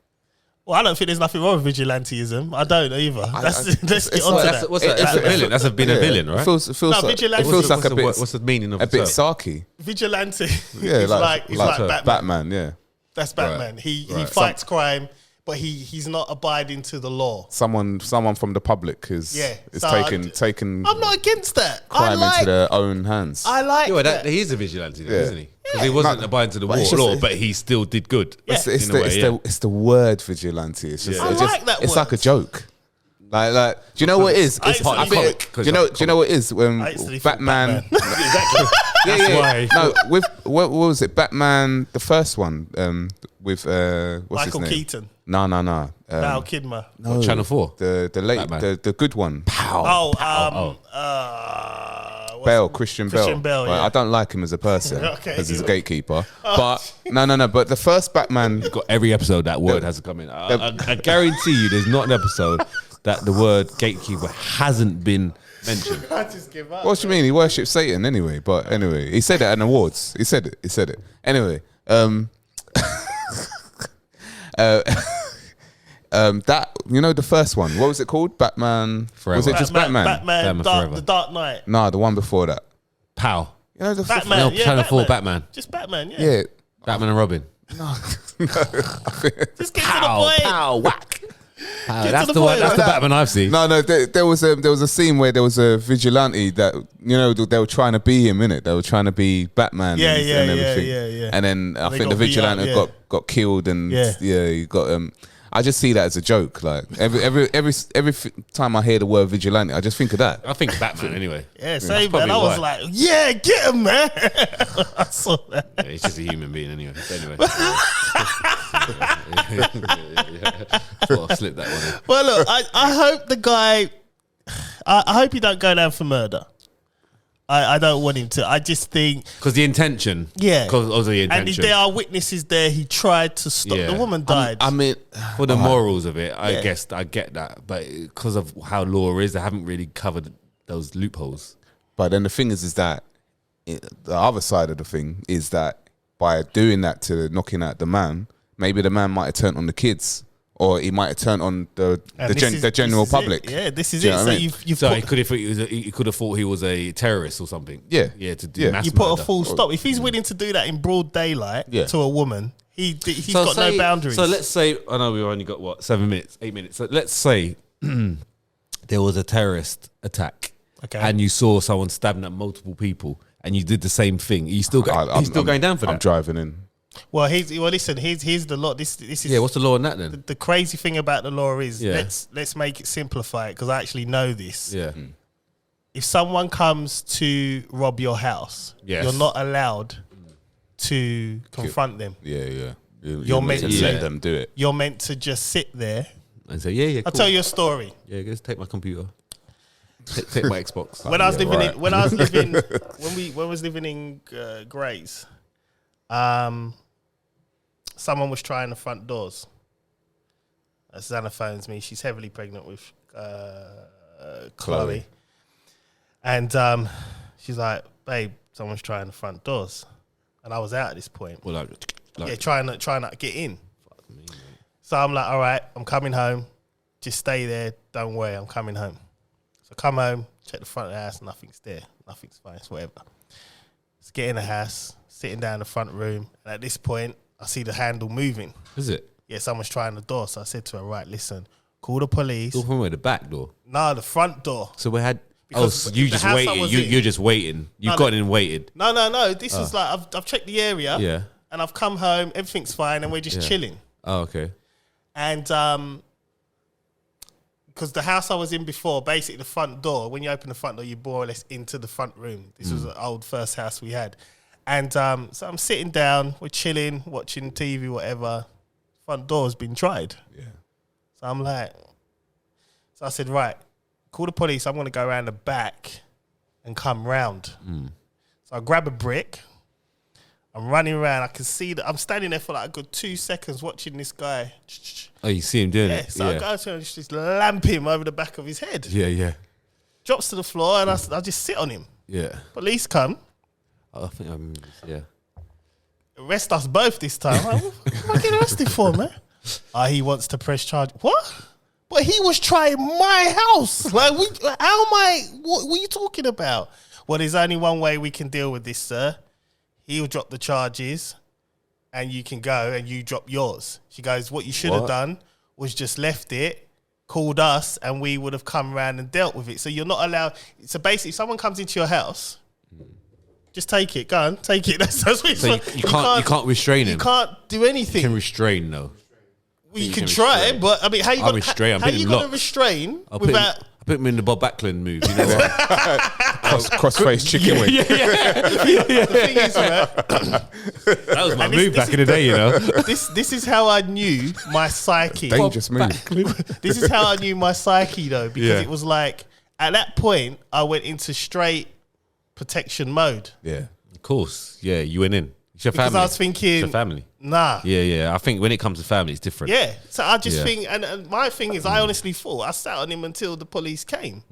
Well, I don't think there's nothing wrong with vigilantism. I don't either. Let's get onto that. What's that? That's a villain. That's been a villain, right? It feels vigilante. it feels like a bit. What's the meaning of a bit the term? sarky? Vigilante. Yeah, he's like Batman. Batman, yeah. That's Batman. Right. He fights crime, but he's not abiding to the law. Someone from the public is taking. I'm not against that. Crime into their own hands. I like that. He's a vigilante, isn't he? Because he wasn't abiding to the law, but he still did good. Yeah. It's the word vigilante. It's just, I like that it's word. like a joke. Like, do you know what it is? I used to think, do you know what it is when Batman? Exactly. Why. No, with what was it? Batman, the first one, with what's Michael his name? Keaton. No. Val Kidmer. No, Channel 4. The late, the good one. Christian Bale. Yeah. I don't like him as a person Okay. because he's a gatekeeper. But no. But the first Batman, Got every episode that word has to come in. I guarantee you, there's not an episode that the word gatekeeper hasn't been mentioned. I just give up. what do you mean? He worships Satan anyway. But anyway, he said it at awards. He said it. Anyway, that the first one. What was it called? Batman Forever. Was it just Batman? Batman Forever. The Dark Knight. No, the one before that. Pow. The Batman. No, Yeah, Channel 4 Batman. Just Batman. Yeah. Yeah. Batman and Robin. Just get to the point. Pow, whack. That's the the point. That's the Batman I've seen. No. There was a scene where there was a vigilante that they were trying to be him, innit? They were trying to be Batman. Yeah, and everything. yeah. And then I think got the vigilante beat up, got killed, and Yeah. he got. I just see that as a joke. Like every time I hear the word vigilante, I just think of that. I think Batman anyway. Yeah, same man. probably I was why. like, yeah, get him, man. I saw that. Yeah, he's just a human being anyway. Anyway. I'll slip that one in. Well, look, I hope the guy. I hope he don't go down for murder. I don't want him to. I just think Because the intention. Yeah. Because of the and intention. there are witnesses there. He tried to stop. Yeah. The woman died. I mean, For the morals of it, I Yeah. guess I get that. But because of how law is, they haven't really covered those loopholes. but then the thing is that the other side of the thing is that by doing that to knocking out the man, maybe the man might have turned on the kids, or he might have turned on the general public. Yeah, this is Do you it. know So what I mean? you've So put, he could have thought he was a terrorist or something. Yeah. To do Yeah. mass you put murder. a full stop. If he's willing to do that in broad daylight to a woman, he's got no boundaries. So let's say, I know we've only got 8 minutes. So let's say there was a terrorist attack, Okay. and you saw someone stabbing at multiple people, and you did the same thing. He's still going down for that. I'm driving in. Well, listen. Here's the law. This is Yeah, what's the law on that then? the crazy thing about the law is Yeah. let's make it simplify it because I actually know this. Yeah. If someone comes to rob your house, Yes. you're not allowed to confront them. Yeah. You're meant to to let them do it. You're meant to just sit there. And say, yeah, I'll cool. tell you a story. Yeah, just take my computer. Take my Xbox. When I was living right. when we was living in Grays, someone was trying the front doors. Susanna phones me. She's heavily pregnant with Chloe. And she's like, babe, someone's trying the front doors. And I was out at this point. Well, like Trying to get in. So I'm like, all right, I'm coming home. Just stay there. Don't worry, I'm coming home. So I come home, check the front of the house, nothing's there. Nothing's fine, it's whatever. Let's get in the house, sitting down in the front room. And at this point, I see the handle moving. is it? Yeah, someone's trying the door. So I said to her, right, listen, call the police. Door from where? The back door. No, the front door. So we had. Because so you the just house I waited. was You're in- just waiting. You've No, got in and waited. No. This is like, I've checked the area. Yeah. And I've come home, everything's fine, and we're just chilling. Oh, okay. And because the house I was in before, basically the front door, when you open the front door, you're more or less into the front room. This was an old first house we had. And so I'm sitting down, we're chilling, watching TV, whatever. Front door's been tried. Yeah. So I'm like, so I said, right, call the police. I'm going to go around the back and come round. So I grab a brick. I'm running around. I can see that I'm standing there for like a good 2 seconds watching this guy. Oh, you see him doing Yeah, it. so I go to him and just lamp him over the back of his head. Yeah. Drops to the floor and I just sit on him. Yeah. Police come, I think I remember this. Yeah. arrest us both this time. Like, what am I getting arrested for, man? He wants to press charge. What? But he was trying my house. Like, how am I? What are you talking about? Well, there's only one way we can deal with this, sir. He'll drop the charges, and you can go and you drop yours. She goes, what you should have done was just left it, called us, and we would have come around and dealt with it. So you're not allowed. So basically, if someone comes into your house, just take it. Go on, take it. That's what it's So you can't restrain him. You can't do anything. You can restrain though. Well, you can try, restrain. but I mean, how you I'll gonna restrain. how you gonna restrain without? I put him in the Bob Backlund move. You know what? Cross-face chicken wing. The thing is, right, That was my move back in the day. You know. this is how I knew my psyche. Dangerous move. This is how I knew my psyche though, because it was like at that point I went into straight protection mode. Yeah, Of course. Yeah, you went in. It's your Because family. I was thinking, It's your family. nah. Yeah. I think when it comes to family, it's different. Yeah. So I just Yeah. think, and my thing is, I honestly thought I sat on him until the police came.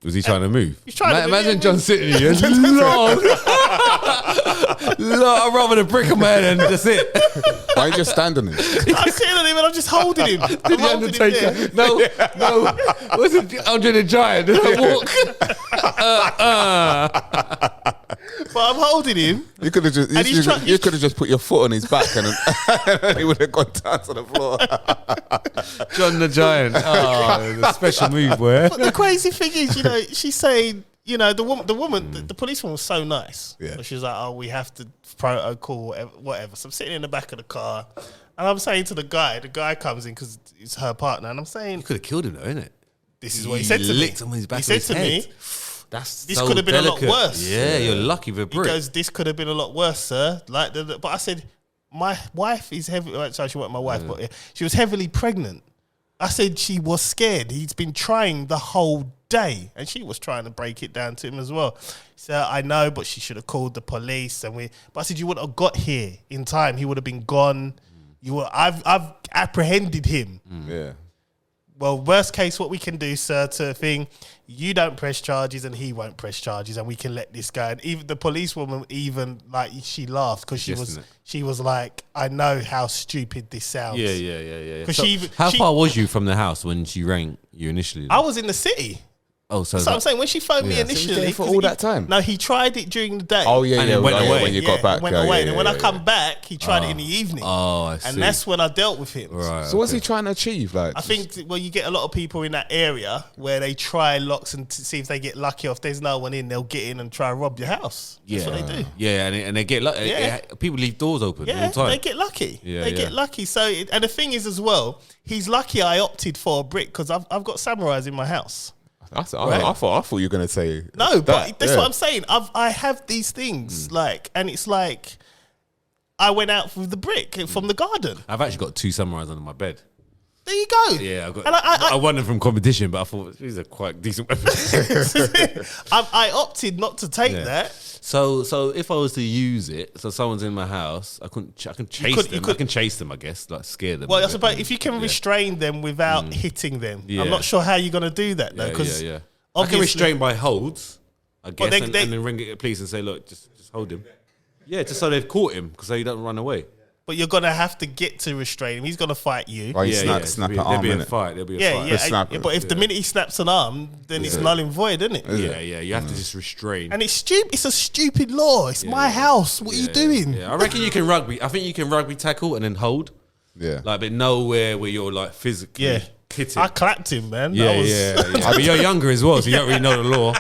Was he trying to move? He's trying to move, Imagine yeah, John sitting here. Lord. Lord, I'm rubbing a brick on my head and that's it. why you just stand on it? I'm sitting on him and I'm just holding him. I'm Did the holding him there. Undertaker? No. Was it Andre the Giant? Walk. But I'm holding him. You could have just And he's trying- you could have just put your foot on his back and he would have gone down to the floor. John the Giant. Oh, the special move, boy. But the crazy thing is, you know, she's saying, you know, the woman, the policewoman was so nice. Yeah. So she was like, oh, we have to protocol, whatever. So I'm sitting in the back of the car and I'm saying to the guy comes in because it's her partner. And I'm saying, You could have killed him, though, innit? this is what he said to me. Licked him on his back He of said his to head. me, That's this so could have been a lot delicate. worse. Yeah, you're lucky with a he brick. goes, this could have been a lot worse, sir. Like, but I said, my wife is heavy. Sorry, she wasn't my wife, but she was heavily pregnant. I said she was scared. He's been trying the whole day, and she was trying to break it down to him as well. So I know, but she should have called the police. But I said you would have got here in time. He would have been gone. I've apprehended him. Yeah. Well, worst case, what we can do, sir, to thing, you don't press charges and he won't press charges, and we can let this go. And even the policewoman, like, she laughed because she was like, I know how stupid this sounds. Yeah. 'Cause So how far was you from the house when she rang you initially? I was in the city. Oh, so I'm saying when she phoned me So you was initially, there for 'cause all that time? No, he tried it during the day. Oh yeah, And yeah. it went away. When you got back, went yeah, away. yeah, and when yeah, I come back, he tried it in the evening. Oh, I see. And that's when I dealt with him. right. So what's he trying to achieve? Like, I think, well, you get a lot of people in that area where they try locks and to see if they get lucky, or if there's no one in, they'll get in and try and rob your house. That's what they do. Yeah, and they get lucky. Yeah. People leave doors open all Yeah, the time. they get lucky. Yeah, They get lucky. So, and the thing is as well, he's lucky I opted for a brick because I've got samurais in my house. I thought you were gonna say No, but that, that's yeah. what I'm saying. I have these things like, and it's like I went out with the brick from the garden. I've actually got 2 samurais under my bed. There you go. Yeah, I've got. And I won them from competition, but I thought these are quite decent weapons. I opted not to take Yeah. that. So if I was to use it, so someone's in my house, I can chase them. I can chase them, I guess, like scare them. Well, a I bit. suppose if you can restrain them without hitting them, Yeah. I'm not sure how you're going to do that though. Yeah, Because I can restrain by holds, I guess, they- and then ring the police and say, look, just hold him. Yeah, just so they've caught him, because so he doesn't run away. but you're going to have to get to restrain him. He's going to fight you. Why you Yeah, snap an There'll arm be in a it? fight. There'll be a Yeah, fight. yeah. snap But if the minute he snaps an arm, then it's null and void, isn't it? Yeah. You have to just restrain. And it's stupid. It's a stupid law. It's my house. What are you doing? Yeah, I reckon you can rugby. I think you can rugby tackle and then hold. Yeah. Like, but nowhere where you're like physically hitting. I clapped him, man. Yeah, That was, yeah. But you're younger as well, so you don't really know the law.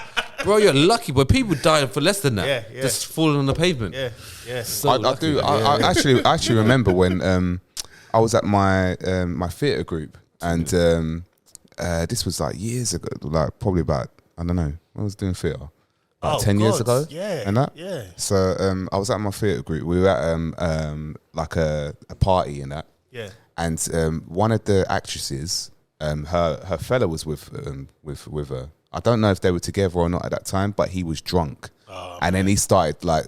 Bro, you're lucky, but people die for less than that. Yeah. Just falling on the pavement. Yeah. So I lucky. do. I actually remember when I was at my my theatre group, and this was like years ago, like probably about, I don't know, when I was doing theatre, about 10 years ago. Yeah. And that. Yeah. So I was at my theatre group. We were at like a party and that. Yeah. And one of the actresses, her fella was with her. I don't know if they were together or not at that time, but he was drunk, and then he started like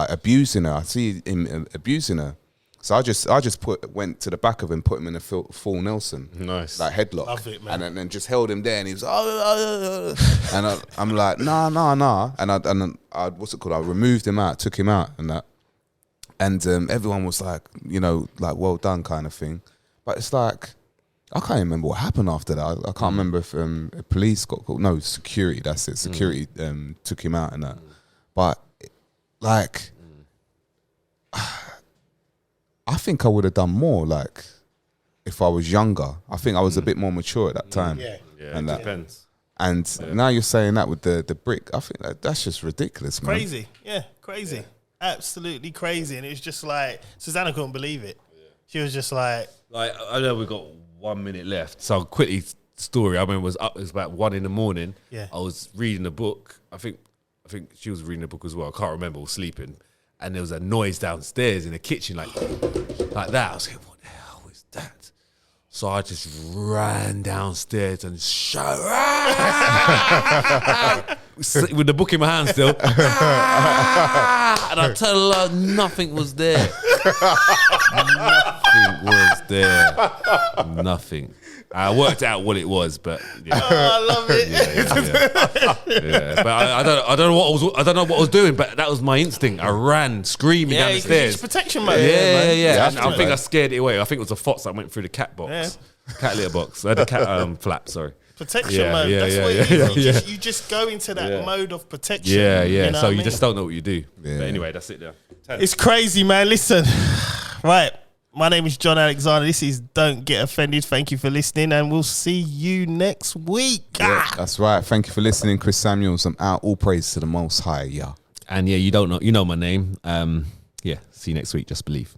abusing her. I see him abusing her, so I just went to the back of him, put him in a full Nelson, Nice. like headlock, Love it, man. and then just held him there, and he was and I'm like nah, and I what's it called? I removed him out, took him out, and that. And everyone was like, you know, like, well done kind of thing. But it's like, I can't remember what happened after that. I can't remember if police got called. No, security, that's it. Security took him out and that. But, like, I think I would have done more, like, if I was younger. I think I was a bit more mature at that time. Yeah, and it depends. And now you're saying that with the brick. I think that's just ridiculous, man. Crazy. Yeah, crazy. Absolutely crazy. And it was just like, Susanna couldn't believe it. She was just like... I know we've got 1 minute left. So quickly, story. I remember it was about 1 a.m. Yeah. I was reading a book. I think she was reading a book as well. I can't remember. I was sleeping. And there was a noise downstairs in the kitchen, like that. I was like, what the hell is that? So I just ran downstairs and shouted, with the book in my hand still. And I tell her nothing was there. Nothing was there. Nothing. I worked out what it was, but yeah. Oh, I love it. Yeah. But I don't know what I was doing, but that was my instinct. I ran screaming down the stairs. It's protection mode. Yeah. And I think I scared it away. I think it was a fox that went through the cat box, cat litter box. The cat flap. Sorry. Protection mode. That's what it is. You just go into that mode of protection. Yeah. You know So you just don't know what you do. Yeah. But anyway, that's it. There. It's crazy, man. Listen, right. My name is John Alexander. This is Don't Get Offended. Thank you for listening, and we'll see you next week. Yeah, that's right. Thank you for listening, Chris Samuels. I'm out. All praise to the Most High. Yeah. And you don't know, my name. See you next week. Just believe.